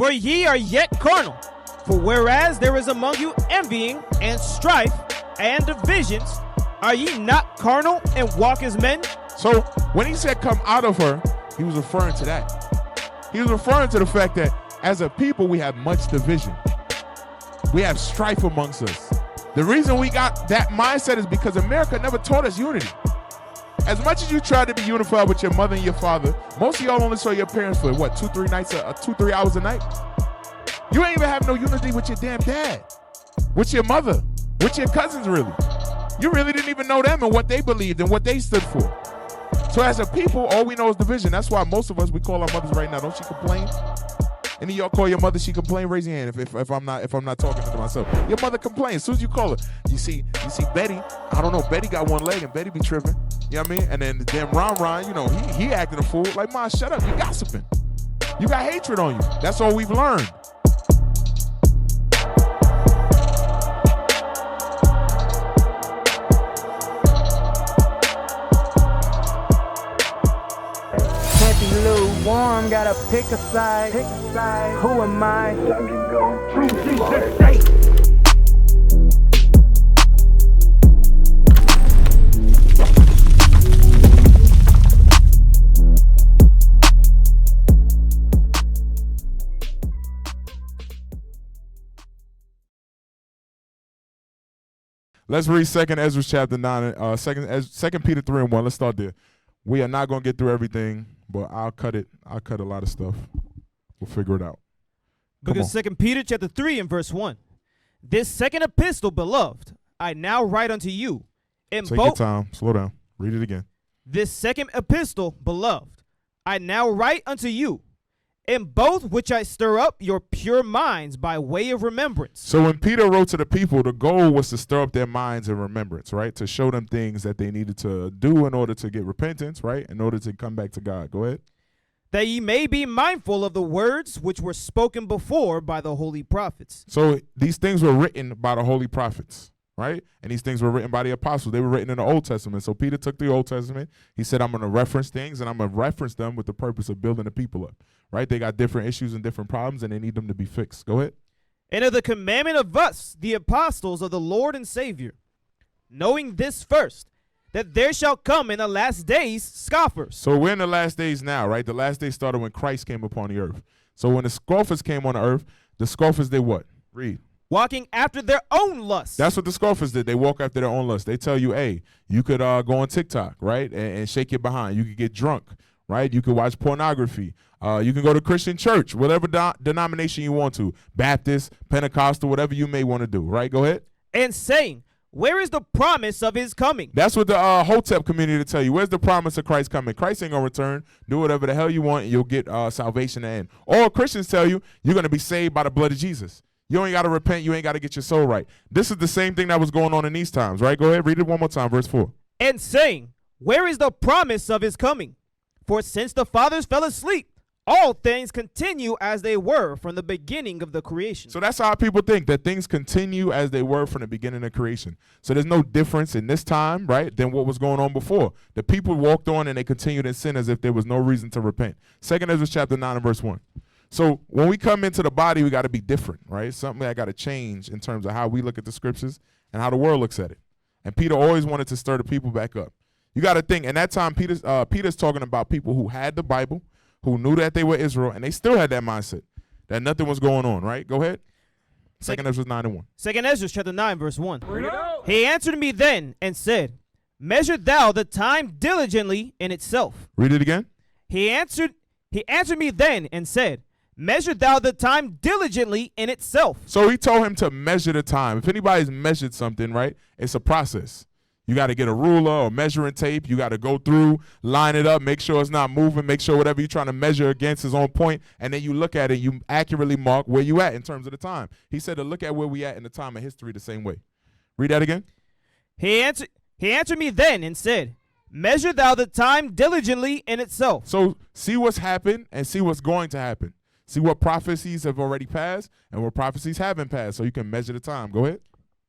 For ye are yet carnal. For whereas there is among you envying and strife and divisions, are ye not carnal and walk as men? So when he said come out of her, he was referring to that. He was referring to the fact that as a people, we have much division. We have strife amongst us. The reason we got that mindset is because America never taught us unity. As much as you try to be unified with your mother and your father, most of y'all only saw your parents for what, 2-3 hours a night? You ain't even have no unity with your damn dad, with your mother, with your cousins really. You really didn't even know them and what they believed and what they stood for. So as a people, all we know is division. That's why most of us, we call our mothers right now. Don't she complain? Any of y'all call your mother, she complain? Raise your hand if I'm not talking to myself. Your mother complains. As soon as you call her, you see Betty. I don't know. Betty got one leg and Betty be tripping. You know what I mean? And then the damn Ron, you know, he acting a fool. Like, Ma, shut up. You gossiping. You got hatred on you. That's all we've learned. Warm, gotta pick a side. Who am I? Let's read 2 Ezra chapter 9, 2 Peter 3 and 1. Let's start there. We are not going to get through everything, but I'll cut a lot of stuff. We'll figure it out. Book of 2 Peter chapter 3 and verse 1. This second epistle, beloved, I now write unto you. Take your time. Slow down. Read it again. This second epistle, beloved, I now write unto you. In both which I stir up your pure minds by way of remembrance. So when Peter wrote to the people, the goal was to stir up their minds in remembrance, right? To show them things that they needed to do in order to get repentance, right? In order to come back to God. Go ahead. That ye may be mindful of the words which were spoken before by the holy prophets. So these things were written by the holy prophets, right? And these things were written by the apostles. They were written in the Old Testament. So Peter took the Old Testament. He said, I'm going to reference things, and I'm going to reference them with the purpose of building the people up. Right? They got different issues and different problems, and they need them to be fixed. Go ahead. And of the commandment of us, the apostles of the Lord and Savior, knowing this first, that there shall come in the last days scoffers. So we're in the last days now, right? The last days started when Christ came upon the earth. So when the scoffers came on the earth, the scoffers did what? Read. Walking after their own lusts. That's what the scoffers did. They walk after their own lusts. They tell you, hey, you could go on TikTok, right, and shake your behind. You could get drunk, right? You could watch pornography. You can go to Christian church, whatever denomination you want to, Baptist, Pentecostal, whatever you may want to do, right? Go ahead. And saying, where is the promise of his coming? That's what the Hotep community to tell you. Where's the promise of Christ coming? Christ ain't going to return. Do whatever the hell you want, and you'll get salvation at the end. Or Christians tell you, you're going to be saved by the blood of Jesus. You ain't got to repent. You ain't got to get your soul right. This is the same thing that was going on in these times, right? Go ahead. Read it one more time, verse 4. And saying, where is the promise of his coming? For since the fathers fell asleep, all things continue as they were from the beginning of the creation. So that's how people think, that things continue as they were from the beginning of creation. So there's no difference in this time, right, than what was going on before. The people walked on and they continued in sin as if there was no reason to repent. 2 Ezra chapter 9 and verse 1. So when we come into the body, we got to be different, right? Something that got to change in terms of how we look at the scriptures and how the world looks at it. And Peter always wanted to stir the people back up. You got to think, in that time, Peter's talking about people who had the Bible, who knew that they were Israel, and they still had that mindset, that nothing was going on, right? Go ahead. 2 Ezra 9 and 1. 2 Ezra chapter 9, verse 1. He answered me then and said, measure thou the time diligently in itself. Read it again. He answered me then and said, measure thou the time diligently in itself. So he told him to measure the time. If anybody's measured something, right, it's a process. You got to get a ruler or measuring tape. You got to go through, line it up, make sure it's not moving, make sure whatever you're trying to measure against is on point, and then you look at it, you accurately mark where you at in terms of the time. He said to look at where we at in the time of history the same way. Read that again. He answered me then and said, measure thou the time diligently in itself. So see what's happened and see what's going to happen. See what prophecies have already passed and what prophecies haven't passed, so you can measure the time. Go ahead.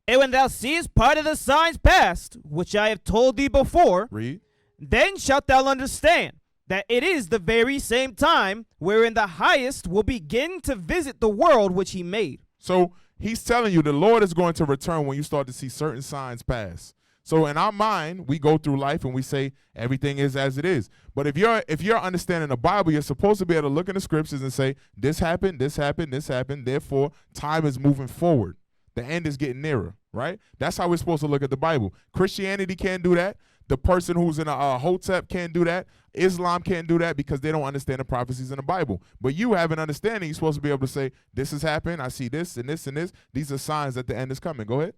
And when thou seest part of the signs past, which I have told thee before, read, then shalt thou understand that it is the very same time wherein the highest will begin to visit the world which he made. So he's telling you the Lord is going to return when you start to see certain signs pass. So in our mind, we go through life and we say everything is as it is. But if you're understanding the Bible, you're supposed to be able to look in the scriptures and say, this happened, this happened, this happened. Therefore, time is moving forward. The end is getting nearer, right? That's how we're supposed to look at the Bible. Christianity can't do that. The person who's in a hotep can't do that. Islam can't do that because they don't understand the prophecies in the Bible. But you have an understanding. You're supposed to be able to say, this has happened. I see this and this and this. These are signs that the end is coming. Go ahead.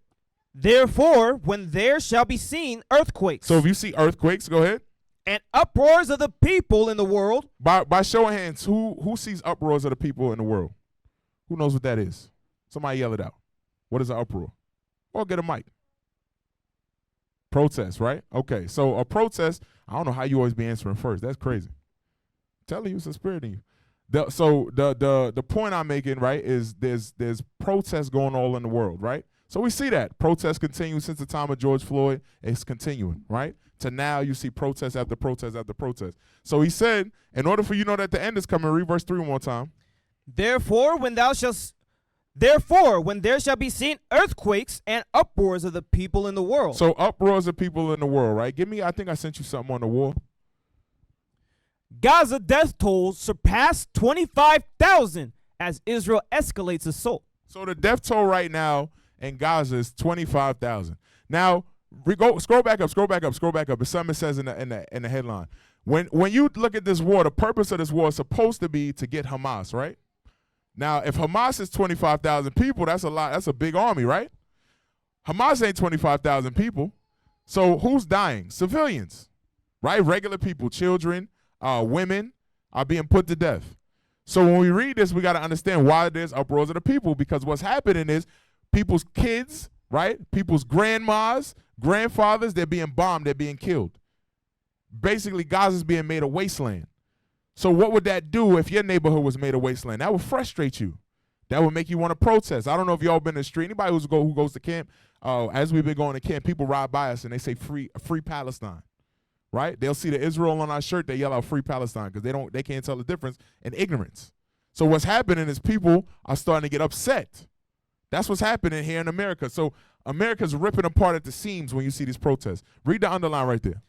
Therefore, when there shall be seen earthquakes. So if you see earthquakes, go ahead. And uproars of the people in the world. By show of hands, who sees uproars of the people in the world? Who knows what that is? Somebody yell it out. What is an uproar? Or get a mic. Protest, right? Okay, so a protest, I don't know how you always be answering first. That's crazy. I'm telling you, it's a spirit in you. The point I'm making, right, is there's protests going on in the world, right? So we see that. Protests continue since the time of George Floyd. It's continuing, right? To now you see protest after protest after protest. So he said, in order for you to know that the end is coming, read verse 3 one more time. Therefore, when there shall be seen earthquakes and uproars of the people in the world. So uproars of people in the world, right? I think I sent you something on the war. Gaza death tolls surpass 25,000 as Israel escalates assault. So the death toll right now in Gaza is 25,000. Now, scroll back up. It's something it says in the headline. When you look at this war, the purpose of this war is supposed to be to get Hamas, right? Now, if Hamas is 25,000 people, that's a lot. That's a big army, right? Hamas ain't 25,000 people. So who's dying? Civilians, right? Regular people, children, women are being put to death. So when we read this, we got to understand why there's uproars of the people, because what's happening is people's kids, right? People's grandmas, grandfathers, they're being bombed, they're being killed. Basically, Gaza's being made a wasteland. So what would that do if your neighborhood was made a wasteland? That would frustrate you. That would make you want to protest. I don't know if y'all been in the street. Anybody who goes to camp, as we've been going to camp, people ride by us and they say free Palestine, right? They'll see the Israel on our shirt, they yell out free Palestine because they can't tell the difference in ignorance. So what's happening is people are starting to get upset. That's what's happening here in America. So America's ripping apart at the seams when you see these protests. Read the underline right there.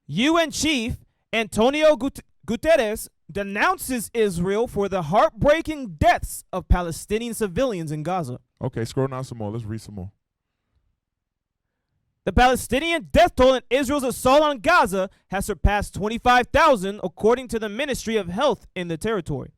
UN Chief Antonio Guterres denounces Israel for the heartbreaking deaths of Palestinian civilians in Gaza. Okay, scroll down some more. Let's read some more. The Palestinian death toll in Israel's assault on Gaza has surpassed 25,000, according to the Ministry of Health in the territory.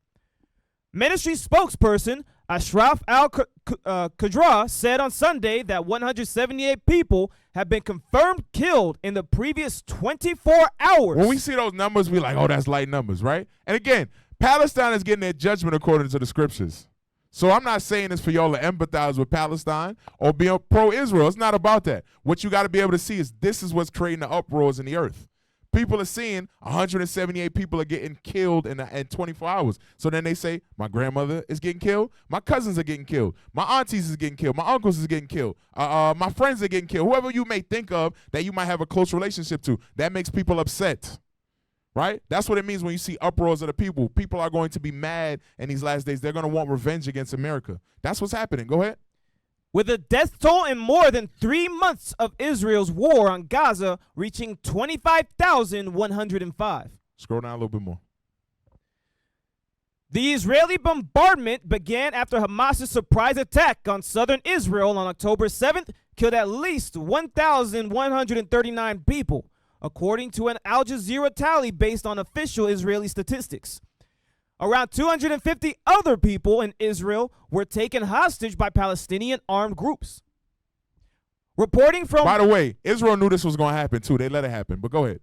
Ministry spokesperson Ashraf al-Qudra said on Sunday that 178 people have been confirmed killed in the previous 24 hours. When we see those numbers, we're like, oh, that's light numbers, right? And again, Palestine is getting their judgment according to the scriptures. So I'm not saying this for y'all to empathize with Palestine or be pro-Israel. It's not about that. What you got to be able to see is this is what's creating the uproars in the earth. People are seeing 178 people are getting killed in 24 hours. So then they say, my grandmother is getting killed. My cousins are getting killed. My aunties is getting killed. My uncles is getting killed. My friends are getting killed. Whoever you may think of that you might have a close relationship to, that makes people upset, right? That's what it means when you see uproars of the people. People are going to be mad in these last days. They're going to want revenge against America. That's what's happening. Go ahead. With a death toll in more than 3 months of Israel's war on Gaza reaching 25,105. Scroll down a little bit more. The Israeli bombardment began after Hamas's surprise attack on southern Israel on October 7th killed at least 1,139 people, according to an Al Jazeera tally based on official Israeli statistics. Around 250 other people in Israel were taken hostage by Palestinian armed groups. Reporting from... By the way, Israel knew this was going to happen too. They let it happen, but go ahead.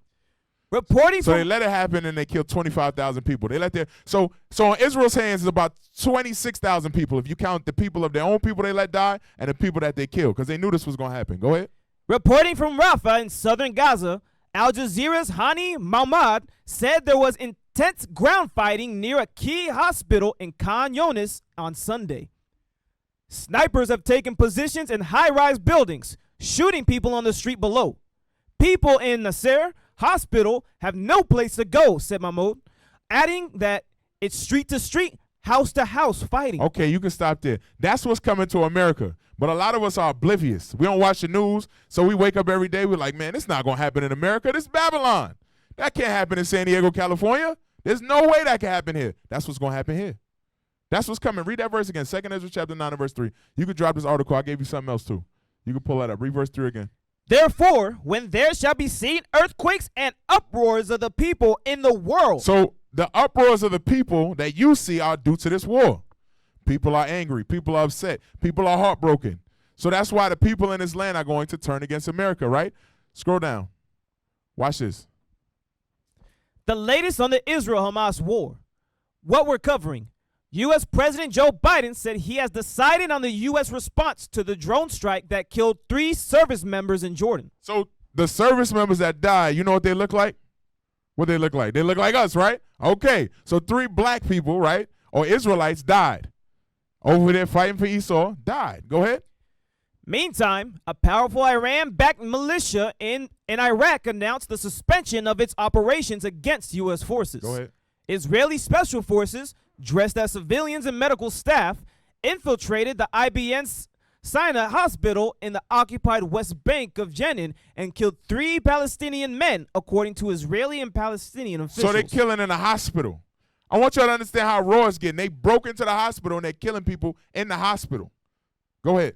They let it happen and they killed 25,000 people. They let so on Israel's hands is about 26,000 people if you count the people of their own people they let die and the people that they killed because they knew this was going to happen. Go ahead. Reporting from Rafah in southern Gaza, Al Jazeera's Hani Mahmoud said there was intense ground fighting near a key hospital in Khan Younis on Sunday. Snipers have taken positions in high-rise buildings, shooting people on the street below. People in Nasser, hospital have no place to go, said Mahmoud, adding that it's street to street, house to house fighting. Okay, you can stop there. That's what's coming to America. But a lot of us are oblivious. We don't watch the news, so we wake up every day, we're like, man, it's not going to happen in America. This is Babylon. That can't happen in San Diego, California. There's no way that can happen here. That's what's going to happen here. That's what's coming. Read that verse again. 2 Ezra chapter 9 and verse 3. You could drop this article. I gave you something else too. You can pull that up. Read verse 3 again. Therefore, when there shall be seen earthquakes and uproars of the people in the world. So the uproars of the people that you see are due to this war. People are angry. People are upset. People are heartbroken. So that's why the people in this land are going to turn against America, right? Scroll down. Watch this. The latest on the Israel-Hamas war. What we're covering. U.S. President Joe Biden said he has decided on the U.S. response to the drone strike that killed 3 service members in Jordan. So the service members that died, you know what they look like? What they look like? They look like us, right? Okay. So 3 black people, right, or Israelites died. Over there fighting for Esau, died. Go ahead. Meantime, a powerful Iran-backed militia in Iraq announced the suspension of its operations against U.S. forces. Go ahead. Israeli special forces, dressed as civilians and medical staff, infiltrated the IBN Sinai hospital in the occupied West Bank of Jenin and killed 3 Palestinian men, according to Israeli and Palestinian officials. So they're killing in the hospital. I want y'all to understand how raw it's getting. They broke into the hospital and they're killing people in the hospital. Go ahead.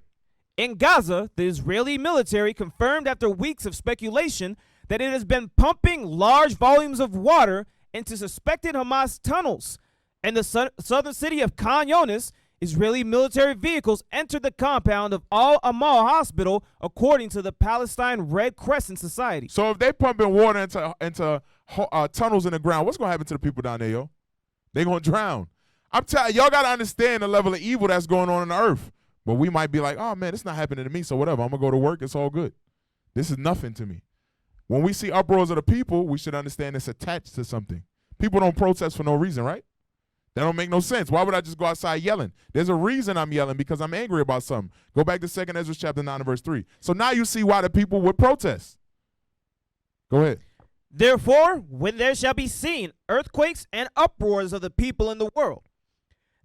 In Gaza, the Israeli military confirmed after weeks of speculation that it has been pumping large volumes of water into suspected Hamas tunnels. In the southern city of Khan Younis, Israeli military vehicles entered the compound of Al-Amal Hospital, according to the Palestine Red Crescent Society. So if they pumping water into tunnels in the ground, what's going to happen to the people down there, yo? They're going to drown. I'm telling y'all got to understand the level of evil that's going on the earth. But we might be like, oh, man, it's not happening to me, so whatever. I'm going to go to work. It's all good. This is nothing to me. When we see uproars of the people, we should understand it's attached to something. People don't protest for no reason, right? That don't make no sense. Why would I just go outside yelling? There's a reason I'm yelling, because I'm angry about something. Go back to 2 Ezra chapter 9 and verse 3. So now you see why the people would protest. Go ahead. Therefore, when there shall be seen earthquakes and uproars of the people in the world,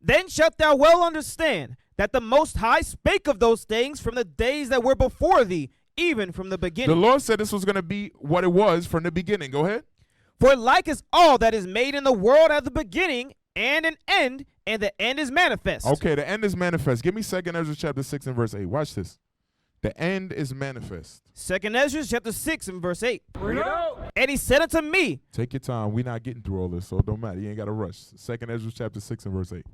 then shalt thou well understand that the Most High spake of those things from the days that were before thee, even from the beginning. The Lord said this was going to be what it was from the beginning. Go ahead. For like is all that is made in the world at the beginning and an end, and the end is manifest. Okay, the end is manifest. Give me 2 Ezra chapter 6 and verse 8. Watch this. The end is manifest. 2 Ezra chapter 6 and verse 8. And he said unto me. Take your time. We're not getting through all this, so it don't matter. You ain't got to rush. 2 Ezra chapter 6 and verse 8.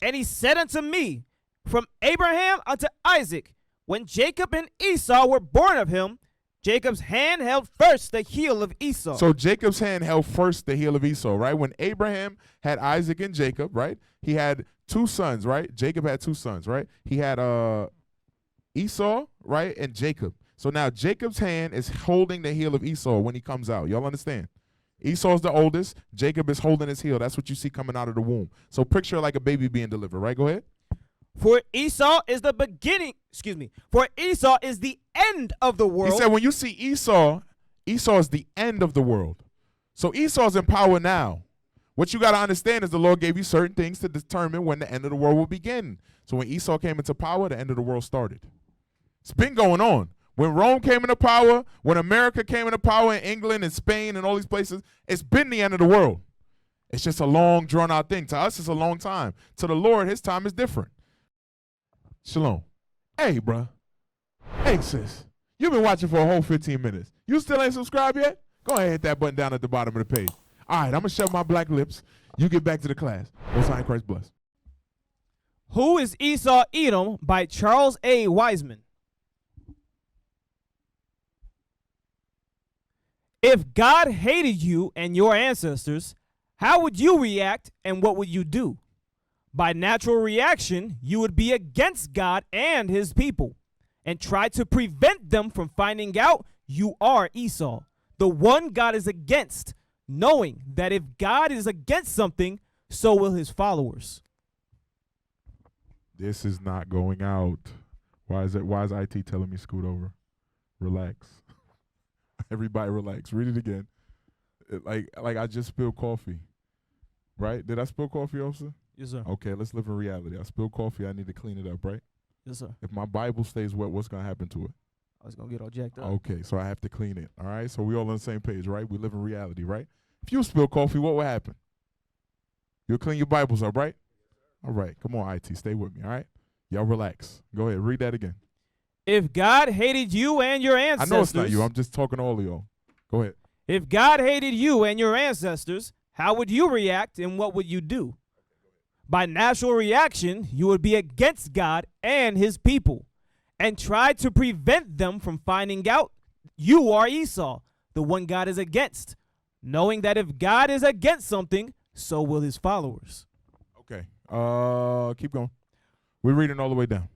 And he said unto me, from Abraham unto Isaac, when Jacob and Esau were born of him, Jacob's hand held first the heel of Esau. So Jacob's hand held first the heel of Esau, right? When Abraham had Isaac and Jacob, right? He had 2 sons, right? Jacob had 2 sons, right? He had Esau, right? And Jacob. So now Jacob's hand is holding the heel of Esau when he comes out. Y'all understand? Esau's the oldest. Jacob is holding his heel. That's what you see coming out of the womb. So picture like a baby being delivered, right? Go ahead. For Esau is the beginning, for Esau is the end of the world. He said when you see Esau, Esau is the end of the world. So Esau's in power now. What you got to understand is the Lord gave you certain things to determine when the end of the world will begin. So when Esau came into power, the end of the world started. It's been going on. When Rome came into power, when America came into power, in England and Spain and all these places, it's been the end of the world. It's just a long, drawn-out thing. To us, it's a long time. To the Lord, his time is different. Shalom. Hey, bro. Hey, sis. You've been watching for a whole 15 minutes. You still ain't subscribed yet? Go ahead and hit that button down at the bottom of the page. All right, I'm going to shut my black lips. You get back to the class. Most High in Christ bless. Who is Esau Edom by Charles A. Wiseman. If God hated you and your ancestors, how would you react and what would you do? By natural reaction, you would be against God and his people and try to prevent them from finding out you are Esau, the one God is against, knowing that if God is against something, so will his followers. This is not going out. Why is IT telling me scoot over? Relax. Everybody relax. Read it again. like I just spilled coffee, right? Did I spill coffee, officer? Yes, sir. Okay, let's live in reality. I spilled coffee. I need to clean it up, right? Yes, sir. If my Bible stays wet, what's gonna happen to it? I was gonna get all jacked up. Okay, so I have to clean it. All right, so we all on the same page, right? We live in reality, right? If you spill coffee, what would happen? You'll clean your Bibles up, right? All right, come on, IT, stay with me, all right? Y'all relax. Go ahead, read that again. If God hated you and your ancestors, I know it's not you. I'm just talking to all of y'all. Go ahead. If God hated you and your ancestors, how would you react and what would you do? By natural reaction, you would be against God and his people and try to prevent them from finding out you are Esau, the one God is against, knowing that if God is against something, so will his followers. Okay, keep going. We're reading all the way down.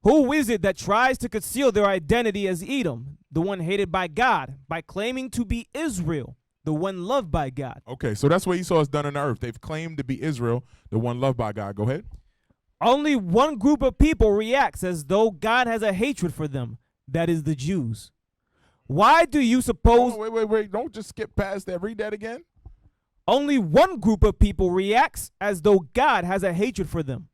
Who is it that tries to conceal their identity as Edom, the one hated by God, by claiming to be Israel, the one loved by God? Okay, so that's what Esau has done on the earth. They've claimed to be Israel, the one loved by God. Go ahead. Only one group of people reacts as though God has a hatred for them. That is the Jews. Why do you suppose... Oh, wait. Don't just skip past that. Read that again. Only one group of people reacts as though God has a hatred for them.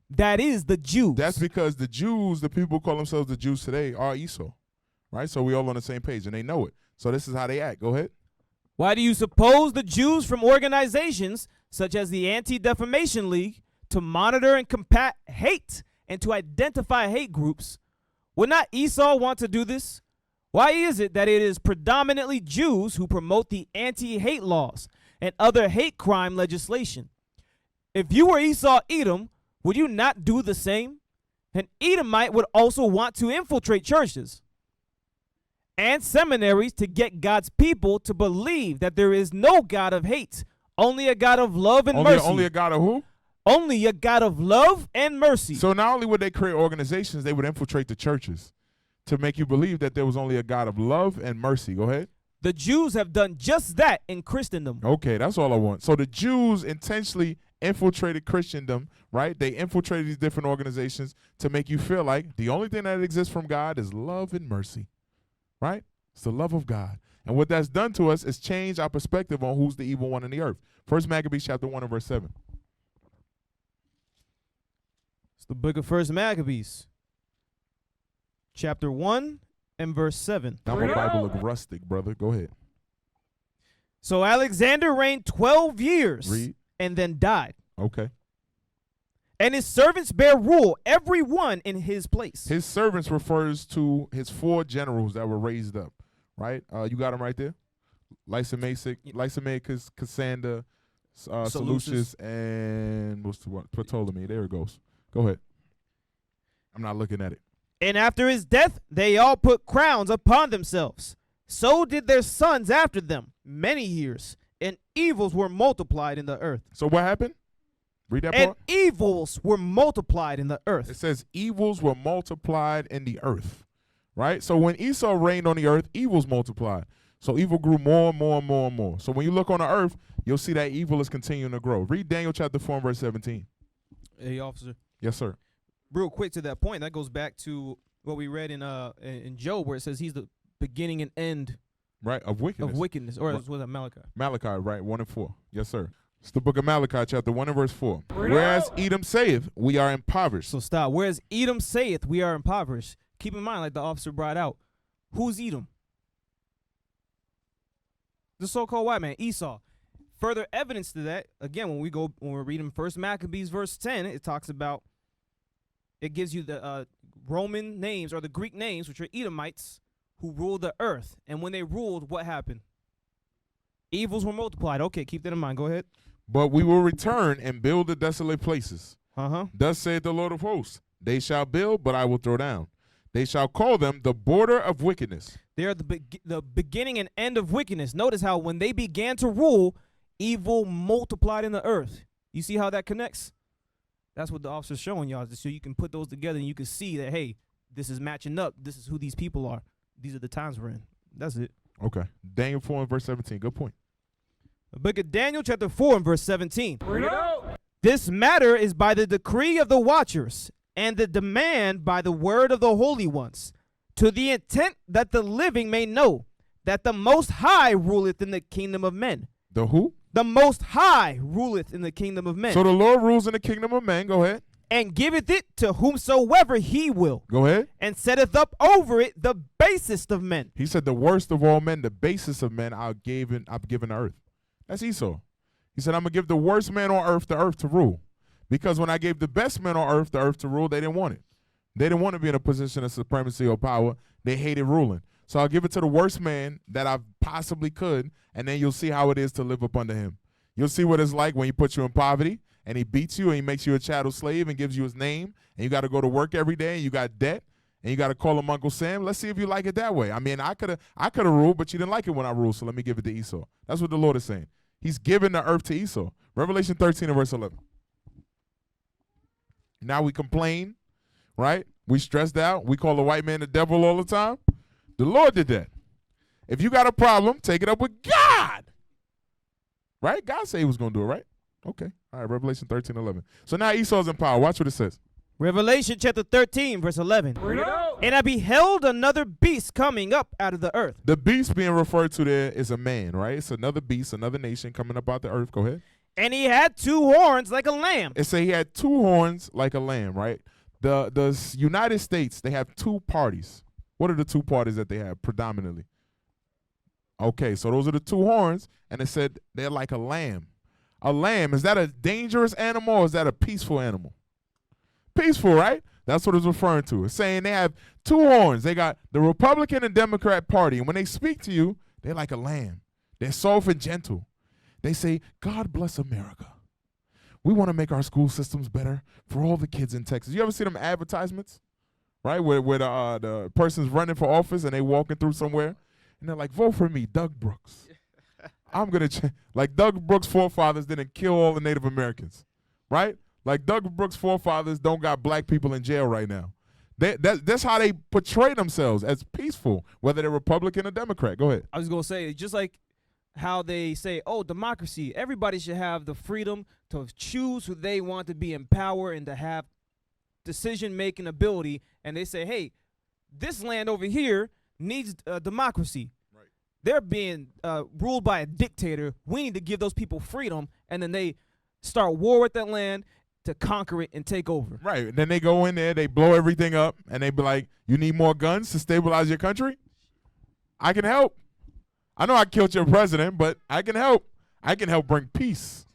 That is the Jews. That's because the Jews, the people who call themselves the Jews today, are Esau, right? So we all on the same page, and they know it. So this is how they act. Go ahead. Why do you suppose the Jews from organizations such as the Anti-Defamation League to monitor and combat hate and to identify hate groups, would not Esau want to do this? Why is it that it is predominantly Jews who promote the anti-hate laws and other hate crime legislation? If you were Esau Edom, would you not do the same? An Edomite would also want to infiltrate churches and seminaries to get God's people to believe that there is no God of hate, only a God of love and mercy. Only a God of who? Only a God of love and mercy. So not only would they create organizations, they would infiltrate the churches to make you believe that there was only a God of love and mercy. Go ahead. The Jews have done just that in Christendom. Okay, that's all I want. So the Jews intentionally infiltrated Christendom, right? They infiltrated these different organizations to make you feel like the only thing that exists from God is love and mercy, right? It's the love of God. And what that's done to us is change our perspective on who's the evil one in the earth. First Maccabees chapter 1 and verse 7. It's the book of First Maccabees, chapter 1 and verse 7. Now my Bible look rustic, brother. Go ahead. So Alexander reigned 12 years Read. and then died. Okay. And his servants bear rule, every one in his place. His servants refers to his 4 generals that were raised up, right? You got them right there? Lysimachus, Cassander, Seleucus, and what's the one? Ptolemy. There it goes. Go ahead. I'm not looking at it. And after his death, they all put crowns upon themselves. So did their sons after them, many years, and evils were multiplied in the earth. So what happened? Read that And part. evils were multiplied in the earth. It says evils were multiplied in the earth, right? So when Esau reigned on the earth, evils multiplied. So evil grew more and more and more and more. So when you look on the earth, you'll see that evil is continuing to grow. Read Daniel chapter 4 and verse 17. Hey, officer. Yes, sir. Real quick to that point, that goes back to what we read in Job, where it says he's the beginning and end Right, of wickedness. Or was that Malachi? Malachi, right, 1 and 4. Yes, sir. It's the book of Malachi, chapter 1 and verse 4. Whereas Edom saith, we are impoverished. So stop. Whereas Edom saith, we are impoverished. Keep in mind, like the officer brought out, who's Edom? The so-called white man, Esau. Further evidence to that, again, when we're reading First Maccabees verse 10, it talks about, it gives you the Roman names or the Greek names, which are Edomites, who ruled the earth. And when they ruled, what happened? Evils were multiplied. Okay, keep that in mind. Go ahead. But we will return and build the desolate places. Uh-huh. Thus saith the Lord of hosts, they shall build, but I will throw down. They shall call them the border of wickedness. They are the beginning and end of wickedness. Notice how when they began to rule, evil multiplied in the earth. You see how that connects? That's what the officer's showing y'all, so you can put those together and you can see that, hey, this is matching up. This is who these people are. These are the times we're in. That's it. Okay. Daniel 4 and verse 17. Good point. The book of Daniel chapter 4 and verse 17. This matter is by the decree of the watchers and the demand by the word of the holy ones, to the intent that the living may know that the Most High ruleth in the kingdom of men. The who? The Most High ruleth in the kingdom of men. So the Lord rules in the kingdom of men. Go ahead. And giveth it to whomsoever he will. Go ahead. And setteth up over it the basest of men. He said, the worst of all men, the basest of men, I've given the earth. That's Esau. He said, I'm going to give the worst man on earth the earth to rule. Because when I gave the best men on earth the earth to rule, they didn't want it. They didn't want to be in a position of supremacy or power. They hated ruling. So I'll give it to the worst man that I possibly could, and then you'll see how it is to live up under him. You'll see what it's like when he puts you in poverty, and he beats you, and he makes you a chattel slave and gives you his name, and you got to go to work every day, and you got debt, and you got to call him Uncle Sam. Let's see if you like it that way. I mean, I could have ruled, but you didn't like it when I ruled, so let me give it to Esau. That's what the Lord is saying. He's giving the earth to Esau. Revelation 13 and verse 11. Now we complain, right? We stressed out. We call the white man the devil all the time. The Lord did that. If you got a problem, take it up with God. Right? God said he was going to do it, right? Okay. All right, Revelation 13, 11. So now Esau's in power. Watch what it says. Revelation chapter 13, verse 11. And I beheld another beast coming up out of the earth. The beast being referred to there is a man, right? It's another beast, another nation coming up out the earth. Go ahead. And he had 2 horns like a lamb. It say he had 2 horns like a lamb, right? The United States, they have 2 parties. What are the 2 parties that they have predominantly? Okay, so those are the 2 horns, and it said they're like a lamb. A lamb, is that a dangerous animal or is that a peaceful animal? Peaceful, right? That's what it's referring to. It's saying they have 2 horns. They got the Republican and Democrat party, and when they speak to you, they're like a lamb. They're soft and gentle. They say, God bless America. We want to make our school systems better for all the kids in Texas. You ever see them advertisements, right, where the person's running for office and they walking through somewhere, and they're like, vote for me, Doug Brooks. I'm going to like Doug Brooks' forefathers didn't kill all the Native Americans, right? Like Doug Brooks' forefathers don't got black people in jail right now. That's how they portray themselves, as peaceful, whether they're Republican or Democrat. Go ahead. I was going to say, just like how they say, oh, democracy, everybody should have the freedom to choose who they want to be in power and to have decision-making ability. And they say, hey, this land over here needs democracy. Right. They're being ruled by a dictator. We need to give those people freedom. And then they start war with that land to conquer it and take over. Right. And then they go in there, they blow everything up, and they be like, you need more guns to stabilize your country? I can help. I know I killed your president, but I can help. I can help bring peace.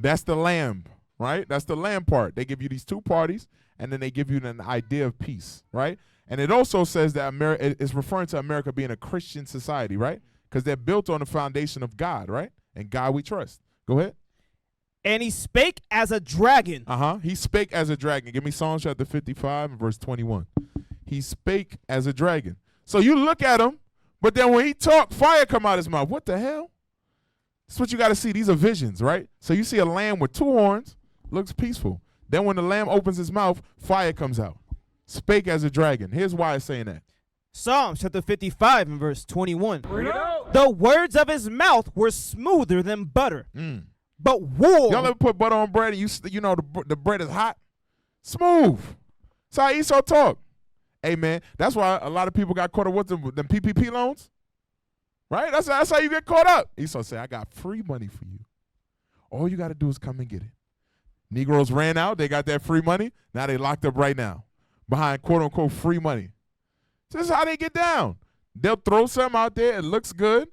That's the lamb, right? That's the lamb part. They give you these 2 parties, and then they give you an idea of peace, right? And it also says that it's referring to America being a Christian society, right? Because they're built on the foundation of God, right? And God we trust. Go ahead. And he spake as a dragon. He spake as a dragon. Give me Psalms chapter 55 and verse 21. He spake as a dragon. So you look at him, but then when he talk, fire come out his mouth. What the hell? That's what you got to see. These are visions, right? So you see a lamb with 2 horns, looks peaceful. Then when the lamb opens his mouth, fire comes out. Spake as a dragon. Here's why it's saying that. Psalms chapter 55 and verse 21. The words of his mouth were smoother than butter. But war. Y'all ever put butter on bread and you know the bread is hot? Smooth. That's how Esau talk. Hey, man, that's why a lot of people got caught up with them PPP loans. Right? That's how you get caught up. Esau said, I got free money for you. All you got to do is come and get it. Negroes ran out. They got that free money. Now they locked up right now behind quote-unquote free money. This is how they get down. They'll throw something out there. It looks good,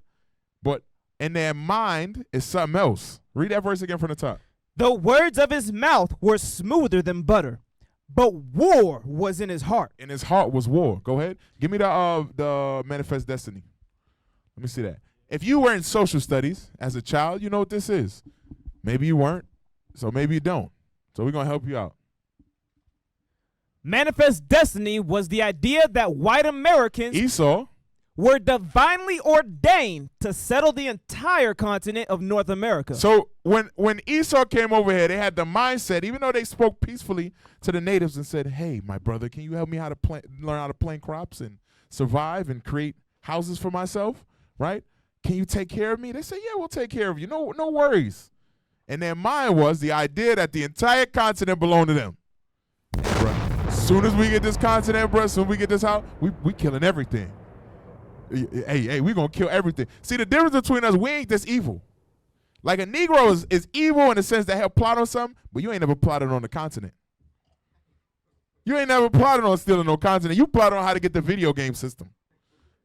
but in their mind is something else. Read that verse again from the top. The words of his mouth were smoother than butter, but war was in his heart. In his heart was war. Go ahead. Give me the Manifest Destiny. Let me see that. If you were in social studies as a child, you know what this is. Maybe you weren't, so maybe you don't. So we're going to help you out. Manifest Destiny was the idea that white Americans Esau were divinely ordained to settle the entire continent of North America. So when Esau came over here, they had the mindset, even though they spoke peacefully to the natives and said, hey, my brother, can you help me learn how to plant crops and survive and create houses for myself, right? Can you take care of me? They said, yeah, we'll take care of you. No worries. And their mind was the idea that the entire continent belonged to them. As soon as we get this continent, bro, as soon as we get this house, we killing everything. Hey, we gonna kill everything. See, the difference between us, we ain't this evil. Like a Negro is evil in the sense that he'll plot on something, but you ain't never plotted on the continent. You ain't never plotted on stealing no continent. You plotted on how to get the video game system.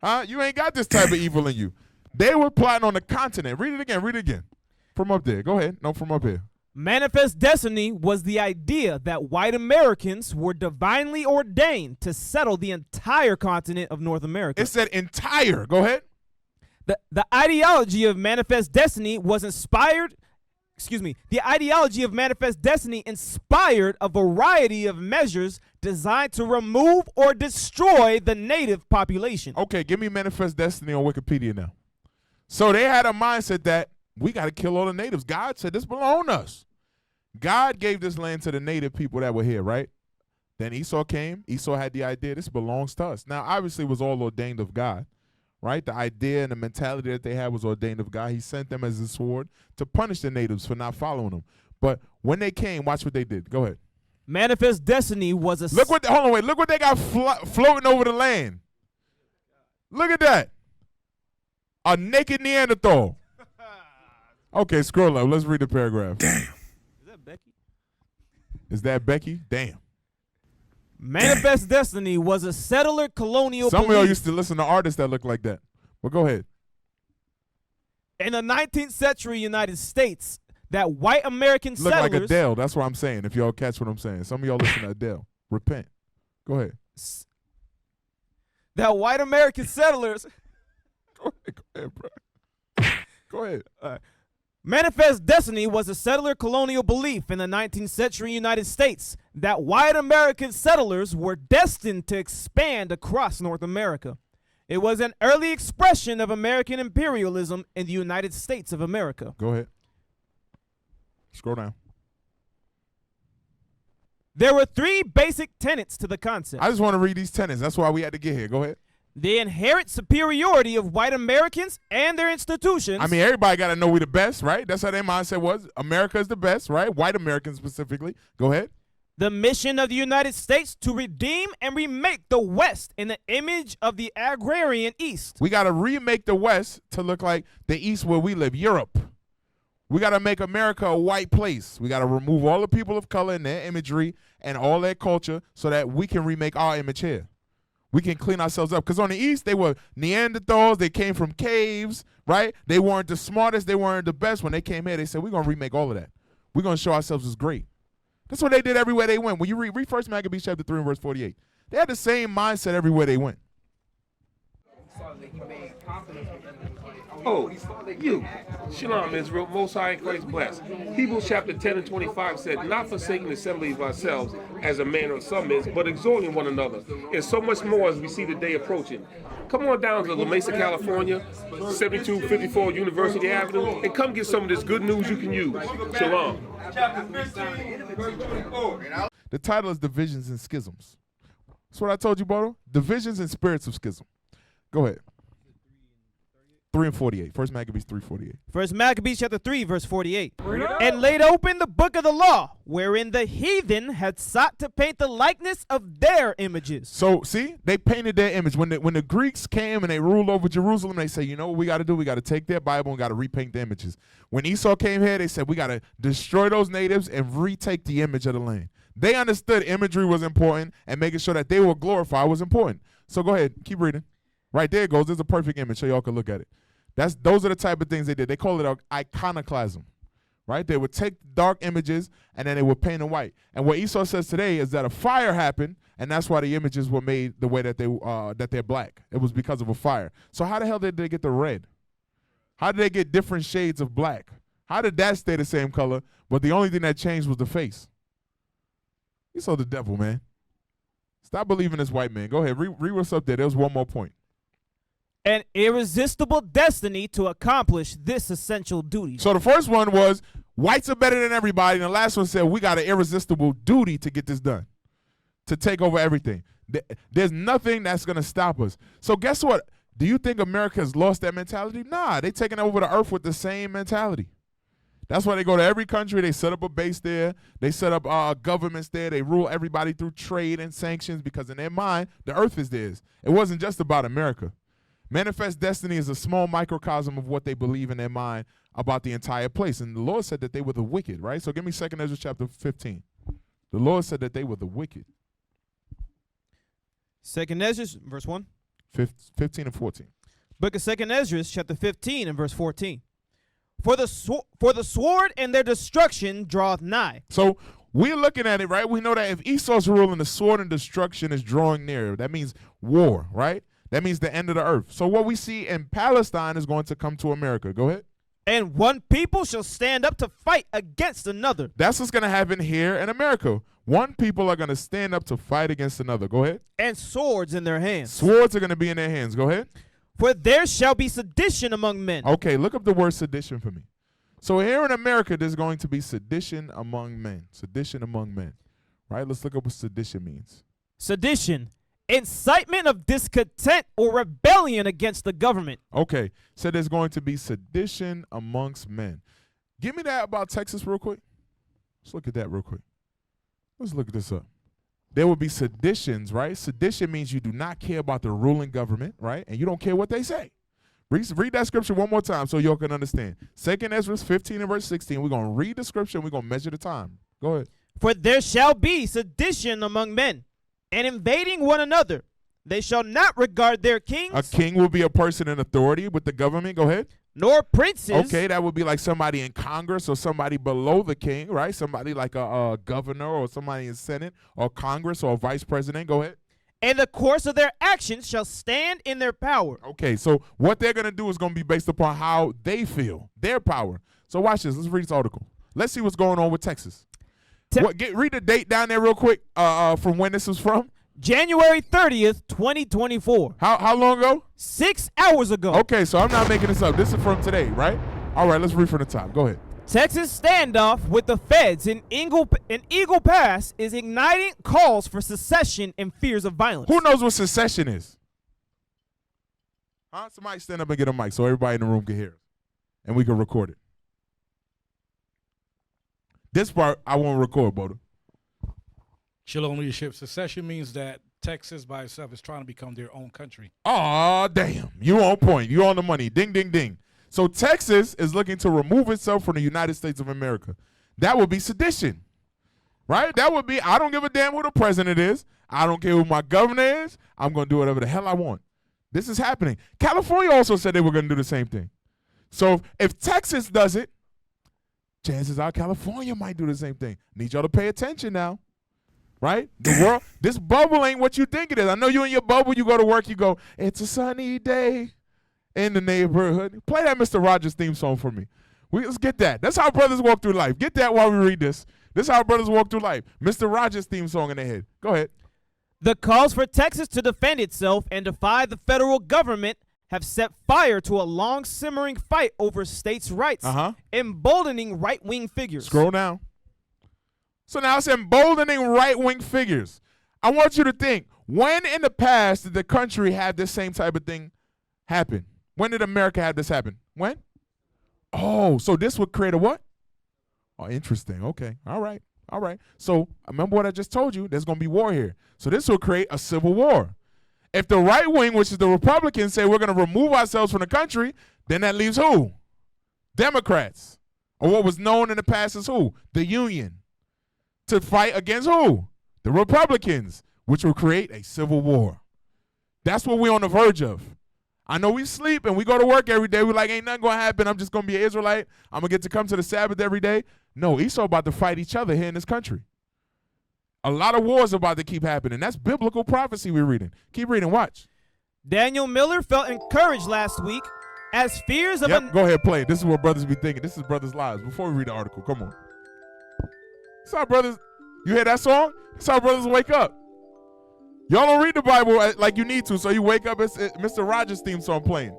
Huh? You ain't got this type of evil in you. They were plotting on the continent. Read it again. From up there. Go ahead. No, from up here. Manifest destiny was the idea that white Americans were divinely ordained to settle the entire continent of North America. It said entire. Go ahead. The ideology of manifest destiny was inspired. The ideology of manifest destiny inspired a variety of measures designed to remove or destroy the native population. Okay, give me manifest destiny on Wikipedia now. So they had a mindset that we got to kill all the natives. God said this belongs to us. God gave this land to the native people that were here, right? Then Esau came. Esau had the idea this belongs to us. Now, obviously, it was all ordained of God. Right? The idea and the mentality that they had was ordained of God. He sent them as a sword to punish the natives for not following him. But when they came, watch what they did. Go ahead. Manifest destiny was a... Look what they got floating over the land. Look at that. A naked Neanderthal. Okay, scroll up. Let's read the paragraph. Damn. Is that Becky? Is that Becky? Damn. Manifest destiny was a settler colonial Some belief. of y'all used to listen to artists that look like that. Well, go ahead. In the 19th century United States, that white American Look settlers... like Adele. That's what I'm saying, if y'all catch what I'm saying. Some of y'all listen to Adele. Repent. Go ahead. That white American settlers... Go ahead, bro. Go ahead. Manifest destiny was a settler colonial belief in the 19th century United States that white American settlers were destined to expand across North America. It was an early expression of American imperialism in the United States of America. Go ahead. Scroll down. There were three basic tenets to the concept. I just want to read these tenets. That's why we had to get here. Go ahead. The inherent superiority of white Americans and their institutions. I mean, everybody got to know we the best, right? That's how their mindset was. America is the best, right? White Americans specifically. Go ahead. The mission of the United States to redeem and remake the West in the image of the agrarian East. We got to remake the West to look like the East where we live, Europe. We got to make America a white place. We got to remove all the people of color and their imagery and all their culture so that we can remake our image here. We can clean ourselves up. Because on the East, they were Neanderthals. They came from caves, right? They weren't the smartest. They weren't the best. When they came here, they said, we're going to remake all of that. We're going to show ourselves as great. That's what they did everywhere they went. When you read 1 Maccabees chapter 3 and verse 48, they had the same mindset everywhere they went. Oh, you. Shalom, Israel. Most High in Christ bless. Hebrews chapter 10 and 25 said, not forsaking the assembly of ourselves as a manner of some is, but exhorting one another. And so much more as we see the day approaching. Come on down to Mesa, California, 7254 University Avenue, and come get some of this good news you can use. Shalom. The title is Divisions and Schisms. That's what I told you, Bodo. Divisions and Spirits of Schism. Go ahead. 3 and 48. 1 Maccabees 3:48. 1 Maccabees chapter 3, verse 48. And laid open the book of the law, wherein the heathen had sought to paint the likeness of their images. So, see, they painted their image. When the Greeks came and they ruled over Jerusalem, they say, you know what we got to do? We got to take their Bible and got to repaint the images. When Esau came here, they said, we got to destroy those natives and retake the image of the land. They understood imagery was important and making sure that they were glorified was important. So go ahead, keep reading. Right there it goes. There's a perfect image so y'all can look at it. Those are the type of things they did. They call it iconoclasm, right? They would take dark images and then they would paint them white. And what Esau says today is that a fire happened, and that's why the images were made the way that they're black. It was because of a fire. So how the hell did they get the red? How did they get different shades of black? How did that stay the same color, but the only thing that changed was the face? Esau the devil, man. Stop believing this white man. Go ahead, read what's up there. There's one more point. An irresistible destiny to accomplish this essential duty. So the first one was whites are better than everybody, and the last one said we got an irresistible duty to get this done, to take over everything. There's nothing that's going to stop us. So guess what? Do you think America has lost that mentality? Nah, they taking over the earth with the same mentality. That's why they go to every country. They set up a base there. They set up governments there. They rule everybody through trade and sanctions because in their mind, the earth is theirs. It wasn't just about America. Manifest destiny is a small microcosm of what they believe in their mind about the entire place. And the Lord said that they were the wicked, right? So give me 2 Ezra chapter 15. The Lord said that they were the wicked. 2 Ezra, verse 1. 15 and 14. Book of 2 Ezra, chapter 15 and verse 14. For the sword and their destruction draweth nigh. So we're looking at it, right? We know that if Esau's ruling, the sword and destruction is drawing near. That means war, right? That means the end of the earth. So what we see in Palestine is going to come to America. Go ahead. And one people shall stand up to fight against another. That's what's going to happen here in America. One people are going to stand up to fight against another. Go ahead. And swords in their hands. Swords are going to be in their hands. Go ahead. For there shall be sedition among men. Okay, look up the word sedition for me. So here in America, there's going to be sedition among men. Sedition among men. Right? Let's look up what sedition means. Sedition. Incitement of discontent or rebellion against the government. Okay, so there's going to be sedition amongst men. Give me that about Texas real quick. Let's look at that real quick. Let's look this up. There will be seditions, right? Sedition means you do not care about the ruling government, right? And you don't care what they say. Read that scripture one more time so y'all can understand. 2 Ezra 15 and verse 16. We're going to read the scripture and we're going to measure the time. Go ahead. For there shall be sedition among men, and invading one another. They shall not regard their kings. A king will be a person in authority with the government. Go ahead. Nor princes. Okay, that would be like somebody in Congress or somebody below the king, right? Somebody like a governor or somebody in Senate or Congress or a vice president. Go ahead. And the course of their actions shall stand in their power. Okay, so what they're going to do is going to be based upon how they feel, their power. So watch this. Let's read this article. Let's see what's going on with Texas. Read the date down there real quick from when this was from. January 30th, 2024. How long ago? 6 hours ago. Okay, so I'm not making this up. This is from today, right? All right, let's read from the top. Go ahead. Texas standoff with the feds in Eagle Pass is igniting calls for secession and fears of violence. Who knows what secession is? Huh? Somebody stand up and get a mic so everybody in the room can hear it. And we can record it. This part I won't record, Boda. Shalom leadership. Secession means that Texas by itself is trying to become their own country. Oh, damn. You on point. You on the money. Ding, ding, ding. So Texas is looking to remove itself from the United States of America. That would be sedition, right? That would be, I don't give a damn who the president is. I don't care who my governor is. I'm going to do whatever the hell I want. This is happening. California also said they were going to do the same thing. So if Texas does it, chances are California might do the same thing. Need y'all to pay attention now. Right? The world, this bubble ain't what you think it is. I know you in your bubble, you go to work, you go, it's a sunny day in the neighborhood. Play that Mr. Rogers theme song for me. Let's get that. That's how brothers walk through life. Get that while we read this. This is how brothers walk through life. Mr. Rogers theme song in their head. Go ahead. The calls for Texas to defend itself and defy the federal government have set fire to a long simmering fight over states' rights, emboldening right-wing figures. Scroll down. So now it's emboldening right-wing figures. I want you to think, when in the past did the country have this same type of thing happen? When did America have this happen? When? Oh, so this would create a what? Oh, interesting. Okay. All right. All right. So remember what I just told you. There's going to be war here. So this will create a civil war. If the right wing, which is the Republicans, say we're going to remove ourselves from the country, then that leaves who? Democrats. Or what was known in the past as who? The Union. To fight against who? The Republicans, which will create a civil war. That's what we're on the verge of. I know we sleep and we go to work every day. We're like, ain't nothing going to happen. I'm just going to be an Israelite. I'm going to get to come to the Sabbath every day. No, Esau about to fight each other here in this country. A lot of wars about to keep happening. That's biblical prophecy we're reading. Keep reading. Watch. Daniel Miller felt encouraged last week as fears of Go ahead, play. This is what brothers be thinking. This is brothers' lives. Before we read the article, come on. That's how brothers, you hear that song? That's how brothers wake up. Y'all don't read the Bible like you need to, so you wake up, it's Mr. Rogers' theme song playing.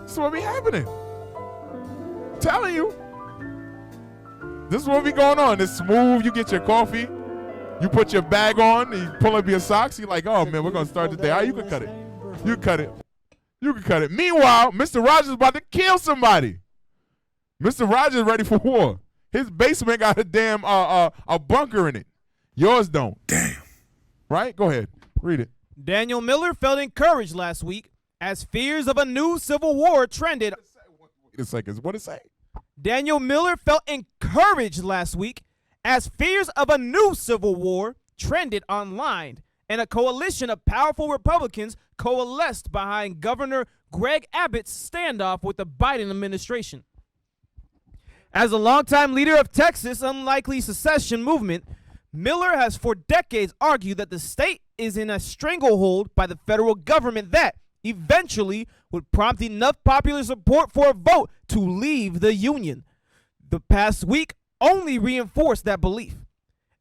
This is what be happening. I'm telling you. This is what be going on. It's smooth. You get your coffee. You put your bag on. You pull up your socks. You're like, oh, man, we're going to start the day. You can cut it. You can cut it. You can cut it. Meanwhile, Mr. Rogers is about to kill somebody. Mr. Rogers is ready for war. His basement got a damn a bunker in it. Yours don't. Damn. Right? Go ahead. Read it. Daniel Miller felt encouraged last week as fears of a new civil war trended. Wait a second. What did it say? Daniel Miller felt encouraged last week as fears of a new civil war trended online, and a coalition of powerful Republicans coalesced behind Governor Greg Abbott's standoff with the Biden administration. As a longtime leader of Texas' unlikely secession movement, Miller has for decades argued that the state is in a stranglehold by the federal government that eventually would prompt enough popular support for a vote to leave the union. The past week only reinforced that belief.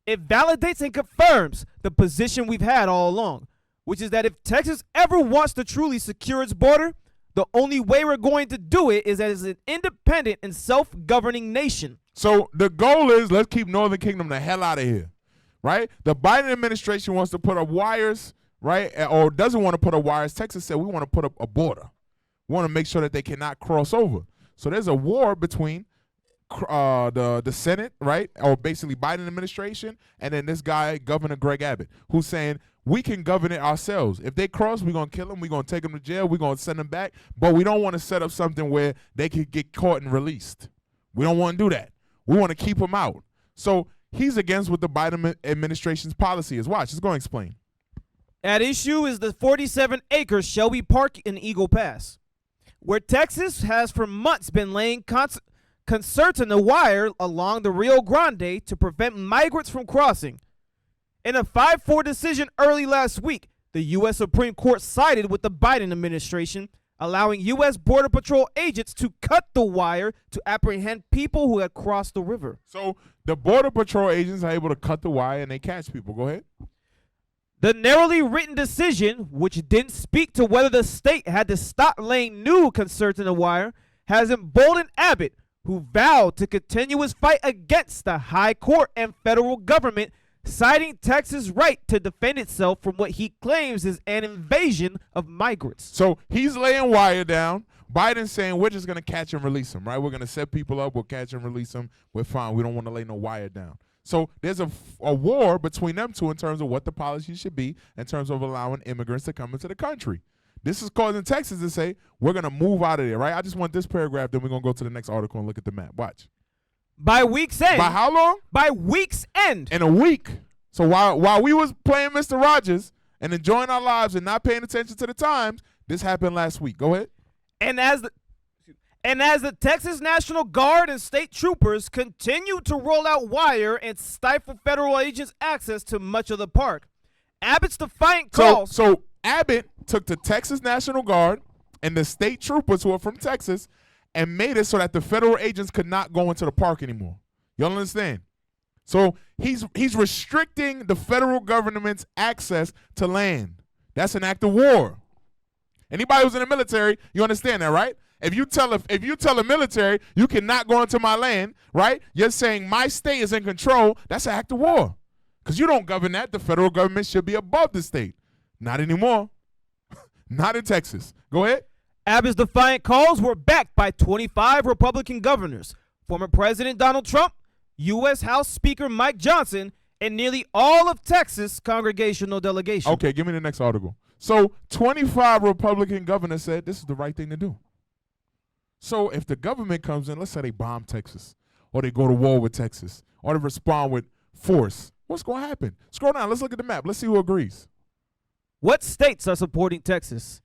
It validates and confirms the position we've had all along, which is that if Texas ever wants to truly secure its border, the only way we're going to do it is as an independent and self-governing nation. So the goal is let's keep Northern Kingdom the hell out of here, right? The Biden administration wants to put up wires, right, or doesn't want to put up wires. Texas said we want to put up a border. We want to make sure that they cannot cross over. So there's a war between the Senate, right, or basically Biden administration, and then this guy, Governor Greg Abbott, who's saying we can govern it ourselves. If they cross, we're going to kill them. We're going to take them to jail. We're going to send them back. But we don't want to set up something where they could get caught and released. We don't want to do that. We want to keep them out. So he's against what the Biden administration's policy is. Watch. Let's go and explain. At issue is the 47-acre Shelby Park in Eagle Pass, where Texas has for months been laying concertina wire along the Rio Grande to prevent migrants from crossing. In a 5-4 decision early last week, the U.S. Supreme Court sided with the Biden administration, allowing U.S. Border Patrol agents to cut the wire to apprehend people who had crossed the river. So the Border Patrol agents are able to cut the wire and they catch people. Go ahead. The narrowly written decision, which didn't speak to whether the state had to stop laying new concertina wire, has emboldened Abbott, who vowed to continue his fight against the high court and federal government, citing Texas' right to defend itself from what he claims is an invasion of migrants. So he's laying wire down. Biden's saying we're just going to catch and release them, right? We're going to set people up. We'll catch and release them. We're fine. We don't want to lay no wire down. So there's a war between them two in terms of what the policy should be in terms of allowing immigrants to come into the country. This is causing Texas to say, we're going to move out of there, right? I just want this paragraph, then we're going to go to the next article and look at the map. Watch. By week's end. By how long? By week's end. In a week. So while we was playing Mr. Rogers and enjoying our lives and not paying attention to the times, this happened last week. Go ahead. And as the Texas National Guard and state troopers continue to roll out wire and stifle federal agents' access to much of the park, Abbott's defiant calls. So Abbott took the Texas National Guard and the state troopers who are from Texas and made it so that the federal agents could not go into the park anymore. Y'all understand? So he's restricting the federal government's access to land. That's an act of war. Anybody who's in the military, you understand that, right? If you tell the military you cannot go into my land, right? You're saying my state is in control. That's an act of war. Because you don't govern that. The federal government should be above the state. Not anymore. Not in Texas. Go ahead. Abbott's defiant calls were backed by 25 Republican governors, former President Donald Trump, U.S. House Speaker Mike Johnson, and nearly all of Texas' congregational delegation. Okay, give me the next article. So 25 Republican governors said this is the right thing to do. So if the government comes in, let's say they bomb Texas, or they go to war with Texas, or they respond with force, what's going to happen? Scroll down. Let's look at the map. Let's see who agrees. What states are supporting Texas?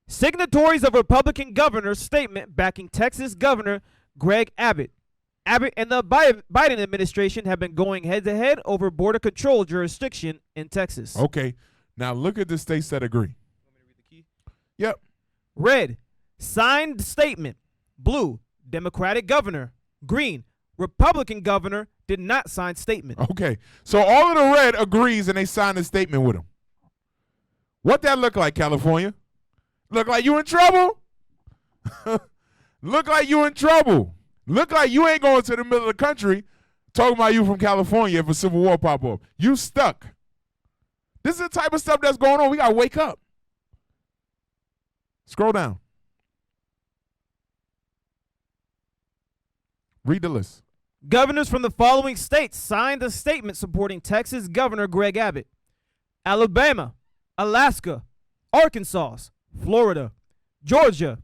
Signatories of Republican governor's statement backing Texas Governor Greg Abbott. Abbott and the Biden administration have been going head-to-head over border control jurisdiction in Texas. Okay. Now look at the states that agree. Want me to read the key? Yep. Red, signed statement. Blue, Democratic governor. Green, Republican governor did not sign statement. Okay. So all of the red agrees and they signed a statement with him. What that look like, California? Look like you in trouble? Look like you in trouble. Look like you ain't going to the middle of the country talking about you from California if a civil war pop up. You stuck. This is the type of stuff that's going on. We got to wake up. Scroll down. Read the list. Governors from the following states signed a statement supporting Texas Governor Greg Abbott: Alabama, Alaska, Arkansas, Florida, Georgia,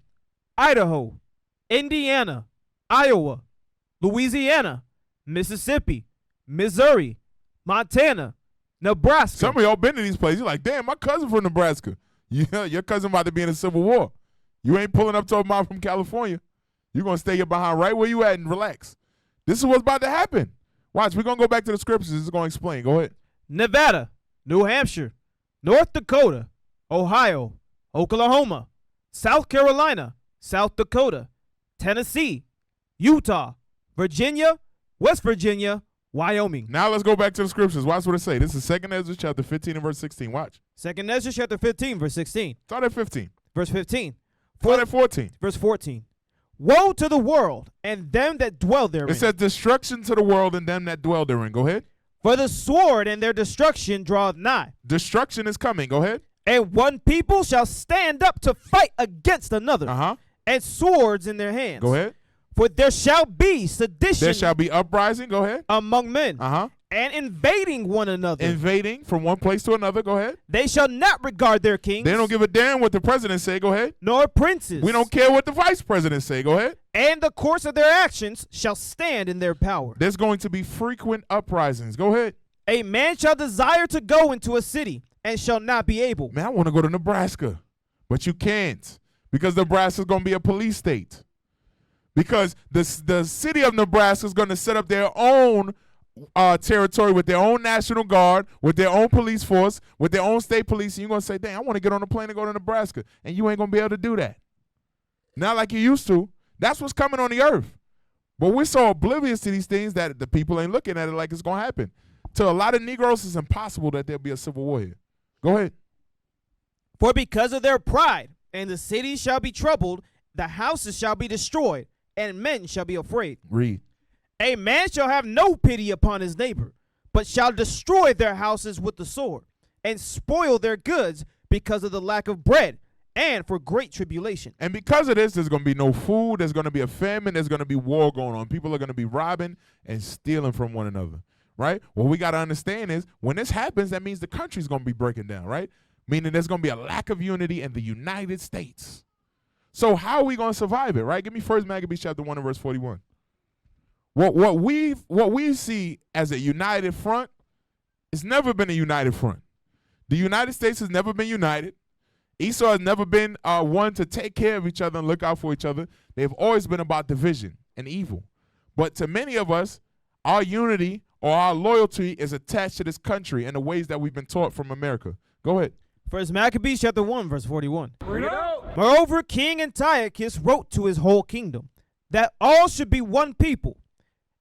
Idaho, Indiana, Iowa, Louisiana, Mississippi, Missouri, Montana, Nebraska. Some of y'all been to these places. You're like, damn, my cousin from Nebraska. Yeah, your cousin about to be in a civil war. You ain't pulling up to a mom from California. You're going to stay here behind right where you at and relax. This is what's about to happen. Watch, we're going to go back to the scriptures. It's going to explain. Go ahead. Nevada, New Hampshire, North Dakota, Ohio, Oklahoma, South Carolina, South Dakota, Tennessee, Utah, Virginia, West Virginia, Wyoming. Now let's go back to the scriptures. Watch what it say. This is 2 Ezra chapter 15 and verse 16. Watch. 2 Ezra chapter 15, verse 16. Start at 15. Verse 15. Start at 14. Verse 14. Woe to the world and them that dwell therein. It says destruction to the world and them that dwell therein. Go ahead. For the sword and their destruction draweth nigh. Destruction is coming. Go ahead. And one people shall stand up to fight against another, Uh-huh. and swords in their hands. Go ahead. For there shall be sedition There shall be uprising. Go ahead. among men, Uh-huh. and invading one another. Invading from one place to another. Go ahead. They shall not regard their kings, They don't give a damn what the president say. Go ahead. nor princes. We don't care what the vice president say. Go ahead. And the course of their actions shall stand in their power. There's going to be frequent uprisings. Go ahead. A man shall desire to go into a city, and shall not be able. Man, I want to go to Nebraska, but you can't because Nebraska's going to be a police state. Because the city of Nebraska is going to set up their own territory with their own National Guard, with their own police force, with their own state police. And you're going to say, dang, I want to get on a plane and go to Nebraska. And you ain't going to be able to do that. Not like you used to. That's what's coming on the earth. But we're so oblivious to these things that the people ain't looking at it like it's going to happen. To a lot of Negroes, it's impossible that there'll be a civil war here. Go ahead. For because of their pride, and the cities shall be troubled, the houses shall be destroyed, and men shall be afraid. Read. A man shall have no pity upon his neighbor, but shall destroy their houses with the sword, and spoil their goods because of the lack of bread, and for great tribulation. And because of this, there's going to be no food. There's going to be a famine. There's going to be war going on. People are going to be robbing and stealing from one another, right? What we got to understand is when this happens, that means the country's going to be breaking down, right? Meaning there's going to be a lack of unity in the United States. So how are we going to survive it, right? Give me 1 Maccabees chapter 1 and verse 41. What we see as a united front, it's never been a united front. The United States has never been united. Esau has never been one to take care of each other and look out for each other. They've always been about division and evil. But to many of us, our unity or our loyalty is attached to this country in the ways that we've been taught from America. Go ahead. 1 Maccabees chapter 1, verse 41. Moreover, King Antiochus wrote to his whole kingdom that all should be one people,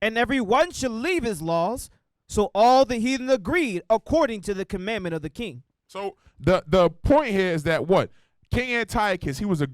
and every one should leave his laws. So all the heathen agreed according to the commandment of the king. So the point here is that what? King Antiochus, he was a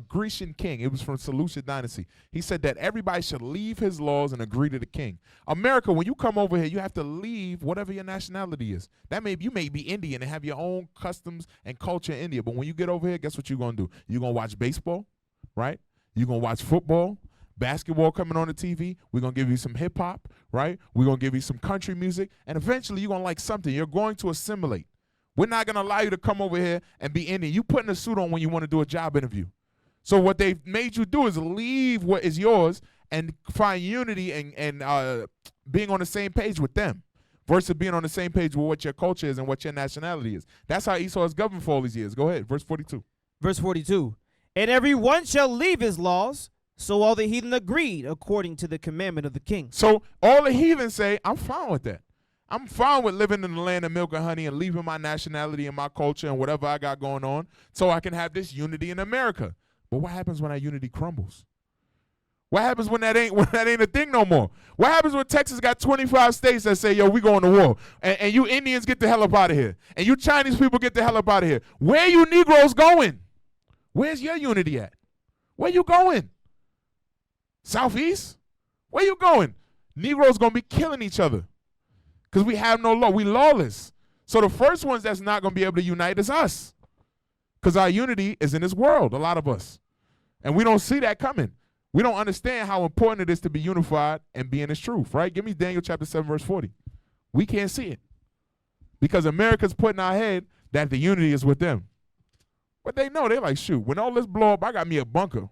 Grecian king. It was from Seleucid dynasty. He said that everybody should leave his laws and agree to the king. America, when you come over here, you have to leave whatever your nationality is. You may be Indian and have your own customs and culture in India, but when you get over here, guess what you're going to do? You're going to watch baseball, right? You're going to watch football, basketball coming on the TV. We're going to give you some hip hop, right? We're going to give you some country music, and eventually you're going to like something. You're going to assimilate. We're not going to allow you to come over here and be Indian. You putting a suit on when you want to do a job interview. So what they've made you do is leave what is yours and find unity and being on the same page with them versus being on the same page with what your culture is and what your nationality is. That's how Esau has governed for all these years. Go ahead, verse 42. Verse 42. And every one shall leave his laws, so all the heathen agreed according to the commandment of the king. So all the heathen say, I'm fine with that. I'm fine with living in the land of milk and honey and leaving my nationality and my culture and whatever I got going on so I can have this unity in America. But what happens when that unity crumbles? What happens when that ain't a thing no more? What happens when Texas got 25 states that say, yo, we going to war, and you Indians get the hell up out of here, and you Chinese people get the hell up out of here? Where you Negroes going? Where's your unity at? Where you going? Southeast? Where you going? Negroes going to be killing each other because we have no law. We lawless. So the first ones that's not going to be able to unite is us because our unity is in this world, a lot of us. And we don't see that coming. We don't understand how important it is to be unified and be in His truth, right? Give me Daniel chapter 7, verse 40. We can't see it because America's putting our head that the unity is with them. But they know, they're like, shoot, when all this blow up, I got me a bunker.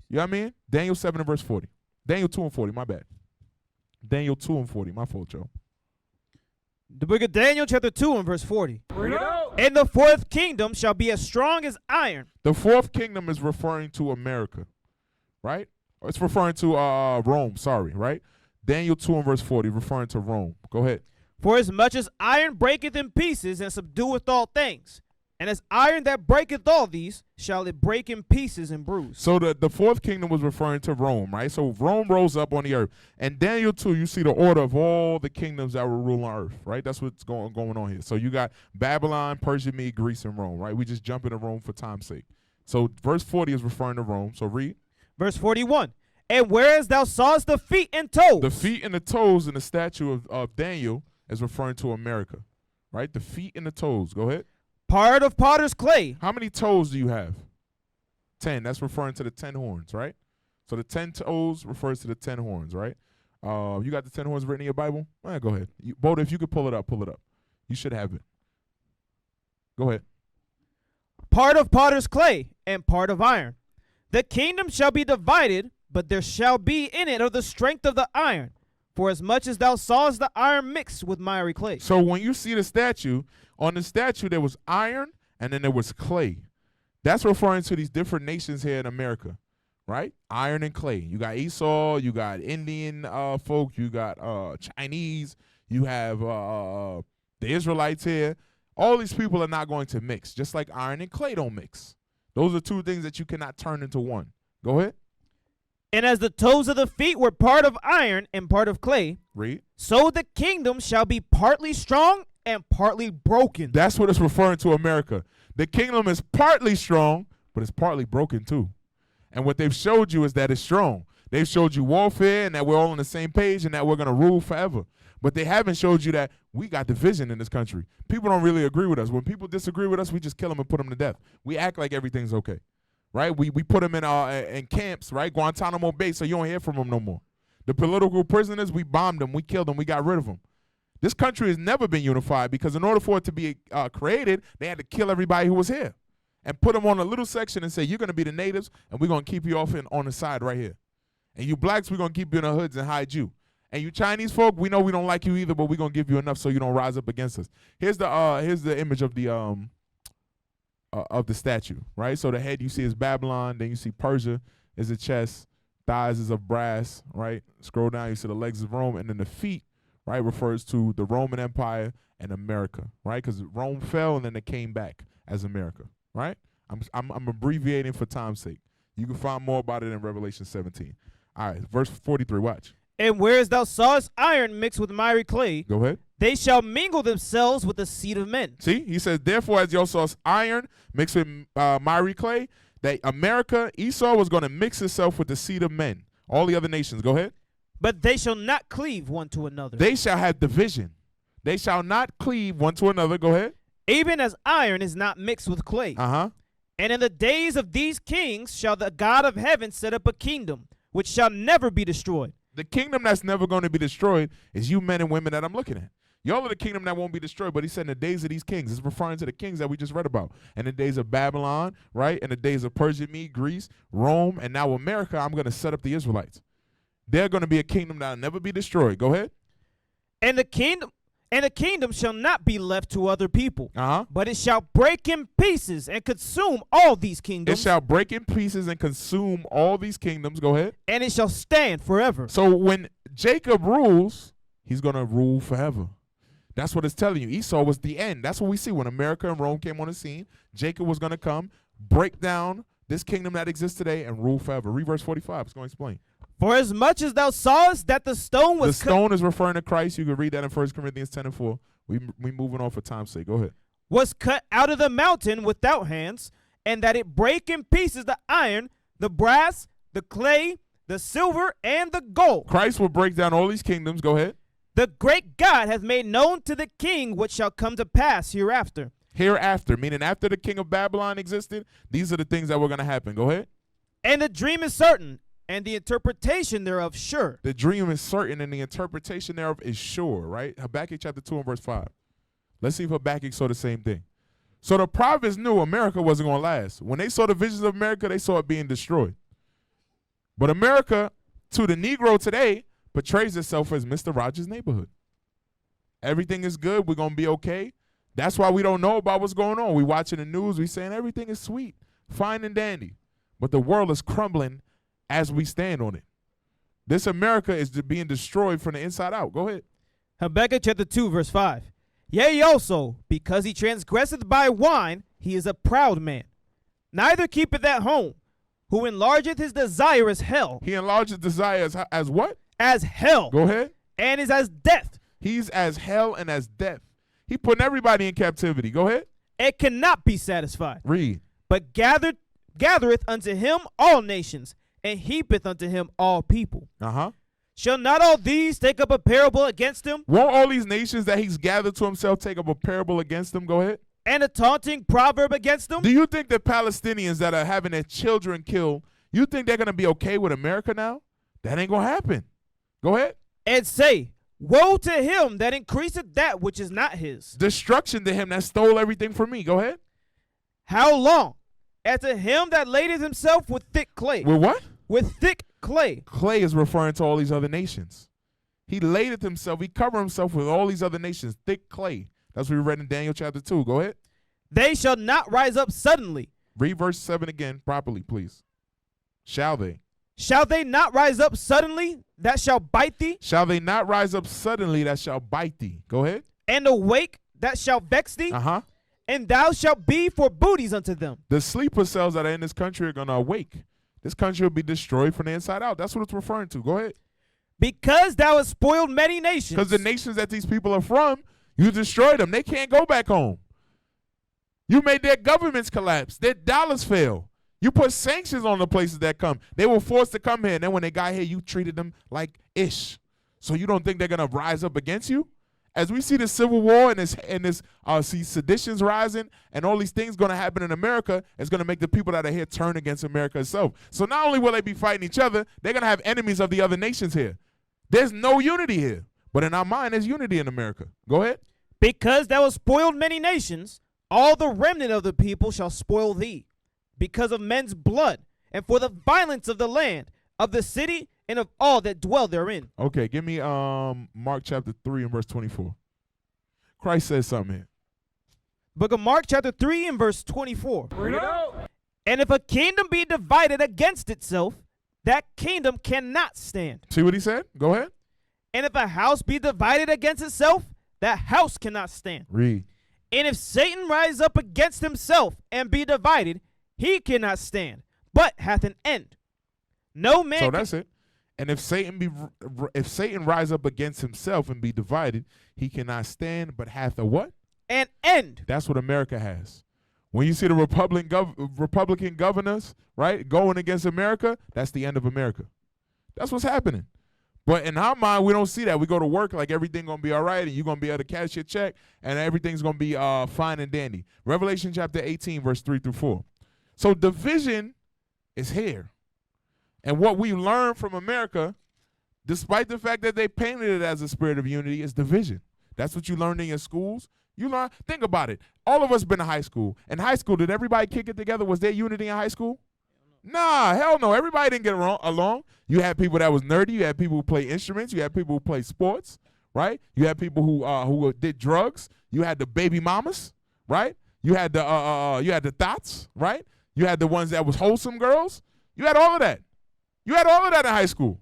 You know what I mean? Daniel 7 and verse 40. Daniel 2 and 40, my bad. Daniel 2 and 40, my fault, Joe. The book of Daniel, chapter 2 and verse 40. And the fourth kingdom shall be as strong as iron. The fourth kingdom is referring to America, right? It's referring to Rome, sorry, right? Daniel 2 and verse 40, referring to Rome. Go ahead. For as much as iron breaketh in pieces and subdueth all things, and as iron that breaketh all these, shall it break in pieces and bruise. So the fourth kingdom was referring to Rome, right? So Rome rose up on the earth. And Daniel 2, you see the order of all the kingdoms that were ruling on earth, right? That's what's going on here. So you got Babylon, Persia, Mede, Greece, and Rome, right? We just jump into Rome for time's sake. So verse 40 is referring to Rome. So read. Verse 41. And whereas thou sawest the feet and toes. The feet and the toes in the statue of Daniel is referring to America, right? The feet and the toes. Go ahead. Part of potter's clay. How many toes do you have? 10. That's referring to the 10 horns, right? So the 10 toes refers to the 10 horns, right? You got the 10 horns written in your Bible? All right, go ahead. Boda, if you could pull it up, pull it up. You should have it. Go ahead. Part of potter's clay and part of iron. The kingdom shall be divided, but there shall be in it of the strength of the iron. For as much as thou sawest the iron mixed with miry clay. So when you see the statue, on the statue there was iron and then there was clay. That's referring to these different nations here in America, right? Iron and clay. You got Esau, you got Indian folk, you got Chinese, you have the Israelites here. All these people are not going to mix, just like iron and clay don't mix. Those are two things that you cannot turn into one. Go ahead. And as the toes of the feet were part of iron and part of clay, Read. so the kingdom shall be partly strong and partly broken. That's what it's referring to America. The kingdom is partly strong, but it's partly broken too. And what they've showed you is that it's strong. They've showed you warfare and that we're all on the same page and that we're going to rule forever. But they haven't showed you that we got division in this country. People don't really agree with us. When people disagree with us, we just kill them and put them to death. We act like everything's okay. Right? We put them in camps, right? Guantanamo Bay, so you don't hear from them no more. The political prisoners, we bombed them, we killed them, we got rid of them. This country has never been unified because in order for it to be created, they had to kill everybody who was here and put them on a little section and say, you're going to be the natives and we're going to keep you off on the side right here. And you blacks, we're going to keep you in the hoods and hide you. And you Chinese folk, we know we don't like you either, but we're going to give you enough so you don't rise up against us. Here's the image of the statue, right? So the head you see is Babylon, then you see Persia is a chest, thighs is of brass, right? Scroll down, you see the legs of Rome, and then the feet, right, refers to the Roman Empire and America, right? Because Rome fell and then it came back as America, right? I'm abbreviating for time's sake. You can find more about it in Revelation 17. All right, verse 43, watch. And whereas thou sawest iron mixed with miry clay, Go ahead. they shall mingle themselves with the seed of men. See, he says, therefore, as y'all saw iron mixed with miry clay, that America, Esau, was going to mix itself with the seed of men. All the other nations. Go ahead. But they shall not cleave one to another. They shall have division. They shall not cleave one to another. Go ahead. Even as iron is not mixed with clay. Uh-huh. And in the days of these kings shall the God of heaven set up a kingdom, which shall never be destroyed. The kingdom that's never going to be destroyed is you men and women that I'm looking at. Y'all are the kingdom that won't be destroyed, but he said in the days of these kings. It's referring to the kings that we just read about. In the days of Babylon, right? In the days of Persia, Mede, Greece, Rome, and now America, I'm going to set up the Israelites. They're going to be a kingdom that will never be destroyed. Go ahead. And the kingdom shall not be left to other people, Uh-huh. but it shall break in pieces and consume all these It kingdoms, shall break in pieces and consume all these kingdoms. Go ahead. and it shall stand forever. So when Jacob rules, he's going to rule forever. That's what it's telling you. Esau was the end. That's what we see when America and Rome came on the scene. Jacob was going to come, break down this kingdom that exists today, and rule forever. Read verse 45. It's going to explain. For as much as thou sawest that the stone was The stone is referring to Christ. You can read that in 1 Corinthians 10 and 4. We moving on for time's sake. Go ahead. was cut out of the mountain without hands, and that it break in pieces the iron, the brass, the clay, the silver, and the gold. Christ will break down all these kingdoms. Go ahead. The great God hath made known to the king what shall come to pass hereafter. Hereafter, meaning after the king of Babylon existed, these are the things that were going to happen. Go ahead. And the dream is certain, and the interpretation thereof sure. The dream is certain and the interpretation thereof is sure, right? Habakkuk chapter 2 and verse 5. Let's see if Habakkuk saw the same thing. So the prophets knew America wasn't going to last. When they saw the visions of America, they saw it being destroyed. But America, to the Negro today, portrays itself as Mr. Rogers' neighborhood. Everything is good. We're going to be okay. That's why we don't know about what's going on. We watching the news. We saying everything is sweet, fine and dandy. But the world is crumbling as we stand on it. This America is being destroyed from the inside out. Go ahead. Habakkuk chapter 2, verse 5. Yea, also, because he transgresseth by wine, he is a proud man. Neither keepeth at home, who enlargeth his desire as hell. He enlarges desire as what? As hell. Go ahead. And is as death. He's as hell and as death. He putting everybody in captivity. Go ahead. It cannot be satisfied. Read. But gathereth unto him all nations, and heapeth unto him all people. Uh-huh. Shall not all these take up a parable against him? Won't all these nations that he's gathered to himself take up a parable against him? Go ahead. And a taunting proverb against them? Do you think the Palestinians that are having their children killed, you think they're going to be okay with America now? That ain't going to happen. Go ahead. And say, woe to him that increaseth that which is not his. Destruction to him that stole everything from me. Go ahead. How long? And to him that ladeth himself with thick clay. With what? With thick clay. Clay is referring to all these other nations. He ladeth himself. He covered himself with all these other nations. Thick clay. That's what we read in Daniel chapter 2. Go ahead. They shall not rise up suddenly. Read verse 7 again properly, please. Shall they? Shall they not rise up suddenly that shall bite thee? Shall they not rise up suddenly that shall bite thee? Go ahead. And awake that shall vex thee? Uh-huh. And thou shalt be for booties unto them. The sleeper cells that are in this country are going to awake. This country will be destroyed from the inside out. That's what it's referring to. Go ahead. Because thou hast spoiled many nations. Because the nations that these people are from, you destroyed them. They can't go back home. You made their governments collapse. Their dollars fail. You put sanctions on the places that come. They were forced to come here, and then when they got here, you treated them like ish. So you don't think they're going to rise up against you? As we see the Civil War and see seditions rising and all these things going to happen in America, it's going to make the people that are here turn against America itself. So not only will they be fighting each other, they're going to have enemies of the other nations here. There's no unity here. But in our mind, there's unity in America. Go ahead. Because thou hast spoiled many nations, all the remnant of the people shall spoil thee, because of men's blood, and for the violence of the land, of the city, and of all that dwell therein. Okay, give me Mark chapter 3 and verse 24. Christ says something here. Book of Mark chapter 3 and verse 24. And if a kingdom be divided against itself, that kingdom cannot stand. See what he said? Go ahead. And if a house be divided against itself, that house cannot stand. Read. And if Satan rise up against himself and be divided, he cannot stand, but hath an end. No man. So that's it. And if Satan rise up against himself and be divided, he cannot stand, but hath a what? An end. That's what America has. When you see the Republican governors, right, going against America, that's the end of America. That's what's happening. But in our mind, we don't see that. We go to work like everything going to be all right, and you're going to be able to cash your check, and everything's going to be fine and dandy. Revelation chapter 18, verse 3 through 4. So division is here. And what we learn from America, despite the fact that they painted it as a spirit of unity, is division. That's what you learned in your schools. You learn. Think about it. All of us been to high school. In high school, did everybody kick it together? Was there unity in high school? Nah, hell no. Everybody didn't get along. You had people that was nerdy. You had people who play instruments. You had people who play sports, right? You had people who did drugs. You had the baby mamas, right? You had the thoughts, right? You had the ones that was wholesome girls. You had all of that. You had all of that in high school.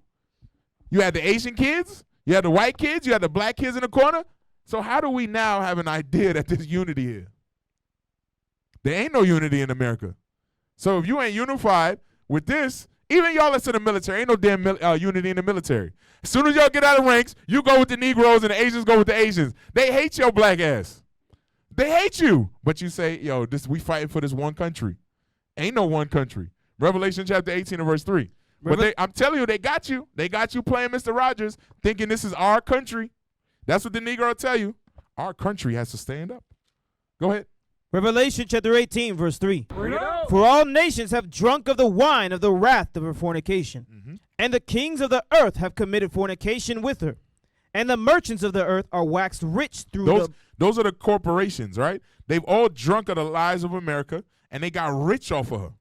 You had the Asian kids. You had the white kids. You had the black kids in the corner. So how do we now have an idea that there's unity here? There ain't no unity in America. So if you ain't unified with this, even y'all that's in the military, ain't no damn unity in the military. As soon as y'all get out of ranks, you go with the Negroes and the Asians go with the Asians. They hate your black ass. They hate you. But you say, yo, we fighting for this one country. Ain't no one country. Revelation chapter 18 and verse 3. But I'm telling you, they got you. They got you playing Mr. Rogers, thinking this is our country. That's what the Negro will tell you. Our country has to stand up. Go ahead. Revelation chapter 18, verse 3. For all nations have drunk of the wine of the wrath of her fornication. And the kings of the earth have committed fornication with her. And the merchants of the earth are waxed rich through those are the corporations, right? They've all drunk of the lies of America, and they got rich off of her.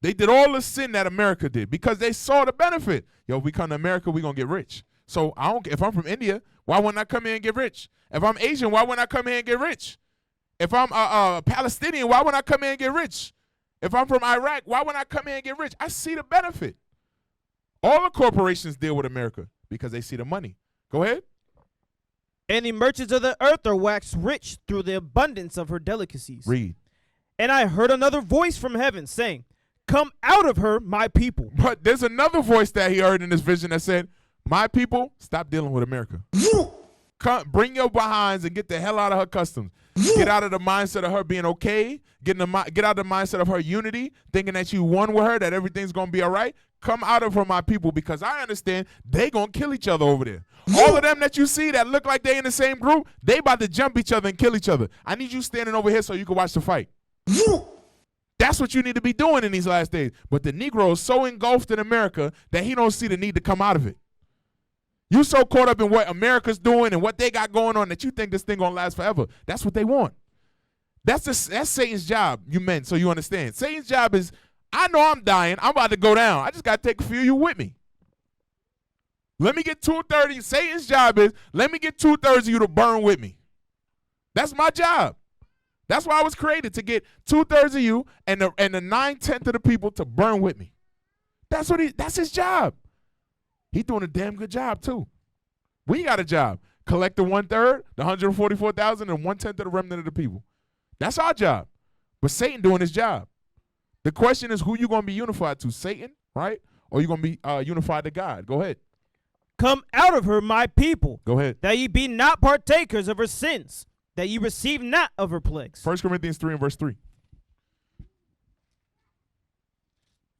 They did all the sin that America did because they saw the benefit. Yo, if we come to America, we're going to get rich. So if I'm from India, why wouldn't I come here and get rich? If I'm Asian, why wouldn't I come here and get rich? If I'm Palestinian, why wouldn't I come here and get rich? If I'm from Iraq, why wouldn't I come here and get rich? I see the benefit. All the corporations deal with America because they see the money. Go ahead. And the merchants of the earth are waxed rich through the abundance of her delicacies. Read. And I heard another voice from heaven saying, come out of her, my people. But there's another voice that he heard in this vision that said, my people, stop dealing with America. Come, bring your behinds and get the hell out of her customs. Get out of the mindset of her being okay. Get out of the mindset of her unity, thinking that you won with her, that everything's going to be all right. Come out of her, my people, because I understand they going to kill each other over there. All of them that you see that look like they in the same group, they about to jump each other and kill each other. I need you standing over here so you can watch the fight. That's what you need to be doing in these last days. But the Negro is so engulfed in America that he don't see the need to come out of it. You so caught up in what America's doing and what they got going on that you think this thing gonna last forever. That's what they want. That's Satan's job, you men, so you understand. Satan's job is, I know I'm dying. I'm about to go down. I just got to take a few of you with me. Let me get 2/3. Satan's job is, let me get 2/3 of you to burn with me. That's my job. That's why I was created, to get 2/3 of you and the 9/10 of the people to burn with me. That's his job. He's doing a damn good job too. We got a job. Collect the 1/3, the 144,000, and 1/10 of the remnant of the people. That's our job. But Satan doing his job. The question is, who you going to be unified to, Satan, right? Or you going to be unified to God? Go ahead. Come out of her, my people. Go ahead. That ye be not partakers of her sins, that ye receive not of her plagues. 1 Corinthians 3 and verse 3.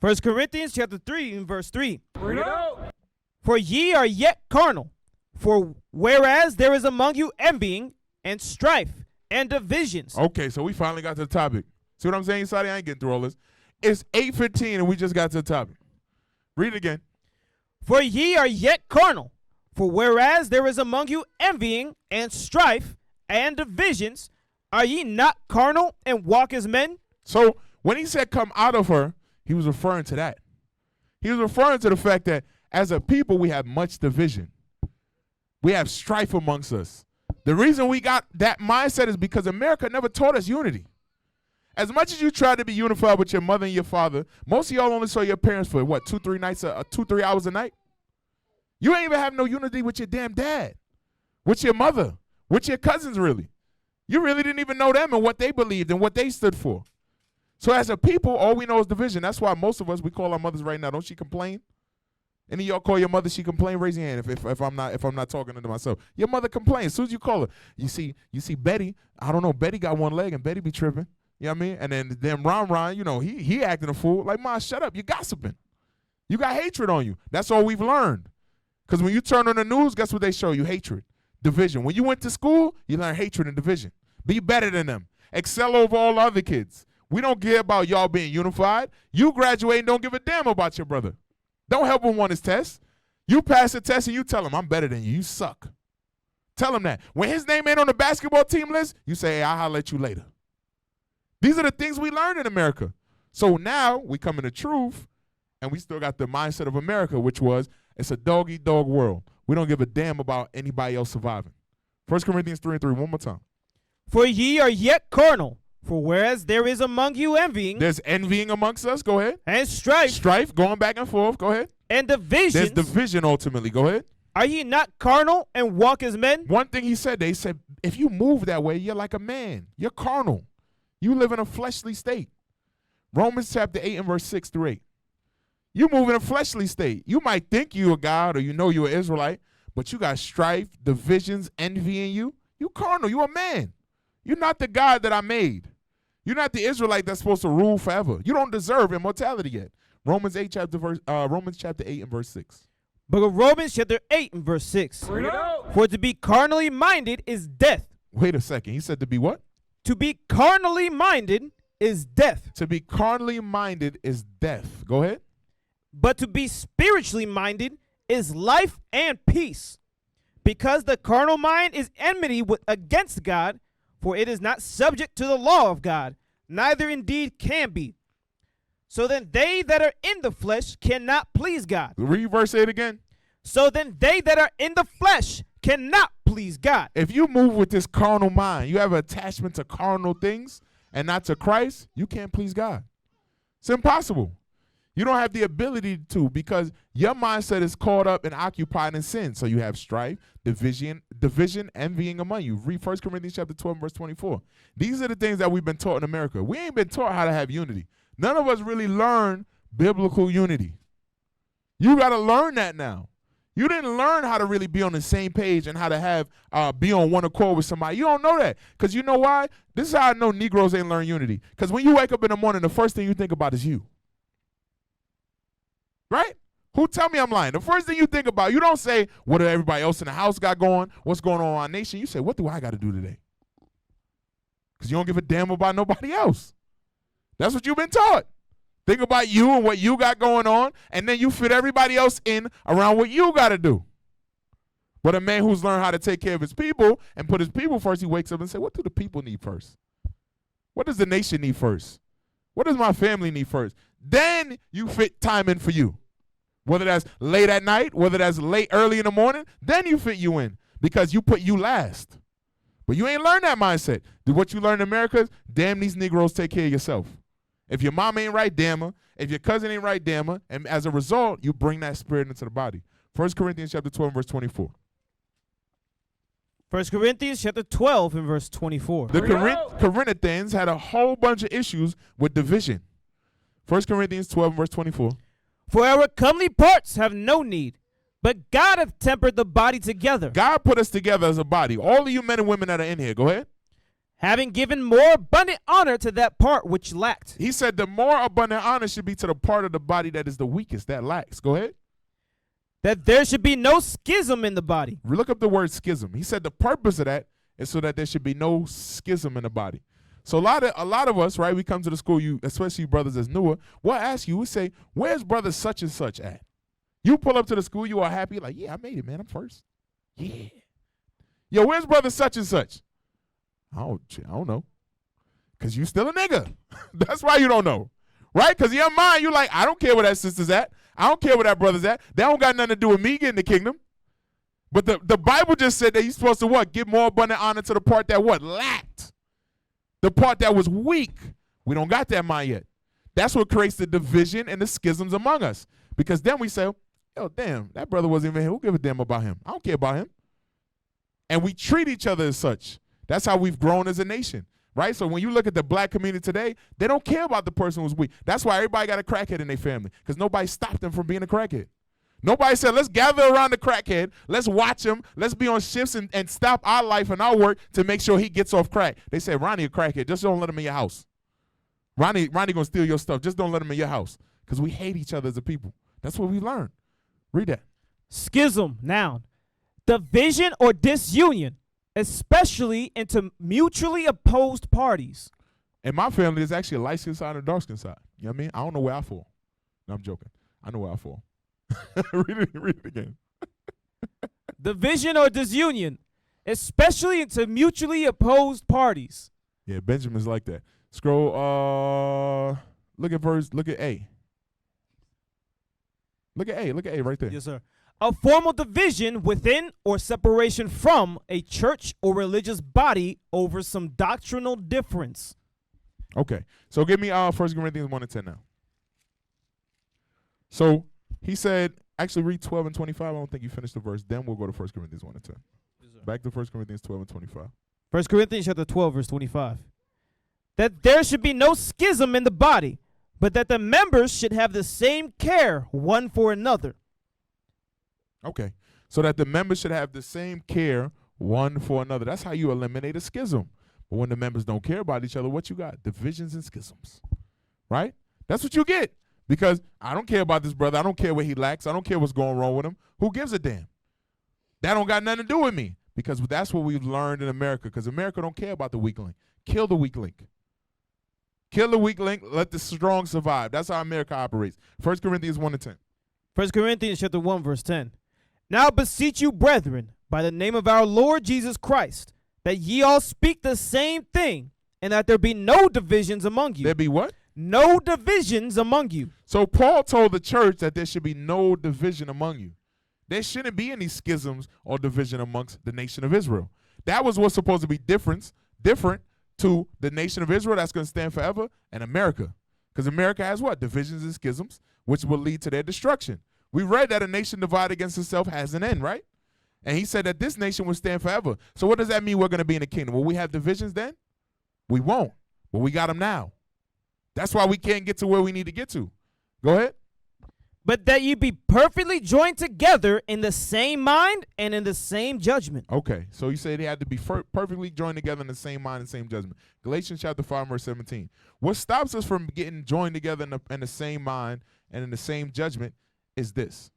1 Corinthians chapter 3 and verse 3. Bring it out. For ye are yet carnal, for whereas there is among you envying and strife and divisions. Okay, so we finally got to the topic. See what I'm saying, Sadi? I ain't getting through all this. It's 8:15 and we just got to the topic. Read it again. For ye are yet carnal, for whereas there is among you envying and strife and divisions, are ye not carnal and walk as men? So when he said come out of her, he was referring to that. He was referring to the fact that as a people, we have much division. We have strife amongst us. The reason we got that mindset is because America never taught us unity. As much as you try to be unified with your mother and your father, most of y'all only saw your parents for what, 2-3 hours a night? You ain't even have no unity with your damn dad, with your mother, with your cousins, really. You really didn't even know them and what they believed and what they stood for. So as a people, all we know is division. That's why most of us, we call our mothers right now. Don't she complain? Any of y'all call your mother, she complain? Raise your hand if I'm not talking to myself. Your mother complains. As soon as you call her, you see Betty, I don't know, Betty got one leg and Betty be tripping. You know what I mean? And then Ron, you know, he acting a fool. Like, Ma, shut up. You gossiping. You got hatred on you. That's all we've learned. Because when you turn on the news, guess what they show you? Hatred, division. When you went to school, you learn hatred and division. Be better than them. Excel over all other kids. We don't care about y'all being unified. You graduate and don't give a damn about your brother. Don't help him on his test. You pass the test and you tell him, I'm better than you. You suck. Tell him that. When his name ain't on the basketball team list, you say, hey, I'll holler at you later. These are the things we learned in America. So now we come in the truth, and we still got the mindset of America, which was, it's a dog-eat-dog world. We don't give a damn about anybody else surviving. 1 Corinthians 3 and 3, one more time. For ye are yet carnal, for whereas there is among you envying. There's envying amongst us. Go ahead. And strife. Strife, going back and forth. Go ahead. And divisions. There's division ultimately. Go ahead. Are ye not carnal and walk as men? One thing he said, they said, if you move that way, you're like a man. You're carnal. You live in a fleshly state. Romans chapter 8 and verse 6 through 8. You move in a fleshly state. You might think you're a God or you know you're an Israelite, but you got strife, divisions, envy in you. You carnal. You a man. You're not the God that I made. You're not the Israelite that's supposed to rule forever. You don't deserve immortality yet. Romans chapter 8 and verse 6. Book of Romans chapter 8 and verse 6. For to be carnally minded is death. Wait a second. He said to be what? To be carnally minded is death. To be carnally minded is death. Go ahead. But to be spiritually minded is life and peace. Because the carnal mind is enmity against God, for it is not subject to the law of God, neither indeed can be. So then they that are in the flesh cannot please God. Read verse 8 again. So then they that are in the flesh cannot please God. If you move with this carnal mind, you have an attachment to carnal things and not to Christ, you can't please God. It's impossible. You don't have the ability to, because your mindset is caught up and occupied in sin. So you have strife, division, envying among you. Read 1 Corinthians chapter 12, verse 24. These are the things that we've been taught in America. We ain't been taught how to have unity. None of us really learn biblical unity. You got to learn that now. You didn't learn how to really be on the same page and how to have be on one accord with somebody. You don't know that. Because you know why? This is how I know Negroes ain't learn unity. Because when you wake up in the morning, the first thing you think about is you. Right? Who tell me I'm lying? The first thing you think about, you don't say, what do everybody else in the house got going? What's going on in our nation? You say, what do I got to do today? Because you don't give a damn about nobody else. That's what you've been taught. Think about you and what you got going on, and then you fit everybody else in around what you got to do. But a man who's learned how to take care of his people and put his people first, he wakes up and says, what do the people need first? What does the nation need first? What does my family need first? Then you fit time in for you. Whether that's late at night, whether that's late early in the morning, then you fit you in because you put you last. But you ain't learned that mindset. What you learn in America is, damn, these Negroes, take care of yourself. If your mom ain't right, damn her. If your cousin ain't right, damn her. And as a result, you bring that spirit into the body. 1 Corinthians chapter 12, verse 24. 1 Corinthians chapter 12 and verse 24. The Corinthians had a whole bunch of issues with division. 1 Corinthians 12, verse 24. For our comely parts have no need, but God hath tempered the body together. God put us together as a body. All of you men and women that are in here, go ahead. Having given more abundant honor to that part which lacked. He said the more abundant honor should be to the part of the body that is the weakest, that lacks. Go ahead. That there should be no schism in the body. Look up the word schism. He said the purpose of that is so that there should be no schism in the body. So a lot of us, right, we come to the school, you, especially you brothers that's newer, we'll ask you, we say, where's brother such and such at? You pull up to the school, you are happy, like, yeah, I made it, man, I'm first. Yeah. Yo, where's brother such and such? I don't know. Because you still a nigga. That's why you don't know. Right? Because in your mind, you're like, I don't care where that sister's at. I don't care where that brother's at. They don't got nothing to do with me getting the kingdom. But the Bible just said that you're supposed to what? Give more abundant honor to the part that what? Lacked. The part that was weak. We don't got that mind yet. That's what creates the division and the schisms among us. Because then we say, yo, damn, that brother wasn't even here. Who give a damn about him? I don't care about him. And we treat each other as such. That's how we've grown as a nation, right? So when you look at the black community today, they don't care about the person who's weak. That's why everybody got a crackhead in their family, because nobody stopped them from being a crackhead. Nobody said, let's gather around the crackhead, let's watch him, let's be on shifts and stop our life and our work to make sure he gets off crack. They said, Ronnie a crackhead, just don't let him in your house. Ronnie gonna steal your stuff, just don't let him in your house, because we hate each other as a people. That's what we learned. Read that. Schism, noun. Division or disunion, especially into mutually opposed parties. In my family, there's actually a light skin side and a dark skin side. You know what I mean? I don't know where I fall. No, I'm joking. I know where I fall. read it again. Division or disunion, especially into mutually opposed parties. Yeah, Benjamin's like that. Scroll, look at A. Look at A right there. Yes, sir. A formal division within or separation from a church or religious body over some doctrinal difference. Okay, so give me 1 Corinthians 1 and 10 now. So he said, actually read 12 and 25. I don't think you finished the verse. Then we'll go to 1 Corinthians 1 and 10. Yes, back to 1 Corinthians 12 and 25. 1 Corinthians chapter 12, verse 25. That there should be no schism in the body, but that the members should have the same care one for another. Okay, so that the members should have the same care one for another. That's how you eliminate a schism. But when the members don't care about each other, what you got? Divisions and schisms, right? That's what you get. Because I don't care about this brother. I don't care what he lacks. I don't care what's going wrong with him. Who gives a damn? That don't got nothing to do with me. Because that's what we've learned in America. Because America don't care about the weak link. Kill the weak link. Kill the weak link, let the strong survive. That's how America operates. 1 Corinthians 1:10. 1 Corinthians chapter 1, verse 10. Now beseech you, brethren, by the name of our Lord Jesus Christ, that ye all speak the same thing, and that there be no divisions among you. There be what? No divisions among you. So Paul told the church that there should be no division among you. There shouldn't be any schisms or division amongst the nation of Israel. That was what's supposed to be different to the nation of Israel that's going to stand forever and America. Because America has what? Divisions and schisms, which will lead to their destruction. We read that a nation divided against itself has an end, right? And he said that this nation will stand forever. So what does that mean we're going to be in the kingdom? Will we have divisions then? We won't. But we got them now. That's why we can't get to where we need to get to. Go ahead. But that ye be perfectly joined together in the same mind and in the same judgment. Okay, so you said they had to be perfectly joined together in the same mind and same judgment. Galatians chapter 5, verse 17. What stops us from getting joined together in the same mind and in the same judgment is this.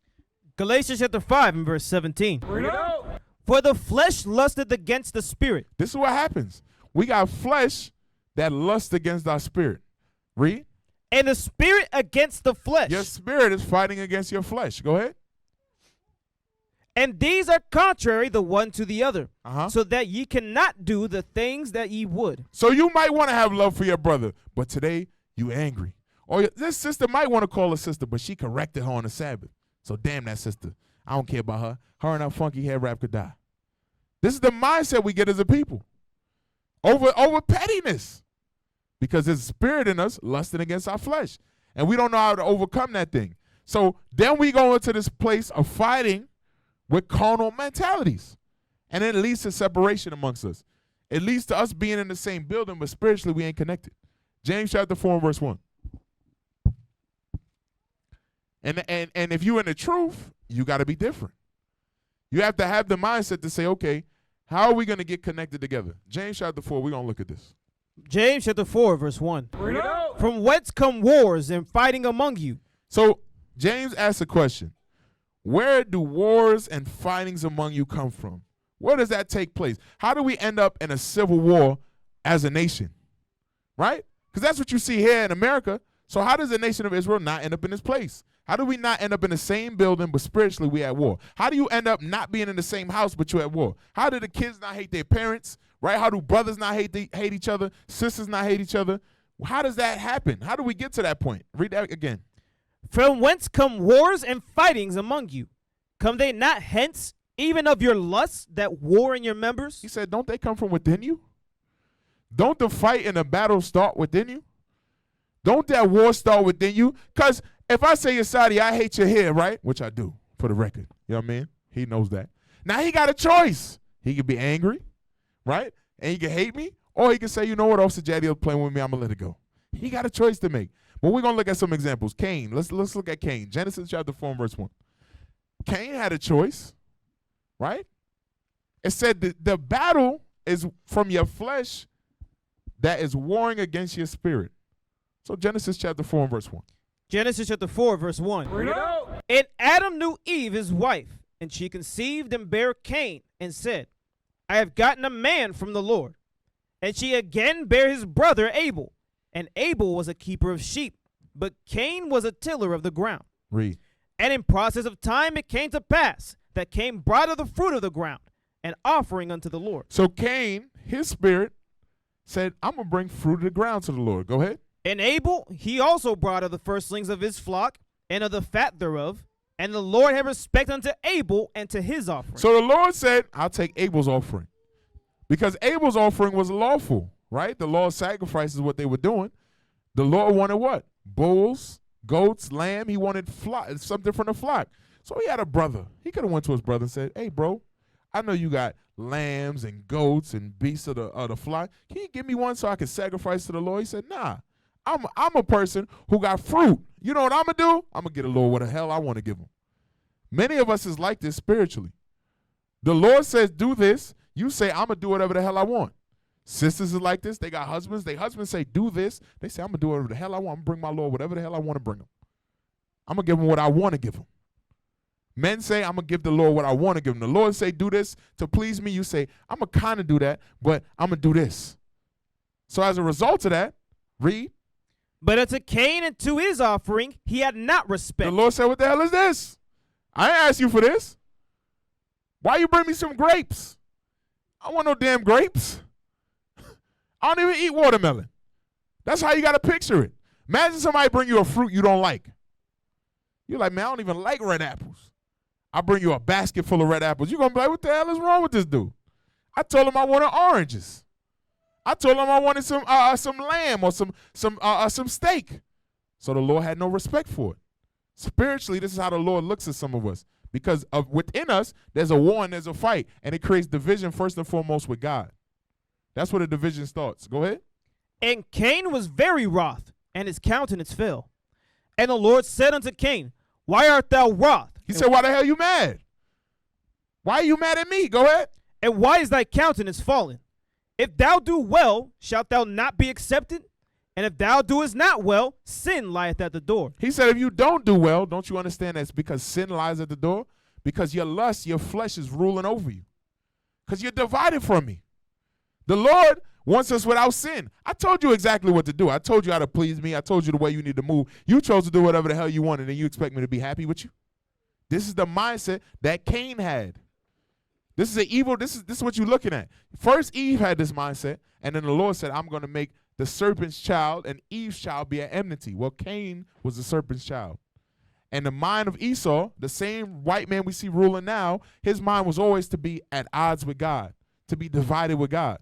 Galatians chapter 5 and verse 17. For the flesh lusteth against the spirit. This is what happens. We got flesh that lusts against our spirit. Read. And the spirit against the flesh. Your spirit is fighting against your flesh. Go ahead. And these are contrary the one to the other, Uh-huh. so that ye cannot do the things that ye would. So you might want to have love for your brother, but today you angry. Or this sister might want to call a sister, but she corrected her on the Sabbath. So damn that sister. I don't care about her. Her and her funky hair wrap could die. This is the mindset we get as a people. Over pettiness. Because there's a spirit in us lusting against our flesh. And we don't know how to overcome that thing. So then we go into this place of fighting with carnal mentalities. And it leads to separation amongst us. It leads to us being in the same building, but spiritually we ain't connected. James chapter 4 verse 1. And if you're in the truth, you got to be different. You have to have the mindset to say, okay, how are we going to get connected together? James chapter 4, we're going to look at this. James chapter 4 verse 1. From whence come wars and fighting among you? So James asks a question. Where do wars and fightings among you come from? Where does that take place? How do we end up in a civil war as a nation? Right? Because that's what you see here in America. So how does the nation of Israel not end up in this place? How do we not end up in the same building, but spiritually we at war? How do you end up not being in the same house, but you at war? How do the kids not hate their parents? Right? How do brothers not hate each other? Sisters not hate each other? How does that happen? How do we get to that point? Read that again. From whence come wars and fightings among you? Come they not hence, even of your lusts that war in your members? He said, don't they come from within you? Don't the fight and the battle start within you? Don't that war start within you? Because if I say, Asadi, I hate your hair, right? Which I do, for the record. You know what I mean? He knows that. Now he got a choice. He could be angry, right? And he can hate me. Or he can say, you know what, Officer Jadiel's playing with me, I'm going to let it go. He got a choice to make. But we're going to look at some examples. Cain, let's look at Cain. Genesis chapter 4 verse 1. Cain had a choice, right? It said that the battle is from your flesh that is warring against your spirit. So Genesis chapter 4 verse 1. Genesis chapter 4 verse 1. And Adam knew Eve his wife, and she conceived and bare Cain, and said, I have gotten a man from the Lord. And she again bare his brother Abel. And Abel was a keeper of sheep, but Cain was a tiller of the ground. Read. And in process of time it came to pass that Cain brought of the fruit of the ground, an offering unto the Lord. So Cain, his spirit, said, I'm going to bring fruit of the ground to the Lord. Go ahead. And Abel, he also brought of the firstlings of his flock, and of the fat thereof. And the Lord had respect unto Abel and to his offering. So the Lord said, I'll take Abel's offering. Because Abel's offering was lawful, right? The law of sacrifice is what they were doing. The Lord wanted what? Bulls, goats, lamb. He wanted something from the flock. So he had a brother. He could have went to his brother and said, hey, bro, I know you got lambs and goats and beasts of the flock. Can you give me one so I can sacrifice to the Lord? He said, nah, I'm a person who got fruit. You know what I'm going to do? I'm going to get the Lord what the hell I want to give him. Many of us is like this spiritually. The Lord says, do this. You say, I'm going to do whatever the hell I want. Sisters is like this. They got husbands. Their husbands say, do this. They say, I'm going to do whatever the hell I want. I'm going to bring my Lord whatever the hell I want to bring him. I'm going to give him what I want to give him. Men say, I'm going to give the Lord what I want to give him. The Lord say, do this to please me. You say, I'm going to kind of do that, but I'm going to do this. So as a result of that, read. But unto Cain and to his offering he had not respect. The Lord said, what the hell is this? I ain't asked you for this. Why you bring me some grapes? I want no damn grapes. I don't even eat watermelon. That's how you got to picture it. Imagine somebody bring you a fruit you don't like. You're like, man, I don't even like red apples. I bring you a basket full of red apples. You're going to be like, what the hell is wrong with this dude? I told him I wanted oranges. I told him I wanted some lamb or some steak. So the Lord had no respect for it. Spiritually, this is how the Lord looks at some of us. Because within us, there's a war and there's a fight. And it creates division first and foremost with God. That's where the division starts. Go ahead. And Cain was very wroth, and his countenance fell. And the Lord said unto Cain, why art thou wroth? He said, why the hell you mad? Why are you mad at me? Go ahead. And why is thy countenance fallen? If thou do well, shalt thou not be accepted? And if thou doest not well, sin lieth at the door. He said, if you don't do well, don't you understand that's because sin lies at the door? Because your lust, your flesh is ruling over you. Because you're divided from me. The Lord wants us without sin. I told you exactly what to do. I told you how to please me. I told you the way you need to move. You chose to do whatever the hell you wanted, and you expect me to be happy with you? This is the mindset that Cain had. This is an evil, this is what you're looking at. First, Eve had this mindset, and then the Lord said, I'm going to make the serpent's child and Eve's child be at enmity. Well, Cain was the serpent's child. And the mind of Esau, the same white man we see ruling now, his mind was always to be at odds with God, to be divided with God.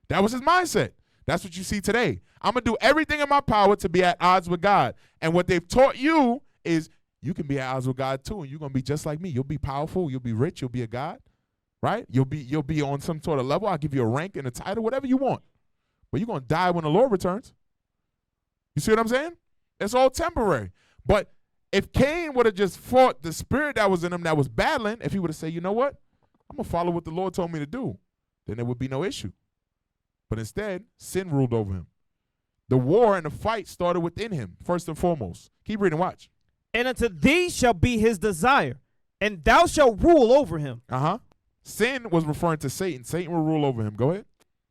That was his mindset. That's what you see today. I'm going to do everything in my power to be at odds with God. And what they've taught you is you can be at odds with God too, and you're going to be just like me. You'll be powerful. You'll be rich. You'll be a God, right? You'll be on some sort of level. I'll give you a rank and a title, whatever you want. But you're going to die when the Lord returns. You see what I'm saying? It's all temporary. But if Cain would have just fought the spirit that was in him that was battling, if he would have said, you know what? I'm going to follow what the Lord told me to do, then there would be no issue. But instead, sin ruled over him. The war and the fight started within him, first and foremost. Keep reading, watch. And unto thee shall be his desire, and thou shalt rule over him. Sin was referring to Satan. Satan will rule over him. Go ahead.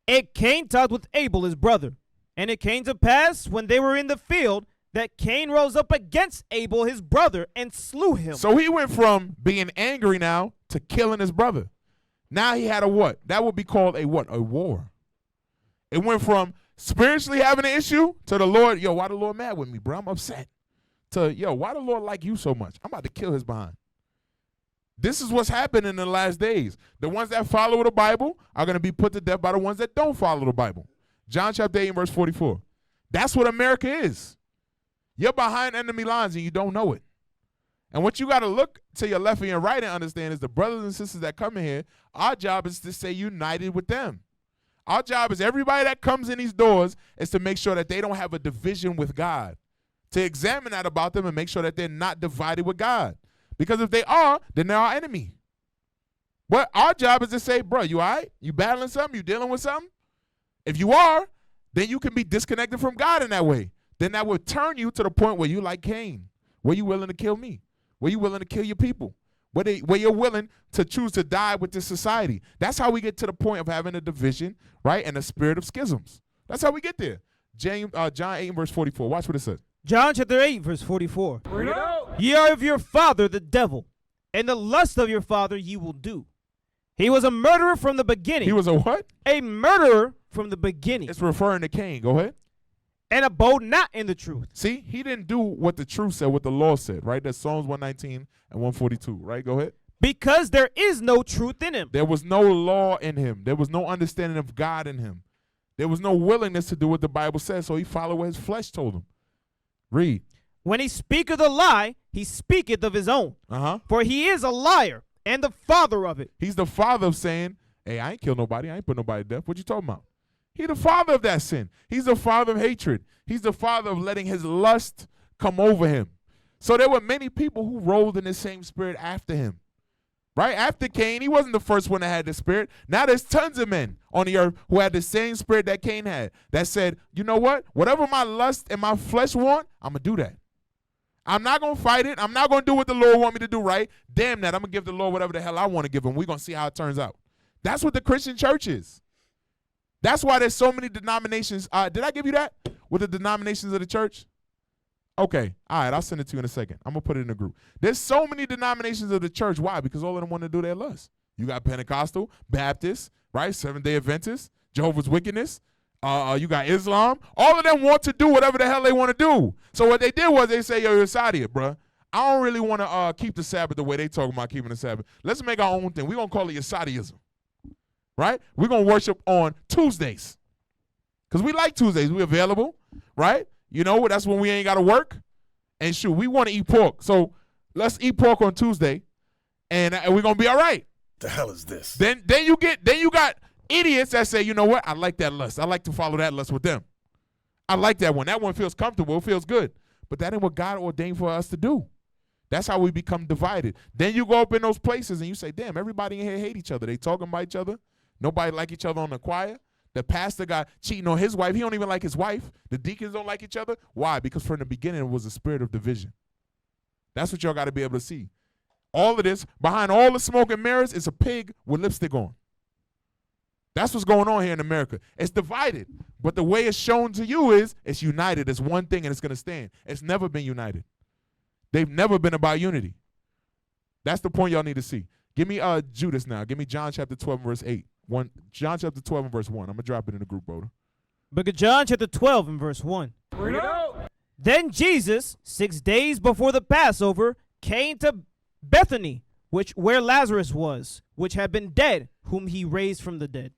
And Cain talked with Abel his brother. And it came to pass, when they were in the field, that Cain rose up against Abel his brother and slew him. So he went from being angry now to killing his brother. Now he had a what? That would be called a what? A war. It went from spiritually having an issue to the Lord, yo, why the Lord mad with me, bro? I'm upset. To, yo, why the Lord like you so much? I'm about to kill his behind. This is what's happening in the last days. The ones that follow the Bible are going to be put to death by the ones that don't follow the Bible. John chapter 8 and verse 44. That's what America is. You're behind enemy lines and you don't know it. And what you got to look to your left and your right and understand is the brothers and sisters that come in here, our job is to stay united with them. Our job is everybody that comes in these doors is to make sure that they don't have a division with God. To examine that about them and make sure that they're not divided with God. Because if they are, then they're our enemy. But our job is to say, bro, you all right? You battling something? You dealing with something? If you are, then you can be disconnected from God in that way. Then that will turn you to the point where you like Cain. Where you willing to kill me? Where you willing to kill your people? Where you're willing to choose to die with this society. That's how we get to the point of having a division, right? And a spirit of schisms. That's how we get there. John 8 verse 44. Watch what it says. John chapter 8 verse 44. Ye are of your father the devil, and the lust of your father ye will do. He was a murderer from the beginning. He was a what? A murderer from the beginning. It's referring to Cain. Go ahead. And abode not in the truth. See, he didn't do what the truth said, what the law said, right? That's Psalms 119 and 142, right? Go ahead. Because there is no truth in him. There was no law in him. There was no understanding of God in him. There was no willingness to do what the Bible says, so he followed what his flesh told him. Read. When he speaketh a lie, he speaketh of his own. For he is a liar and the father of it. He's the father of saying, hey, I ain't kill nobody. I ain't put nobody to death. What you talking about? He's the father of that sin. He's the father of hatred. He's the father of letting his lust come over him. So there were many people who rolled in the same spirit after him. Right? After Cain, he wasn't the first one that had the spirit. Now there's tons of men on the earth who had the same spirit that Cain had. That said, you know what? Whatever my lust and my flesh want, I'm going to do that. I'm not going to fight it. I'm not going to do what the Lord want me to do, right? Damn that. I'm going to give the Lord whatever the hell I want to give him. We're going to see how it turns out. That's what the Christian church is. That's why there's so many denominations. Did I give you that? with the denominations of the church? Okay, all right, I'll send it to you in a second. I'm going to put it in the group. There's so many denominations of the church. Why? Because all of them want to do their lust. You got Pentecostal, Baptist, right? Seventh-day Adventists, Jehovah's Witness. You got Islam. All of them want to do whatever the hell they want to do. So what they did was they say, yo, you're Sadia, bruh. I don't really want to keep the Sabbath the way they talk about keeping the Sabbath. Let's make our own thing. We're going to call it Yesadiism, right? We're going to worship on Tuesdays because we like Tuesdays. We're available, right? You know, that's when we ain't got to work. And shoot, we want to eat pork. So let's eat pork on Tuesday, and we're going to be all right. The hell is this? Then you got idiots that say, you know what? I like that lust. I like to follow that lust with them. I like that one. That one feels comfortable. It feels good. But that ain't what God ordained for us to do. That's how we become divided. Then you go up in those places and you say, damn, everybody in here hate each other. They talking about each other. Nobody like each other on the choir. The pastor got cheating on his wife. He don't even like his wife. The deacons don't like each other. Why? Because from the beginning it was a spirit of division. That's what y'all got to be able to see. All of this, behind all the smoke and mirrors, is a pig with lipstick on. That's what's going on here in America. It's divided. But the way it's shown to you is it's united. It's one thing and it's going to stand. It's never been united. They've never been about unity. That's the point y'all need to see. Give me Judas now. Give me John chapter 12 verse 8. John chapter 12 and verse 1. I'm going to drop it in the group, brother. Book of John chapter 12 and verse 1. Then Jesus, 6 days before the Passover, came to Bethany, where Lazarus was, which had been dead, whom he raised from the dead.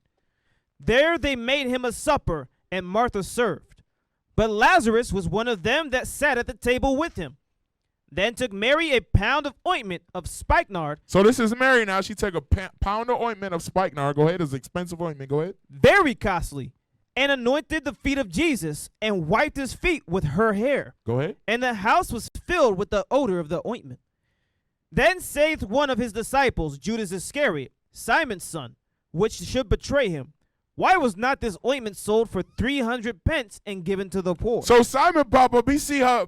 There they made him a supper, and Martha served. But Lazarus was one of them that sat at the table with him. Then took Mary a pound of ointment of spikenard. So this is Mary now. She took a pound of ointment of spikenard. Go ahead. It's expensive ointment. Go ahead. Very costly. And anointed the feet of Jesus and wiped his feet with her hair. Go ahead. And the house was filled with the odor of the ointment. Then saith one of his disciples, Judas Iscariot, Simon's son, which should betray him, why was not this ointment sold for 300 pence and given to the poor? So Simon pop up. He see her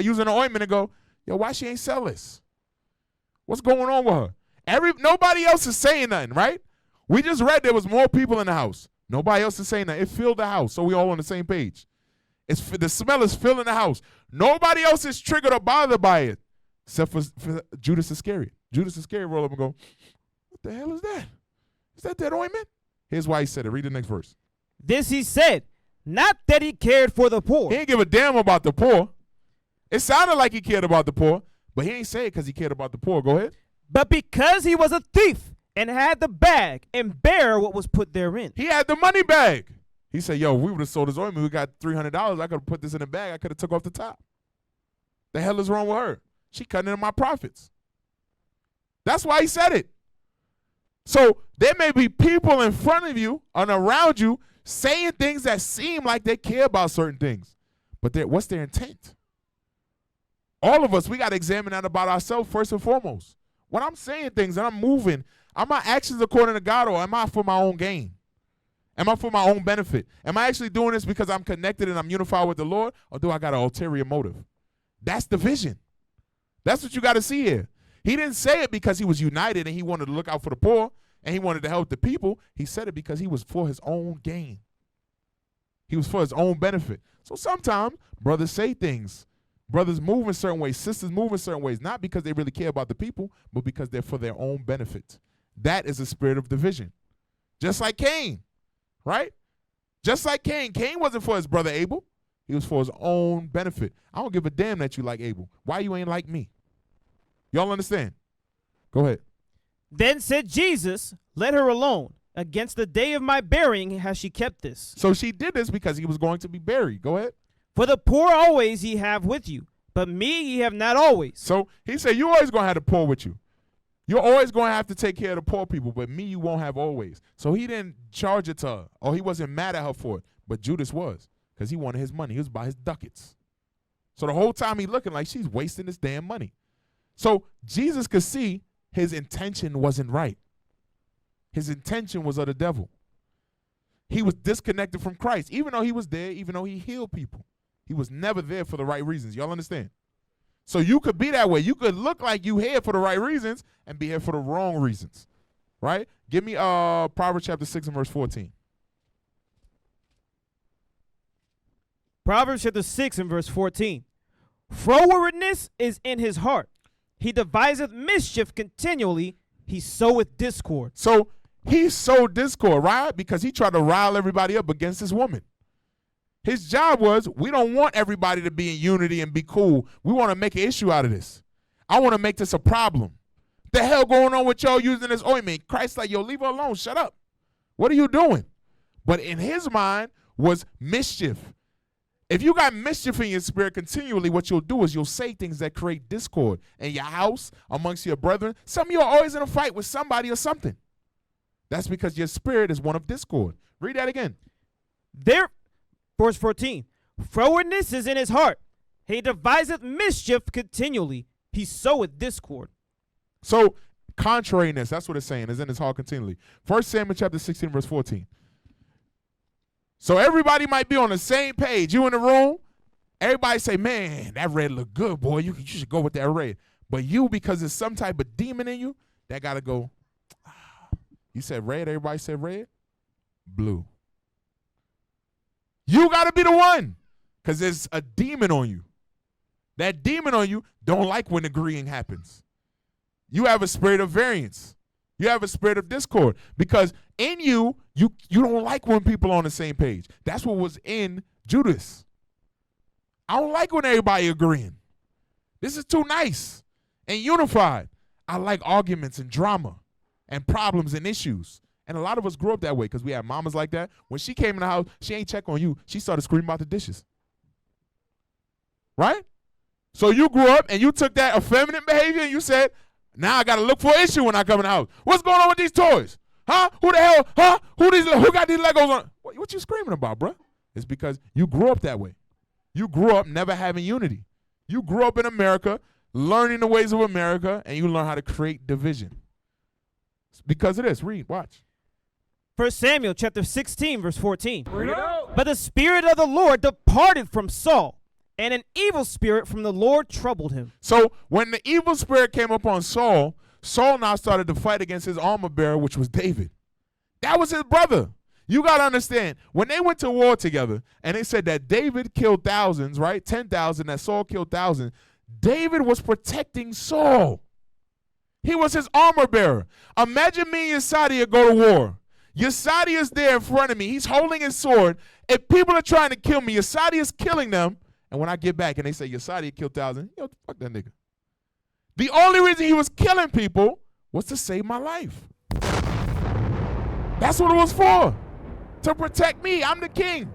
using the ointment and go, yo, why she ain't sell this? What's going on with her? Nobody else is saying nothing, right? We just read there was more people in the house. Nobody else is saying that. It filled the house, so we all on the same page. The smell is filling the house. Nobody else is triggered or bothered by it, except for Judas Iscariot. Judas Iscariot roll up and go, what the hell is that? Is that ointment? Here's why he said it. Read the next verse. This he said, not that he cared for the poor. He didn't give a damn about the poor. It sounded like he cared about the poor, but he ain't say it because he cared about the poor. Go ahead. But because he was a thief and had the bag and bare what was put therein. He had the money bag. He said, yo, we would have sold this ointment. We got $300. I could have put this in the bag. I could have took off the top. The hell is wrong with her? She cutting into my profits. That's why he said it. So there may be people in front of you and around you saying things that seem like they care about certain things. But what's their intent? All of us, we got to examine that about ourselves first and foremost. When I'm saying things and I'm moving, are my actions according to God, or am I for my own gain? Am I for my own benefit? Am I actually doing this because I'm connected and I'm unified with the Lord, or do I got an ulterior motive? That's the vision. That's what you got to see here. He didn't say it because he was united and he wanted to look out for the poor and he wanted to help the people. He said it because he was for his own gain. He was for his own benefit. So sometimes brothers say things. Brothers move in certain ways. Sisters move in certain ways, not because they really care about the people, but because they're for their own benefit. That is a spirit of division. Just like Cain, right? Just like Cain. Cain wasn't for his brother Abel. He was for his own benefit. I don't give a damn that you like Abel. Why you ain't like me? Y'all understand? Go ahead. Then said Jesus, let her alone. Against the day of my burying has she kept this. So she did this because he was going to be buried. Go ahead. For the poor always ye have with you, but me ye have not always. So he said, you always going to have the poor with you. You're always going to have to take care of the poor people, but me you won't have always. So he didn't charge it to her, or he wasn't mad at her for it, but Judas was, because he wanted his money. He was about his ducats. So the whole time he looking like she's wasting this damn money. So Jesus could see his intention wasn't right. His intention was of the devil. He was disconnected from Christ, even though he was there, even though he healed people. He was never there for the right reasons. Y'all understand? So you could be that way. You could look like you here for the right reasons and be here for the wrong reasons, right? Give me Proverbs chapter 6 and verse 14. Proverbs chapter 6 and verse 14. Frowardness is in his heart. He deviseth mischief continually. He soweth discord. So he sowed discord, right? Because he tried to rile everybody up against this woman. His job was, we don't want everybody to be in unity and be cool. We want to make an issue out of this. I want to make this a problem. The hell going on with y'all using this ointment? Christ's like, yo, leave her alone. Shut up. What are you doing? But in his mind was mischief. If you got mischief in your spirit continually, what you'll do is you'll say things that create discord in your house, amongst your brethren. Some of you are always in a fight with somebody or something. That's because your spirit is one of discord. Read that again. Verse 14. Frowardness is in his heart. He deviseth mischief continually. He soweth discord. So contrariness, that's what it's saying, is in his heart continually. 1 Samuel chapter 16, verse 14. So everybody might be on the same page. You in the room, everybody say, man, that red look good, boy. You should go with that red. But you, because there's some type of demon in you, that got to go. You said red, everybody said red? Blue. You got to be the one, because there's a demon on you. That demon on you don't like when agreeing happens. You have a spirit of variance. You have a spirit of discord, because in you don't like when people are on the same page. That's what was in Judas. I don't like when everybody agreeing. This is too nice and unified. I like arguments and drama and problems and issues. And a lot of us grew up that way because we had mamas like that. When she came in the house, she ain't check on you. She started screaming about the dishes. Right? So you grew up and you took that effeminate behavior and you said, now I got to look for an issue when I come in the house. What's going on with these toys? Huh? Who the hell? Huh? Who got these Legos on? What you screaming about, bruh? It's because you grew up that way. You grew up never having unity. You grew up in America, learning the ways of America, and you learn how to create division. It's because of this. Read, watch. 1 Samuel chapter 16, verse 14. But the Spirit of the Lord departed from Saul, and an evil spirit from the Lord troubled him. So when the evil spirit came upon Saul, Saul now started to fight against his armor bearer, which was David. That was his brother. You got to understand, when they went to war together, and they said that David killed thousands, right? 10,000, that Saul killed thousands. David was protecting Saul. He was his armor bearer. Imagine me and Azariah go to war. Azariah is there in front of me. He's holding his sword. If people are trying to kill me, Azariah is killing them. And when I get back and they say, Azariah killed thousands, yo, fuck that nigga. The only reason he was killing people was to save my life. That's what it was for. To protect me. I'm the king.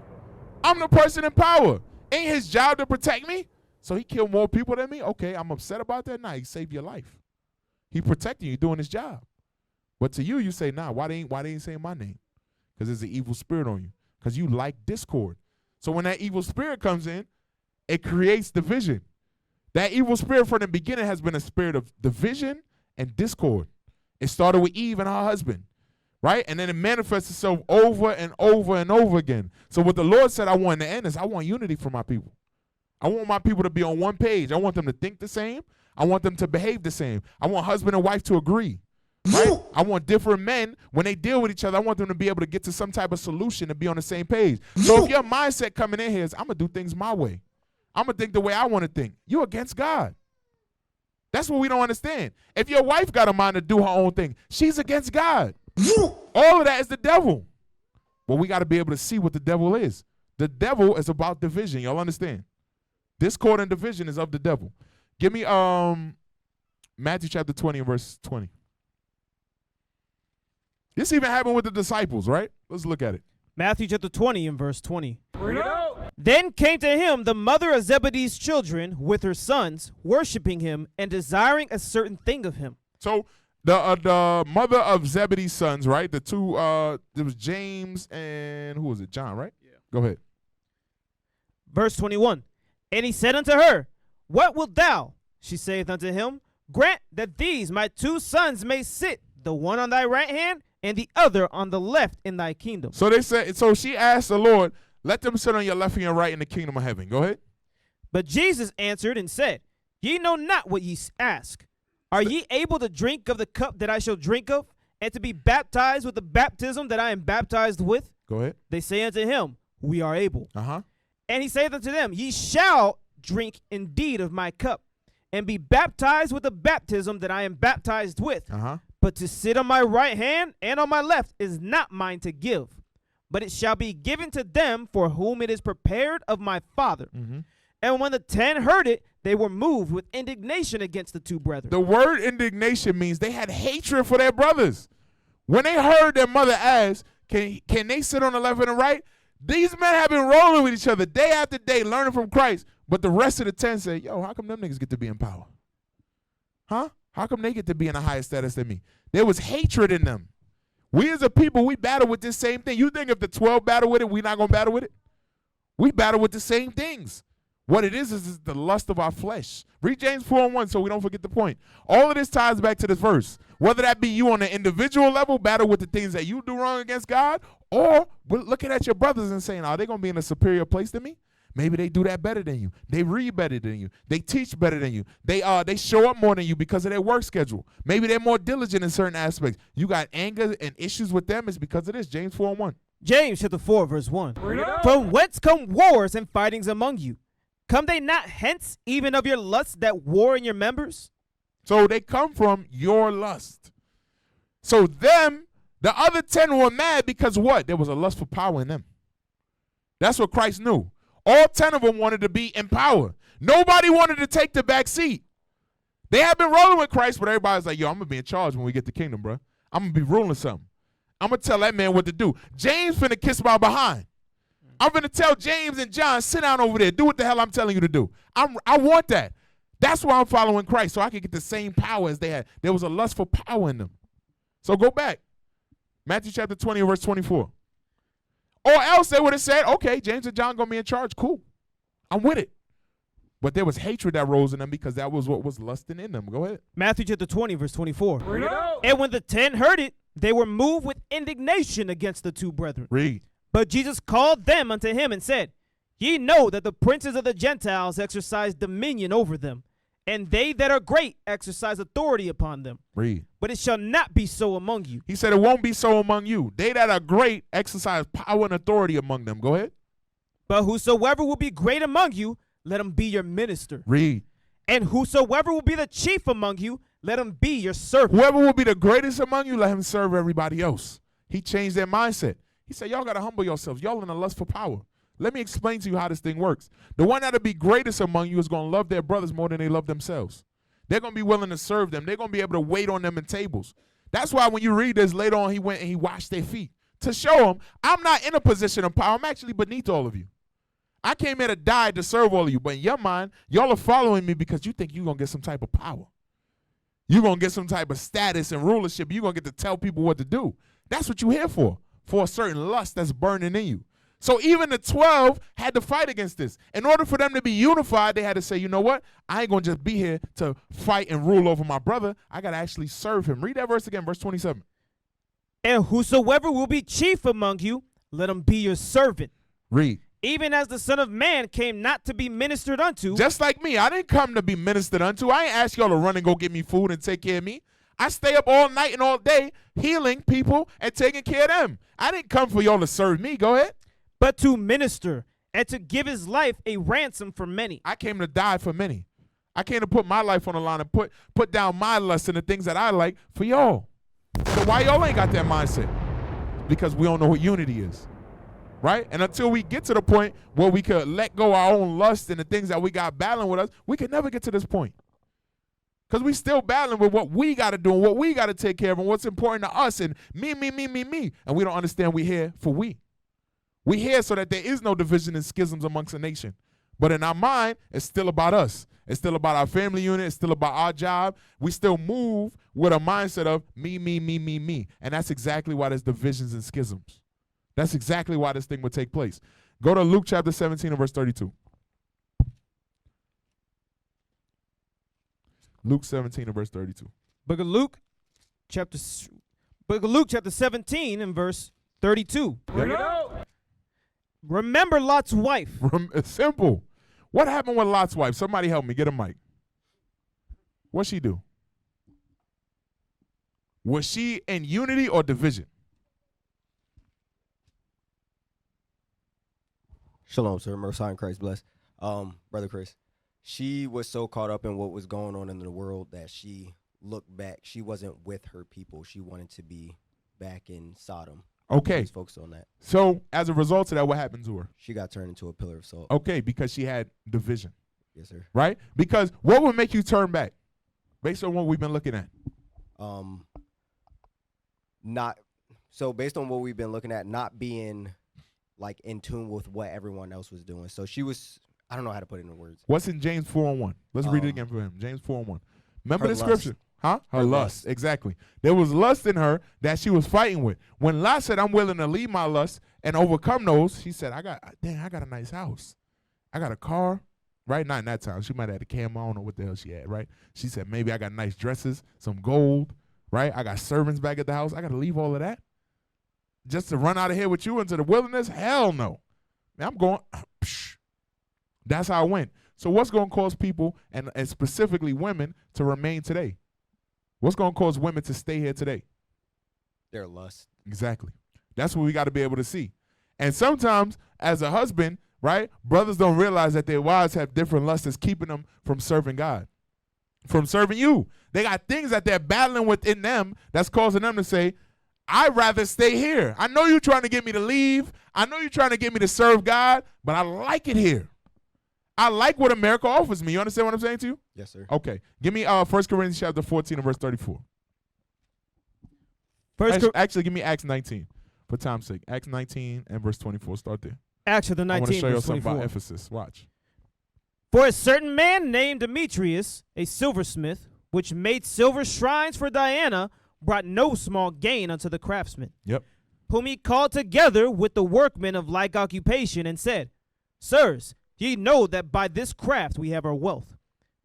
I'm the person in power. Ain't his job to protect me? So he killed more people than me? Okay, I'm upset about that? Nah, he saved your life. He protecting you, doing his job. But to you, you say, nah, why they ain't saying my name? Because there's an evil spirit on you. Because you like discord. So when that evil spirit comes in, it creates division. That evil spirit from the beginning has been a spirit of division and discord. It started with Eve and her husband, right? And then it manifests itself over and over and over again. So what the Lord said I want in the end is I want unity for my people. I want my people to be on one page. I want them to think the same. I want them to behave the same. I want husband and wife to agree. Right? I want different men, when they deal with each other, I want them to be able to get to some type of solution and be on the same page. So if your mindset coming in here is, I'm going to do things my way. I'm going to think the way I want to think. You're against God. That's what we don't understand. If your wife got a mind to do her own thing, she's against God. All of that is the devil. Well, we got to be able to see what the devil is. The devil is about division. Y'all understand? Discord and division is of the devil. Give me Matthew chapter 20 and verse 20. This even happened with the disciples, right? Let's look at it. Matthew chapter 20 and verse 20. Then came to him the mother of Zebedee's children with her sons, worshiping him and desiring a certain thing of him. So the mother of Zebedee's sons, right? The two, there was James and who was it? John, right? Yeah. Go ahead. Verse 21. And he said unto her, What wilt thou? She saith unto him, Grant that these my two sons may sit, the one on thy right hand and the other on the left in thy kingdom. So they said, so she asked the Lord, let them sit on your left and your right in the kingdom of heaven. Go ahead. But Jesus answered and said, Ye know not what ye ask. Are ye able to drink of the cup that I shall drink of, and to be baptized with the baptism that I am baptized with? Go ahead. They say unto him, We are able. Uh-huh. And he saith unto them, Ye shall drink indeed of my cup, and be baptized with the baptism that I am baptized with. But to sit on my right hand and on my left is not mine to give, but it shall be given to them for whom it is prepared of my Father. And when the 10 heard it, they were moved with indignation against the two brethren. The word indignation means they had hatred for their brothers. When they heard their mother ask, can they sit on the left and the right? These men have been rolling with each other day after day, learning from Christ. But the rest of the 10 say, yo, how come them niggas get to be in power? Huh? How come they get to be in a higher status than me? There was hatred in them. We as a people, we battle with this same thing. You think if the 12 battle with it, we not going to battle with it? We battle with the same things. What it is the lust of our flesh. Read James 4:1 so we don't forget the point. All of this ties back to this verse. Whether that be you on an individual level, battle with the things that you do wrong against God, or looking at your brothers and saying, are they going to be in a superior place than me? Maybe they do that better than you. They read better than you. They teach better than you. They show up more than you because of their work schedule. Maybe they're more diligent in certain aspects. You got anger and issues with them. It's because of this. James 4:1. James chapter 4 verse 1. From whence come wars and fightings among you? Come they not hence even of your lusts that war in your members? So they come from your lust. So the other 10 were mad because what? There was a lust for power in them. That's what Christ knew. All 10 of them wanted to be in power. Nobody wanted to take the back seat. They had been rolling with Christ, but everybody's like, yo, I'm going to be in charge when we get the kingdom, bro. I'm going to be ruling something. I'm going to tell that man what to do. James finna kiss my behind. I'm going to tell James and John, sit down over there. Do what the hell I'm telling you to do. I want that. That's why I'm following Christ, so I can get the same power as they had. There was a lust for power in them. So go back. Matthew chapter 20, verse 24. Or else they would have said, okay, James and John going to be in charge. Cool. I'm with it. But there was hatred that rose in them because that was what was lusting in them. Go ahead. Matthew chapter 20, verse 24. And when the 10 heard it, they were moved with indignation against the two brethren. Read. But Jesus called them unto him and said, Ye know that the princes of the Gentiles exercise dominion over them, and they that are great exercise authority upon them. Read. But it shall not be so among you. He said it won't be so among you. They that are great exercise power and authority among them. Go ahead. But whosoever will be great among you, let him be your minister. Read. And whosoever will be the chief among you, let him be your servant. Whoever will be the greatest among you, let him serve everybody else. He changed their mindset. He said, y'all got to humble yourselves. Y'all in a lust for power. Let me explain to you how this thing works. The one that'll be greatest among you is going to love their brothers more than they love themselves. They're going to be willing to serve them. They're going to be able to wait on them in tables. That's why when you read this, later on he went and he washed their feet to show them, I'm not in a position of power. I'm actually beneath all of you. I came here to die to serve all of you. But in your mind, y'all are following me because you think you're going to get some type of power. You're going to get some type of status and rulership. You're going to get to tell people what to do. That's what you're here for a certain lust that's burning in you. So even the 12 had to fight against this. In order for them to be unified, they had to say, you know what? I ain't going to just be here to fight and rule over my brother. I got to actually serve him. Read that verse again, verse 27. And whosoever will be chief among you, let him be your servant. Read. Even as the Son of Man came not to be ministered unto. Just like me. I didn't come to be ministered unto. I ain't ask y'all to run and go get me food and take care of me. I stay up all night and all day healing people and taking care of them. I didn't come for y'all to serve me. Go ahead. But to minister and to give his life a ransom for many. I came to die for many. I came to put my life on the line and put down my lust and the things that I like for y'all. So why y'all ain't got that mindset? Because we don't know what unity is. Right? And until we get to the point where we could let go our own lust and the things that we got battling with us, we could never get to this point. Because we still battling with what we got to do and what we got to take care of and what's important to us and me. And we don't understand we here for we. We here so that there is no division and schisms amongst a nation. But in our mind, it's still about us. It's still about our family unit. It's still about our job. We still move with a mindset of me. And that's exactly why there's divisions and schisms. That's exactly why this thing would take place. Go to Luke chapter 17 and verse 32. Luke 17 and verse 32. Book of Luke chapter 17 and verse 32. Remember Lot's wife. It's simple. What happened with Lot's wife? Somebody help me. Get a mic. What'd she do? Was she in unity or division? Shalom, sir. Most High in Christ bless. Brother Chris, she was so caught up in what was going on in the world that she looked back. She wasn't with her people. She wanted to be back in Sodom. Okay. She was focused on that. So as a result of that, what happened to her? She got turned into a pillar of salt. Okay, because she had division, Yes, sir. right? Because what would make you turn back based on what we've been looking at? Not so based on what we've been looking at, not being like in tune with what everyone else was doing. So she was, I don't know how to put it in words. What's in James 4:1? Let's read it again for him. James 4:1. Remember Her the lust. scripture? Huh? Her lust. Exactly. There was lust in her that she was fighting with. When Lot said, I'm willing to leave my lust and overcome those, she said, I got a nice house. I got a car. Right? Not in that time. She might have had a camo. I don't know what the hell she had, right? She said, maybe I got nice dresses, some gold, right? I got servants back at the house. I got to leave all of that just to run out of here with you into the wilderness? Hell no. Man, I'm going, that's how it went. So what's going to cause people, and specifically women, to remain today? What's going to cause women to stay here today? Their lust. Exactly. That's what we got to be able to see. And sometimes, as a husband, right, brothers don't realize that their wives have different lusts that's keeping them from serving God, from serving you. They got things that they're battling within them that's causing them to say, I'd rather stay here. I know you're trying to get me to leave. I know you're trying to get me to serve God, but I like it here. I like what America offers me. You understand what I'm saying to you? Yes, sir. Okay. Give me 1 Corinthians chapter 14 and verse 34. Actually, give me Acts 19 for time's sake. Acts 19 and verse 24. Start there. Acts chapter I want 19, to show you verse something 24. about Ephesus. Watch. For a certain man named Demetrius, a silversmith, which made silver shrines for Diana, brought no small gain unto the craftsmen. Yep. Whom he called together with the workmen of like occupation, and said, Sirs, ye know that by this craft we have our wealth.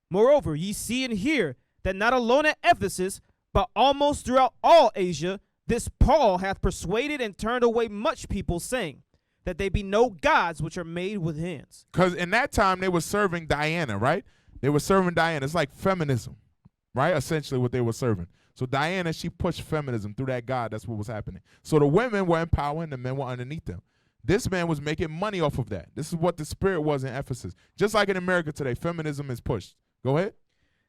Moreover, ye see and hear that not alone at Ephesus, but almost throughout all Asia, this Paul hath persuaded and turned away much people, saying, that they be no gods which are made with hands. Because in that time, they were serving Diana, right? They were serving Diana. It's like feminism, right? Essentially what they were serving. So Diana, she pushed feminism through that god. That's what was happening. So the women were in power and the men were underneath them. This man was making money off of that. This is what the spirit was in Ephesus. Just like in America today, feminism is pushed. Go ahead.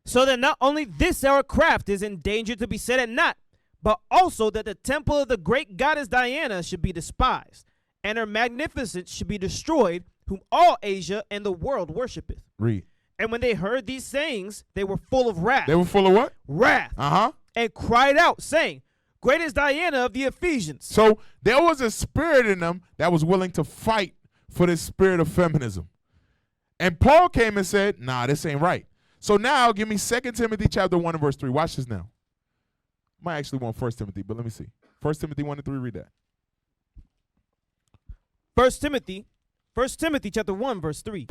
So that not only this our craft is in danger to be set at naught, but also that the temple of the great goddess Diana should be despised, and her magnificence should be destroyed, whom all Asia and the world worshipeth. Read. And when they heard these sayings, they were full of wrath. They were full of what? Wrath. Uh-huh. And cried out, saying, Great is Diana of the Ephesians. So there was a spirit in them that was willing to fight for this spirit of feminism. And Paul came and said, nah, this ain't right. So now give me 2 Timothy chapter 1 and verse 3. Watch this now. Might actually want 1 Timothy, but let me see. 1 Timothy 1 and 3, read that. 1 Timothy chapter 1, verse 3.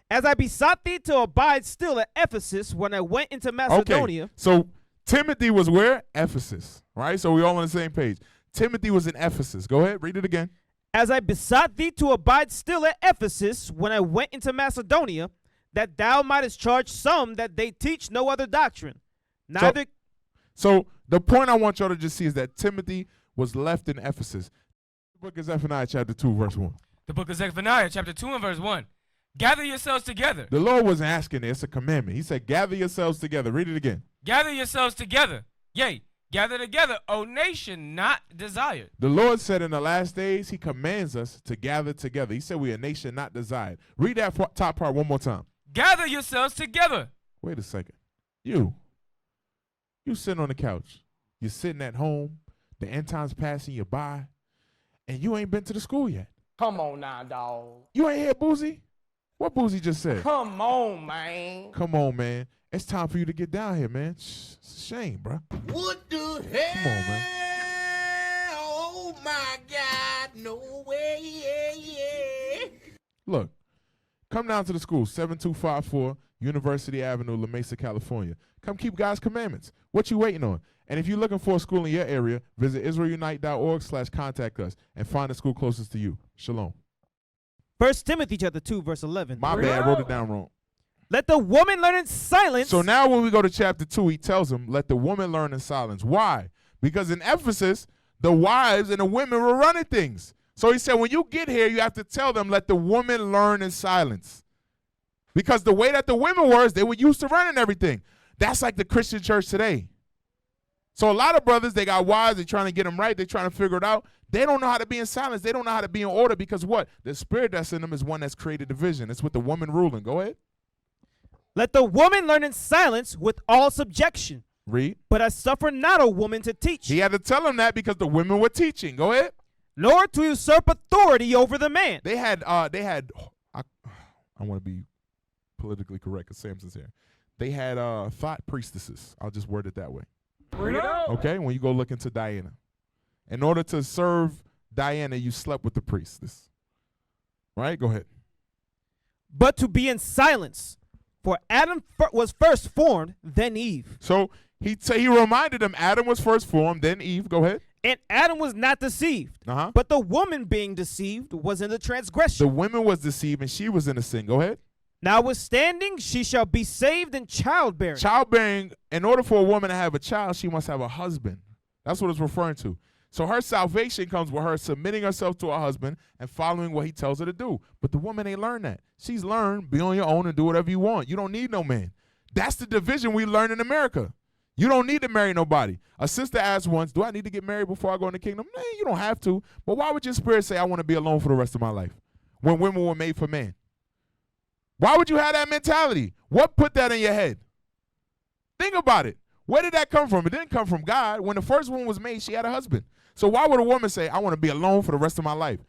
As I besought thee to abide still at Ephesus when I went into Macedonia. Okay. So Timothy was where? Ephesus, right? So we all on the same page. Timothy was in Ephesus. Go ahead, read it again. As I besought thee to abide still at Ephesus when I went into Macedonia, that thou mightest charge some that they teach no other doctrine. Neither. So the point I want y'all to just see is that Timothy was left in Ephesus. The book of Zephaniah chapter 2, verse 1. The book of Zephaniah, chapter 2 and verse 1. Gather yourselves together. The Lord wasn't asking it. It's a commandment. He said, gather yourselves together. Read it again. Gather yourselves together. Yea, gather together, O nation not desired. The Lord said in the last days, he commands us to gather together. He said we a nation not desired. Read that top part one more time. Gather yourselves together. Wait a second. You sitting on the couch. You're sitting at home. The end time's passing you by. And you ain't been to the school yet. Come on now, dog. You ain't hear Boozy? What Boozy just said? Come on, man. Come on, man. It's time for you to get down here, man. It's a shame, bro. What the hell? Come on, man. Oh, my God. No way. Look, come down to the school, 7254 University Avenue, La Mesa, California. Come keep God's commandments. What you waiting on? And if you're looking for a school in your area, visit israelunite.org/contact us and find the school closest to you. Shalom. 1 Timothy chapter 2, verse 11. My bad, I wrote it down wrong. Let the woman learn in silence. So now when we go to chapter 2, he tells them, let the woman learn in silence. Why? Because in Ephesus, the wives and the women were running things. So he said, when you get here, you have to tell them, let the woman learn in silence. Because the way that the women were, they were used to running everything. That's like the Christian church today. So a lot of brothers, they got wives, they're trying to get them right, they're trying to figure it out. They don't know how to be in silence. They don't know how to be in order because what? The spirit that's in them is one that's created division. It's with the woman ruling. Go ahead. Let the woman learn in silence with all subjection. Read. But I suffer not a woman to teach, He had to tell them that because the women were teaching. Go ahead. nor to usurp authority over the man. They had I want to be politically correct because Samson's here. They had thought priestesses. I'll just word it that way. Okay, when you go look into Diana. In order to serve Diana, you slept with the priestess. Right? Go ahead. But to be in silence. For Adam was first formed, then Eve. So he reminded them Adam was first formed, then Eve. Go ahead. And Adam was not deceived. Uh-huh. But the woman being deceived was in the transgression. The woman was deceived and she was in the sin. Go ahead. Notwithstanding, she shall be saved in childbearing. Childbearing, in order for a woman to have a child, she must have a husband. That's what it's referring to. So her salvation comes with her submitting herself to her husband and following what he tells her to do. But the woman ain't learned that. She's learned, be on your own and do whatever you want. You don't need no man. That's the division we learn in America. You don't need to marry nobody. A sister asked once, do I need to get married before I go in the kingdom? No, you don't have to. But why would your spirit say, I want to be alone for the rest of my life when women were made for men? Why would you have that mentality? What put that in your head? Think about it. Where did that come from? It didn't come from God. When the first woman was made, she had a husband. So why would a woman say, I want to be alone for the rest of my life?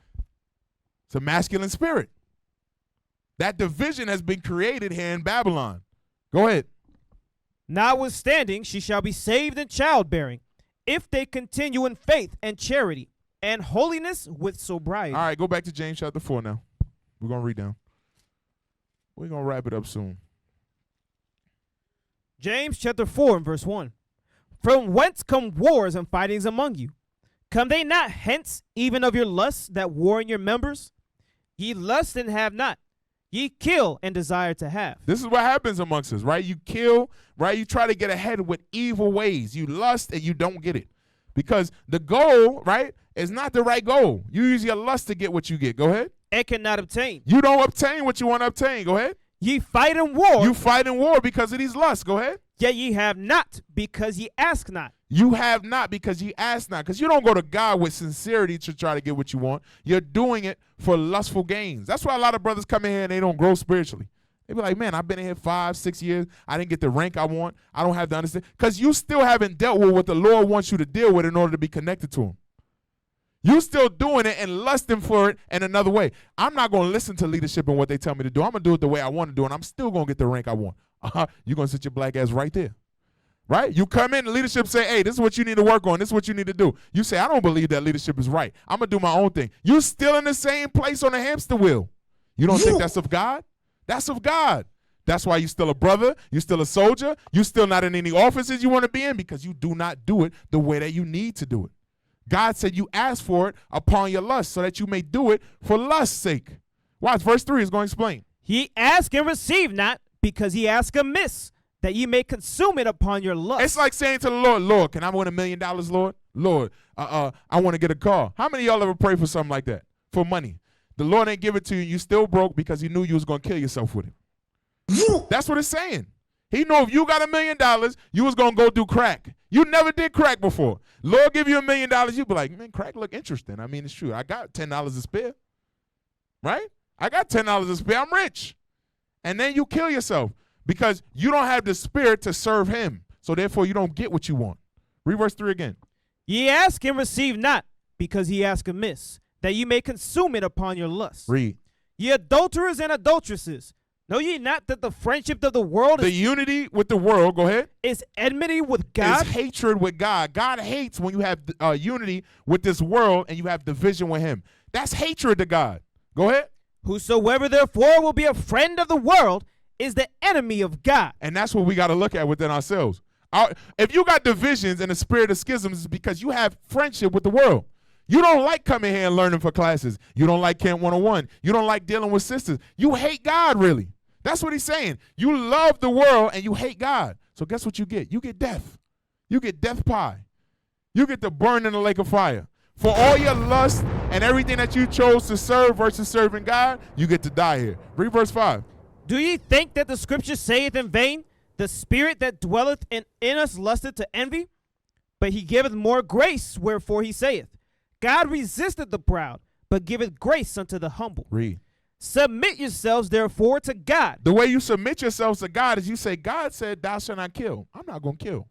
It's a masculine spirit. That division has been created here in Babylon. Go ahead. Notwithstanding, she shall be saved in childbearing, if they continue in faith and charity and holiness with sobriety. All right, go back to James chapter 4 now. We're going to read down. We're going to wrap it up soon. James chapter 4 and verse 1. From whence come wars and fightings among you? Come they not hence even of your lusts that war in your members? Ye lust and have not. Ye kill and desire to have. This is what happens amongst us, right? You kill, right? You try to get ahead with evil ways. You lust and you don't get it. Because the goal, right, is not the right goal. You use your lust to get what you get. Go ahead. And cannot obtain. You don't obtain what you want to obtain. Go ahead. Ye fight in war. You fight in war because of these lusts. Go ahead. Yet ye have not, because ye ask not. You have not because ye ask not. Because you don't go to God with sincerity to try to get what you want. You're doing it for lustful gains. That's why a lot of brothers come in here and they don't grow spiritually. They be like, man, I've been in here 5-6 years. I didn't get the rank I want. I don't have the understanding. Because you still haven't dealt with what the Lord wants you to deal with in order to be connected to him. You still doing it and lusting for it in another way. I'm not going to listen to leadership and what they tell me to do. I'm going to do it the way I want to do it, and I'm still going to get the rank I want. You're going to sit your black ass right there. Right? You come in, the leadership say, hey, this is what you need to work on. This is what you need to do. You say, I don't believe that leadership is right. I'm going to do my own thing. You still in the same place on the hamster wheel. You don't think that's of God? That's of God. That's why you're still a brother. You're still a soldier. You're still not in any offices you want to be in because you do not do it the way that you need to do it. God said you ask for it upon your lust so that you may do it for lust's sake. Watch, verse 3 is going to explain. Ye ask and receive not, because ye ask amiss, that ye may consume it upon your lust. It's like saying to the Lord, Lord, can I win $1 million, Lord? Lord, I want to get a car. How many of y'all ever pray for something like that? For money. The Lord ain't give it to you. You still broke because he knew you was going to kill yourself with it. That's what it's saying. He knew if you got $1 million, you was going to go do crack. You never did crack before. Lord give you $1 million, you'd be like, man, crack look interesting. I mean, it's true. I got $10 to spare. Right? I got $10 to spare. I'm rich. And then you kill yourself because you don't have the spirit to serve him. So therefore, you don't get what you want. Read verse 3 again. Ye ask and receive not, because ye ask amiss, that ye may consume it upon your lust. Read. Ye adulterers and adulteresses, know ye not that the friendship of the world The unity with the world, go ahead, is enmity with God? is hatred with God. God hates when you have unity with this world and you have division with him. That's hatred to God. Go ahead. Whosoever therefore will be a friend of the world is the enemy of God. And that's what we got to look at within ourselves. If you got divisions and the spirit of schisms, it's because you have friendship with the world. You don't like coming here and learning for classes. You don't like Camp 101. You don't like dealing with sisters. You hate God, really. That's what he's saying. You love the world and you hate God. So guess what you get? You get death. You get death pie. You get to burn in the lake of fire. For all your lust and everything that you chose to serve versus serving God, you get to die here. Read verse 5. Do ye think that the scripture saith in vain, the spirit that dwelleth in us lusteth to envy? But he giveth more grace, wherefore he saith, God resisteth the proud, but giveth grace unto the humble. Read. Submit yourselves therefore to God. The way you submit yourselves to God is you say, God said, thou shalt not kill. I'm not going to kill.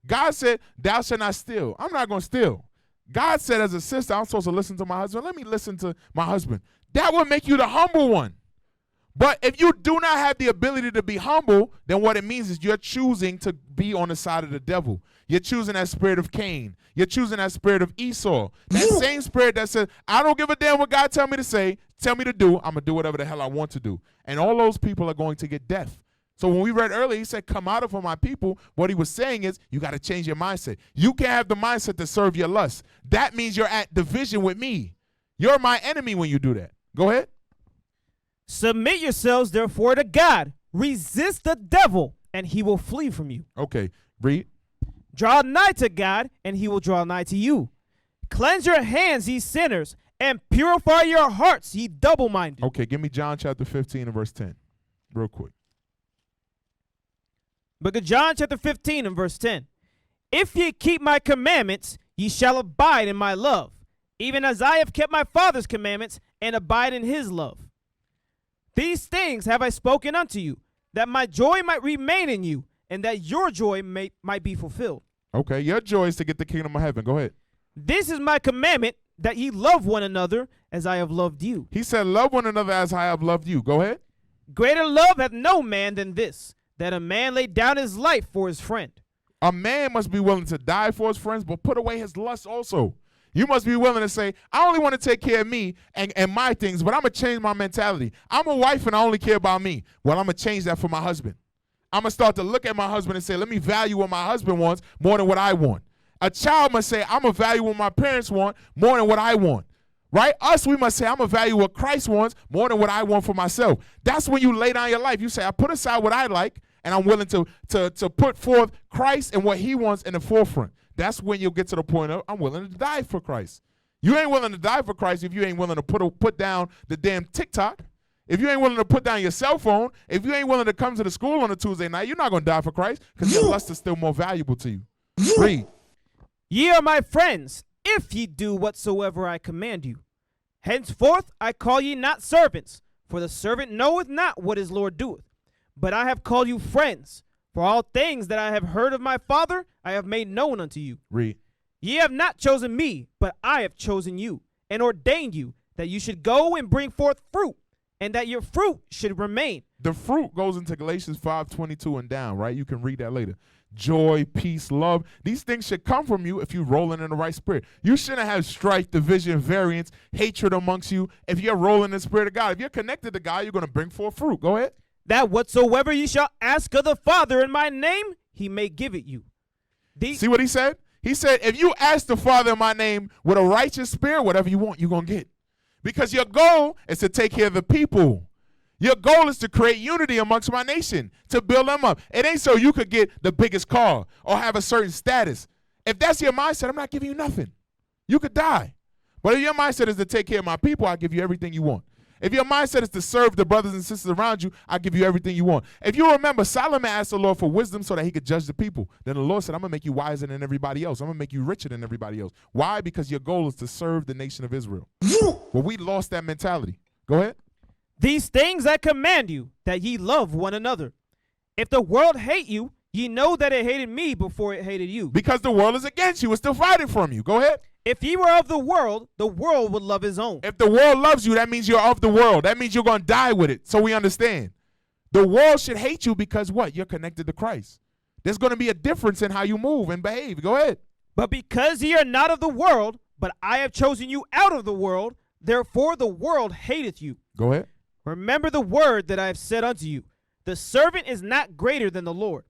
God said, thou shalt not steal. I'm not going to steal. God said, as a sister, I'm supposed to listen to my husband. Let me listen to my husband. That will make you the humble one. But if you do not have the ability to be humble, then what it means is you're choosing to be on the side of the devil. You're choosing that spirit of Cain. You're choosing that spirit of Esau. That same spirit that says, I don't give a damn what God tell me to say, tell me to do. I'm going to do whatever the hell I want to do. And all those people are going to get death. So when we read earlier, he said, come out of her, my people. What he was saying is, you got to change your mindset. You can't have the mindset to serve your lust. That means you're at division with me. You're my enemy when you do that. Go ahead. Submit yourselves therefore to God. Resist the devil, and he will flee from you. Okay, read. Draw nigh to God, and he will draw nigh to you. Cleanse your hands, ye sinners, and purify your hearts, ye double-minded. Okay, give me John chapter 15 and verse 10 real quick. Book of John chapter 15 and verse 10. If ye keep my commandments, ye shall abide in my love, even as I have kept my Father's commandments and abide in his love. These things have I spoken unto you, that my joy might remain in you, and that your joy might be fulfilled. Okay, your joy is to get the kingdom of heaven. Go ahead. This is my commandment, that ye love one another as I have loved you. He said, love one another as I have loved you. Go ahead. Greater love hath no man than this, that a man lay down his life for his friend. A man must be willing to die for his friends, but put away his lust also. You must be willing to say, I only want to take care of me and my things, but I'm going to change my mentality. I'm a wife and I only care about me. Well, I'm going to change that for my husband. I'm going to start to look at my husband and say, let me value what my husband wants more than what I want. A child must say, I'm going to value what my parents want more than what I want. Right? Us, we must say, I'm going to value what Christ wants more than what I want for myself. That's when you lay down your life. You say, I put aside what I like, and I'm willing to put forth Christ and what he wants in the forefront. That's when you'll get to the point of, I'm willing to die for Christ. You ain't willing to die for Christ if you ain't willing to put down the damn TikTok. If you ain't willing to put down your cell phone, if you ain't willing to come to the school on a Tuesday night, you're not going to die for Christ because your lust is still more valuable to you. Read. Ye are my friends, if ye do whatsoever I command you. Henceforth I call ye not servants, for the servant knoweth not what his Lord doeth. But I have called you friends, for all things that I have heard of my Father I have made known unto you. Read. Ye have not chosen me, but I have chosen you, and ordained you, that you should go and bring forth fruit, and that your fruit should remain. The fruit goes into Galatians 5:22 and down, right? You can read that later. Joy, peace, love. These things should come from you if you're rolling in the right spirit. You shouldn't have strife, division, variance, hatred amongst you if you're rolling in the spirit of God. If you're connected to God, you're going to bring forth fruit. Go ahead. That whatsoever ye shall ask of the Father in my name, he may give it you. See what he said? He said, if you ask the Father in my name with a righteous spirit, whatever you want, you're going to get. Because your goal is to take care of the people. Your goal is to create unity amongst my nation, to build them up. It ain't so you could get the biggest car or have a certain status. If that's your mindset, I'm not giving you nothing. You could die. But if your mindset is to take care of my people, I'll give you everything you want. If your mindset is to serve the brothers and sisters around you, I'll give you everything you want. If you remember, Solomon asked the Lord for wisdom so that he could judge the people. Then the Lord said, I'm going to make you wiser than everybody else. I'm going to make you richer than everybody else. Why? Because your goal is to serve the nation of Israel. Well, we lost that mentality. Go ahead. These things I command you, that ye love one another. If the world hate you, ye know that it hated me before it hated you. Because the world is against you. It's divided from you. Go ahead. If ye were of the world would love his own. If the world loves you, that means you're of the world. That means you're going to die with it. So we understand. The world should hate you because what? You're connected to Christ. There's going to be a difference in how you move and behave. Go ahead. But because ye are not of the world, but I have chosen you out of the world, therefore the world hateth you. Go ahead. Remember the word that I have said unto you. The servant is not greater than the Lord.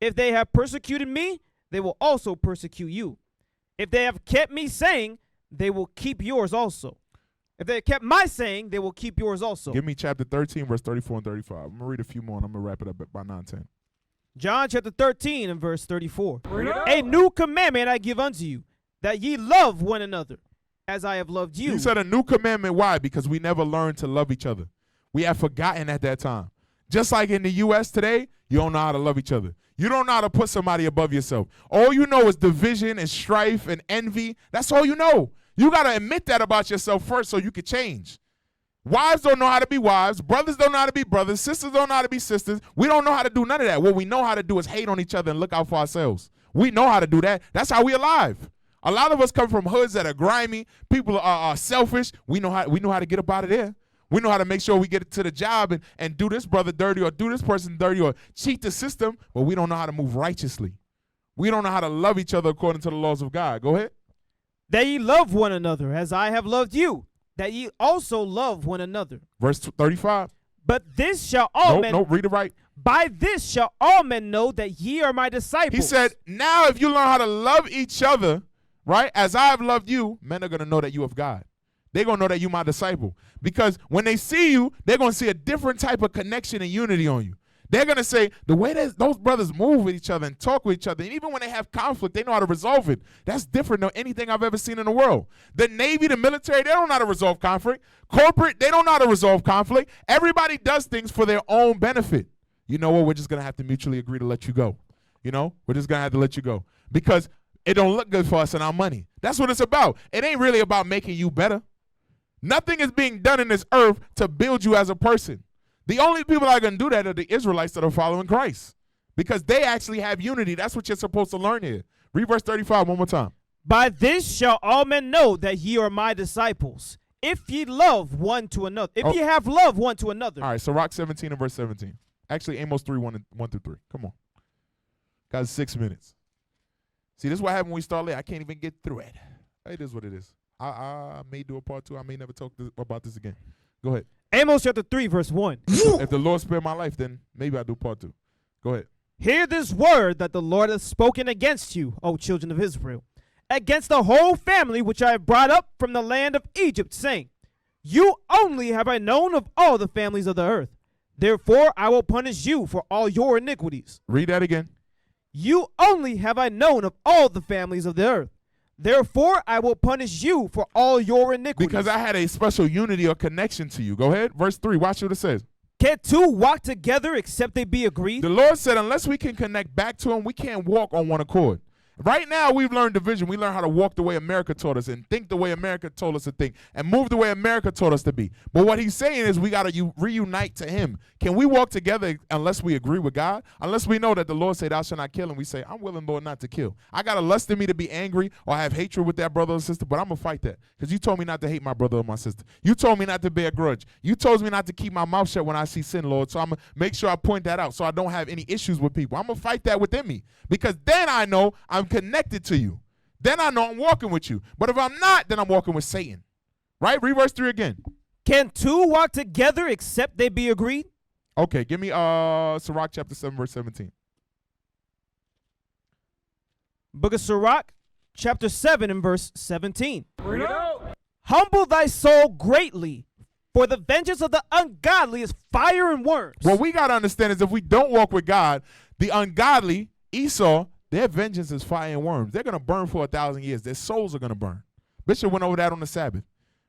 If they have persecuted me, they will also persecute you. If they have kept me saying, they will keep yours also. If they have kept my saying, they will keep yours also. Give me chapter 13, verse 34 and 35. I'm going to read a few more, and I'm going to wrap it up by 9:10. John chapter 13 and verse 34. A new commandment I give unto you, that ye love one another. as I have loved you. He said a new commandment. Why? Because we never learned to love each other. We have forgotten at that time. Just like in the U.S. today, you don't know how to love each other. You don't know how to put somebody above yourself. All you know is division and strife and envy. That's all you know. You got to admit that about yourself first so you can change. Wives don't know how to be wives. Brothers don't know how to be brothers. Sisters don't know how to be sisters. We don't know how to do none of that. What we know how to do is hate on each other and look out for ourselves. We know how to do that. That's how we alive. A lot of us come from hoods that are grimy. People are selfish. We know how to get up out of there. We know how to make sure we get to the job and do this brother dirty or do this person dirty or cheat the system, but we don't know how to move righteously. We don't know how to love each other according to the laws of God. Go ahead. That ye love one another as I have loved you, that ye also love one another. Verse 35. But this shall all men. Nope, read it right. By this shall all men know that ye are my disciples. He said, now if you learn how to love each other, right, as I have loved you, men are going to know that you have God. They're going to know that you're my disciple. Because when they see you, they're going to see a different type of connection and unity on you. They're going to say, the way those brothers move with each other and talk with each other, and even when they have conflict, they know how to resolve it. That's different than anything I've ever seen in the world. The Navy, the military, they don't know how to resolve conflict. Corporate, they don't know how to resolve conflict. Everybody does things for their own benefit. You know what? We're just going to have to mutually agree to let you go. You know, we're just going to have to let you go. Because it don't look good for us and our money. That's what it's about. It ain't really about making you better. Nothing is being done in this earth to build you as a person. The only people that are going to do that are the Israelites that are following Christ. Because they actually have unity. That's what you're supposed to learn here. Read verse 35 one more time. By this shall all men know that ye are my disciples, if ye love one to another. If ye have love one to another. All right, so Rock 17 and verse 17. Actually, Amos 3, 1 through 3. Come on. Got 6 minutes. See, this is what happened when we start late. I can't even get through it. It is what it is. I may do a part 2. I may never talk about this again. Go ahead. Amos chapter 3, verse 1. If the Lord spare my life, then maybe I'll do part 2. Go ahead. Hear this word that the Lord has spoken against you, O children of Israel, against the whole family which I have brought up from the land of Egypt, saying, you only have I known of all the families of the earth. Therefore I will punish you for all your iniquities. Read that again. You only have I known of all the families of the earth. Therefore, I will punish you for all your iniquities. Because I had a special unity or connection to you. Go ahead. Verse 3. Watch what it says. Can two walk together except they be agreed? The Lord said, unless we can connect back to him, we can't walk on one accord. Right now, we've learned division. We learn how to walk the way America taught us and think the way America told us to think and move the way America taught us to be. But what he's saying is we got to reunite to him. Can we walk together unless we agree with God? Unless we know that the Lord said, thou shalt not kill, and we say, I'm willing, Lord, not to kill. I got a lust in me to be angry or have hatred with that brother or sister, but I'm going to fight that because you told me not to hate my brother or my sister. You told me not to bear a grudge. You told me not to keep my mouth shut when I see sin, Lord, so I'm going to make sure I point that out so I don't have any issues with people. I'm going to fight that within me because then I know I'm connected to you. Then I know I'm walking with you. But if I'm not, then I'm walking with Satan. Right? Read verse 3 again. Can two walk together except they be agreed? Okay, give me Sirach chapter 7, verse 17. Book of Sirach, chapter 7 and verse 17. Bring it out. Humble thy soul greatly, for the vengeance of the ungodly is fire and worms. What we got to understand is if we don't walk with God, the ungodly, Esau, their vengeance is fire and worms. They're going to burn for 1,000 years. Their souls are going to burn. Bishop went over that on the Sabbath,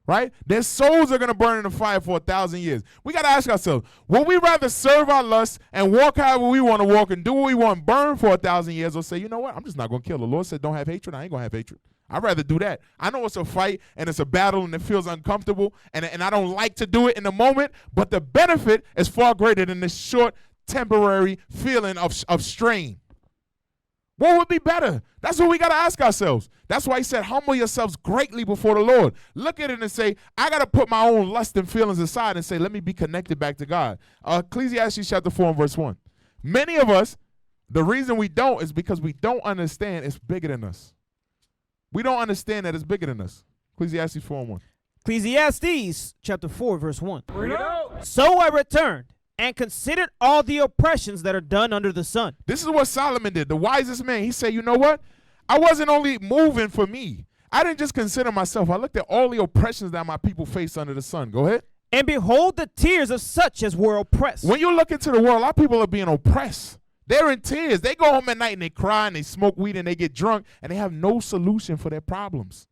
right? Their souls are going to burn in the fire for 1,000 years. We got to ask ourselves, would we rather serve our lusts and walk however we want to walk and do what we want, burn for 1,000 years, or say, you know what, I'm just not going to kill. The Lord said don't have hatred. I ain't going to have hatred. I'd rather do that. I know it's a fight and it's a battle and it feels uncomfortable and I don't like to do it in the moment, but the benefit is far greater than this short, temporary feeling of strain. What would be better? That's what we got to ask ourselves. That's why he said, humble yourselves greatly before the Lord. Look at it and say, I got to put my own lust and feelings aside and say, let me be connected back to God. Ecclesiastes chapter 4 and verse 1. Many of us, the reason we don't is because we don't understand it's bigger than us. We don't understand that it's bigger than us. Ecclesiastes 4 and 1. Ecclesiastes chapter 4, verse 1. Bring it out. So I returned and considered all the oppressions that are done under the sun. This is what Solomon did, the wisest man. He said, you know what? I wasn't only moving for me. I didn't just consider myself. I looked at all the oppressions that my people face under the sun. Go ahead. And behold the tears of such as were oppressed. When you look into the world, a lot of people are being oppressed. They're in tears. They go home at night and they cry and they smoke weed and they get drunk and they have no solution for their problems.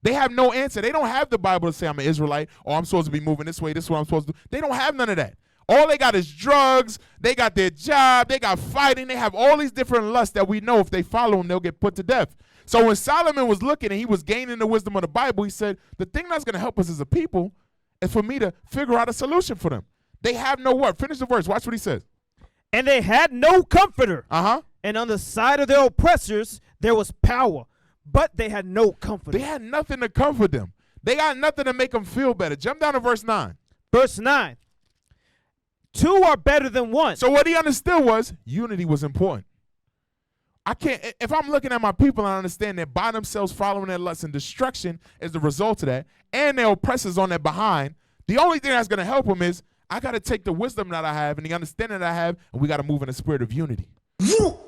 They have no answer. They don't have the Bible to say I'm an Israelite or I'm supposed to be moving this way, this is what I'm supposed to do. They don't have none of that. All they got is drugs. They got their job. They got fighting. They have all these different lusts that we know if they follow them, they'll get put to death. So when Solomon was looking and he was gaining the wisdom of the Bible, he said, the thing that's going to help us as a people is for me to figure out a solution for them. They have no word. Finish the verse. Watch what he says. And they had no comforter. Uh-huh. And on the side of their oppressors, there was power, but they had no comforter. They had nothing to comfort them. They got nothing to make them feel better. Jump down to verse 9. Verse 9. Two are better than one. So what he understood was unity was important. I can't, if I'm looking at my people and I understand that by themselves following their lusts and destruction is the result of that, and their oppressors on their behind, the only thing that's going to help them is I got to take the wisdom that I have and the understanding that I have, and we got to move in a spirit of unity.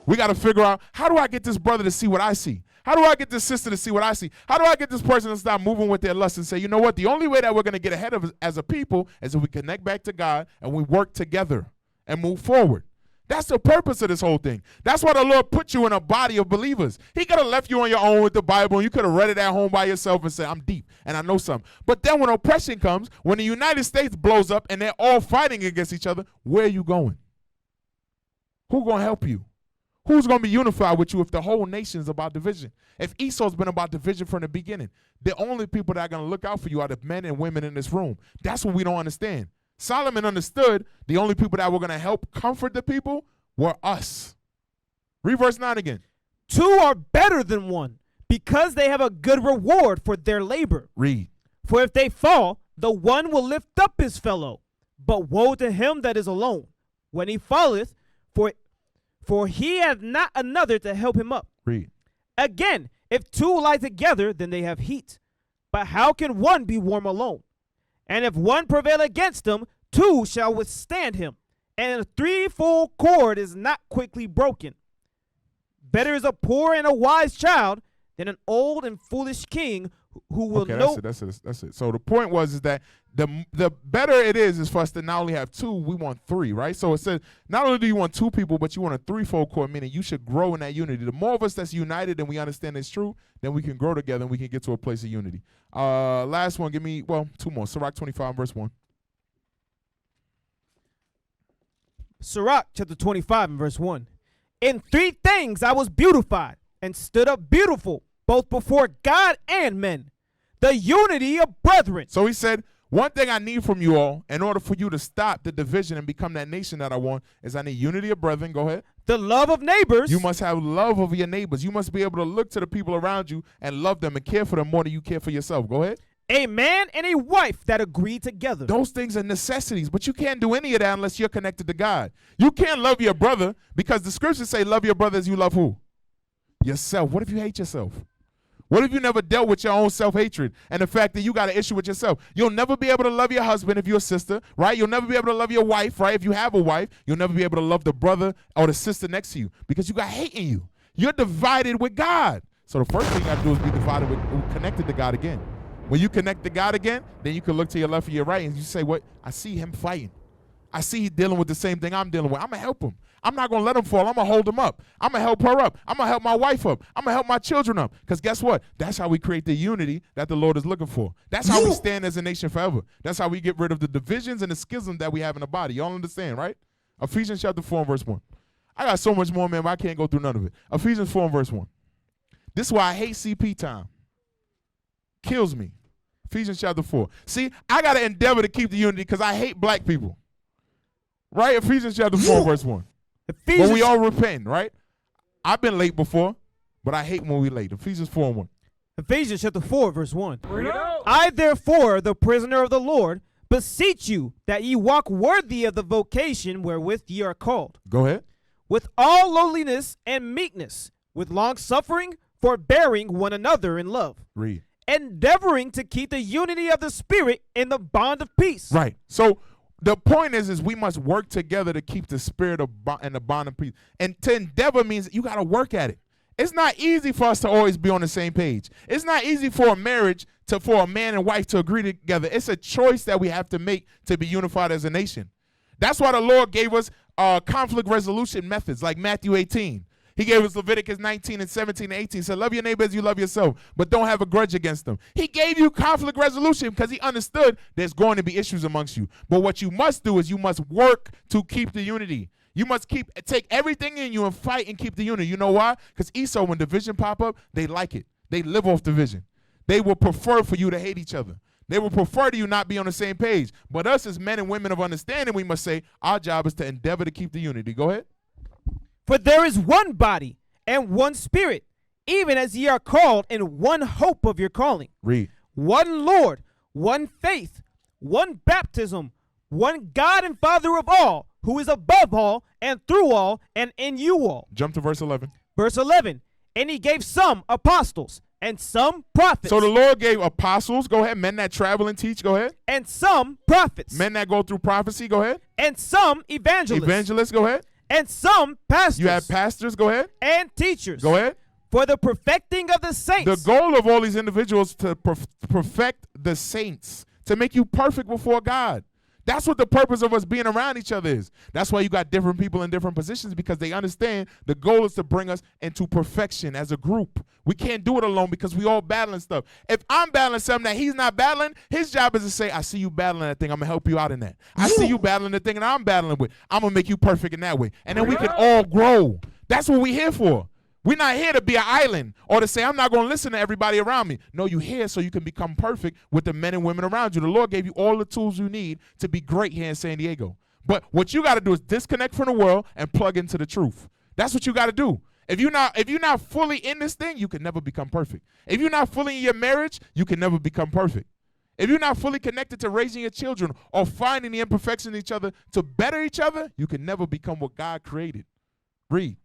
We got to figure out, how do I get this brother to see what I see? How do I get this sister to see what I see? How do I get this person to stop moving with their lust and say, you know what, the only way that we're going to get ahead of as a people is if we connect back to God and we work together and move forward. That's the purpose of this whole thing. That's why the Lord put you in a body of believers. He could have left you on your own with the Bible, and you could have read it at home by yourself and said, I'm deep, and I know something. But then when oppression comes, when the United States blows up and they're all fighting against each other, where are you going? Who's going to help you? Who's going to be unified with you if the whole nation is about division? If Esau's been about division from the beginning, the only people that are going to look out for you are the men and women in this room. That's what we don't understand. Solomon understood the only people that were going to help comfort the people were us. Read verse 9 again. Two are better than one because they have a good reward for their labor. Read. For if they fall, the one will lift up his fellow. But woe to him that is alone when he falleth, for he hath not another to help him up. Read. Again, if two lie together, then they have heat. But how can one be warm alone? And if one prevail against him, two shall withstand him. And a threefold cord is not quickly broken. Better is a poor and a wise child than an old and foolish king who will know. That's it. So the point was is that the better it is for us to not only have two, we want three, right? So it says not only do you want two people, but you want a threefold cord, meaning you should grow in that unity. The more of us that's united and we understand it's true, then we can grow together and we can get to a place of unity. Last one, two more. Sirach 25, verse 1. Sirach chapter 25 and verse 1. In three things I was beautified and stood up beautiful, both before God and men, the unity of brethren. So he said, one thing I need from you all in order for you to stop the division and become that nation that I want is I need unity of brethren. Go ahead. The love of neighbors. You must have love of your neighbors. You must be able to look to the people around you and love them and care for them more than you care for yourself. Go ahead. A man and a wife that agree together. Those things are necessities, but you can't do any of that unless you're connected to God. You can't love your brother because the scriptures say love your brother as you love who? Yourself. What if you hate yourself? What if you never dealt with your own self-hatred and the fact that you got an issue with yourself? You'll never be able to love your husband if you're a sister, right? You'll never be able to love your wife, right? If you have a wife, you'll never be able to love the brother or the sister next to you because you got hate in you. You're divided with God. So the first thing you got to do is be connected to God again. When you connect to God again, then you can look to your left or your right and you say, what? I see him fighting. I see he's dealing with the same thing I'm dealing with. I'm going to help him. I'm not going to let him fall. I'm going to hold him up. I'm going to help her up. I'm going to help my wife up. I'm going to help my children up. Because guess what? That's how we create the unity that the Lord is looking for. That's how we stand as a nation forever. That's how we get rid of the divisions and the schism that we have in the body. Y'all understand, right? Ephesians chapter 4 and verse 1. I got so much more, man, but I can't go through none of it. Ephesians 4 and verse 1. This is why I hate CP time. Kills me. Ephesians chapter 4. See, I got to endeavor to keep the unity because I hate black people. Right? Ephesians chapter 4, verse 1. When we all repent, right? I've been late before, but I hate when we late. Ephesians 4 and 1. Ephesians chapter 4, verse 1. I, therefore, the prisoner of the Lord, beseech you that ye walk worthy of the vocation wherewith ye are called. Go ahead. With all lowliness and meekness, with long-suffering, forbearing one another in love. Read. Endeavoring to keep the unity of the Spirit in the bond of peace. Right. So the point is we must work together to keep the spirit and the bond of peace. And to endeavor means you got to work at it. It's not easy for us to always be on the same page. It's not easy for a marriage for a man and wife to agree together. It's a choice that we have to make to be unified as a nation. That's why the Lord gave us conflict resolution methods like Matthew 18. He gave us Leviticus 19 and 17 and 18. He said, love your neighbor as you love yourself, but don't have a grudge against them. He gave you conflict resolution because he understood there's going to be issues amongst you. But what you must do is you must work to keep the unity. You must take everything in you and fight and keep the unity. You know why? Because Esau, when division pop up, they like it. They live off division. They will prefer for you to hate each other. They will prefer to you not be on the same page. But us as men and women of understanding, we must say our job is to endeavor to keep the unity. Go ahead. For there is one body and one spirit, even as ye are called in one hope of your calling. Read. One Lord, one faith, one baptism, one God and Father of all, who is above all and through all and in you all. Jump to verse 11. Verse 11. And he gave some apostles, and some prophets. So the Lord gave apostles, go ahead, men that travel and teach, go ahead. And some prophets. Men that go through prophecy, go ahead. And some evangelists. Evangelists, go ahead. And some pastors. You have pastors, go ahead. And teachers. Go ahead. For the perfecting of the saints. The goal of all these individuals to perfect the saints, to make you perfect before God. That's what the purpose of us being around each other is. That's why you got different people in different positions, because they understand the goal is to bring us into perfection as a group. We can't do it alone because we all battling stuff. If I'm battling something that he's not battling, his job is to say, I see you battling that thing. I'm going to help you out in that. I see you battling the thing that I'm battling with. I'm going to make you perfect in that way. And then we can all grow. That's what we're here for. We're not here to be an island or to say, I'm not going to listen to everybody around me. No, you're here so you can become perfect with the men and women around you. The Lord gave you all the tools you need to be great here in San Diego. But what you got to do is disconnect from the world and plug into the truth. That's what you got to do. If you're not fully in this thing, you can never become perfect. If you're not fully in your marriage, you can never become perfect. If you're not fully connected to raising your children or finding the imperfections in each other to better each other, you can never become what God created. Read.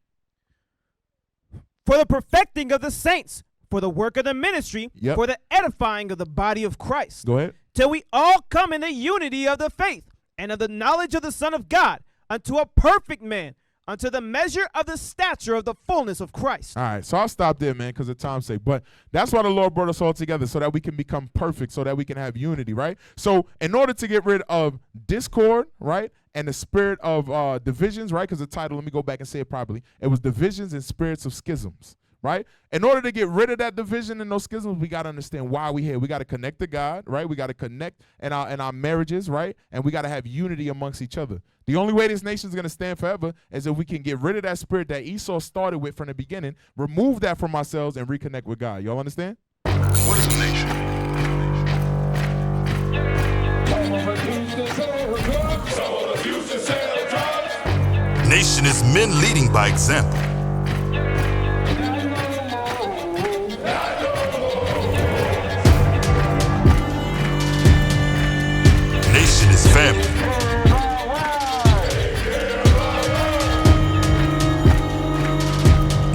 For the perfecting of the saints, for the work of the ministry, for the edifying of the body of Christ. Go ahead. Till we all come in the unity of the faith and of the knowledge of the Son of God, unto a perfect man, unto the measure of the stature of the fullness of Christ. All right, so I'll stop there, man, because of time's sake. But that's why the Lord brought us all together, so that we can become perfect, so that we can have unity, right? So in order to get rid of discord, right, and the spirit of divisions, right, because the title, let me go back and say it properly. It was divisions and spirits of schisms, right? In order to get rid of that division and those schisms, we got to understand why we're here. We got to connect to God, right? We got to connect in our marriages, right? And we got to have unity amongst each other. The only way this nation is going to stand forever is if we can get rid of that spirit that Esau started with from the beginning, remove that from ourselves, and reconnect with God. Y'all understand? What is a nation? Nation is men leading by example. Nation is family.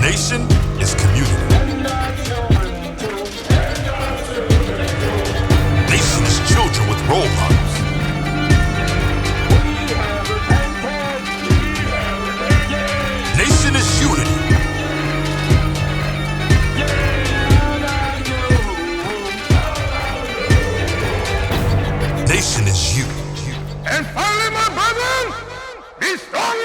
Nation is community. Nation is children with role models. Nation is unity. Nation is you. And finally, my brethren, be strong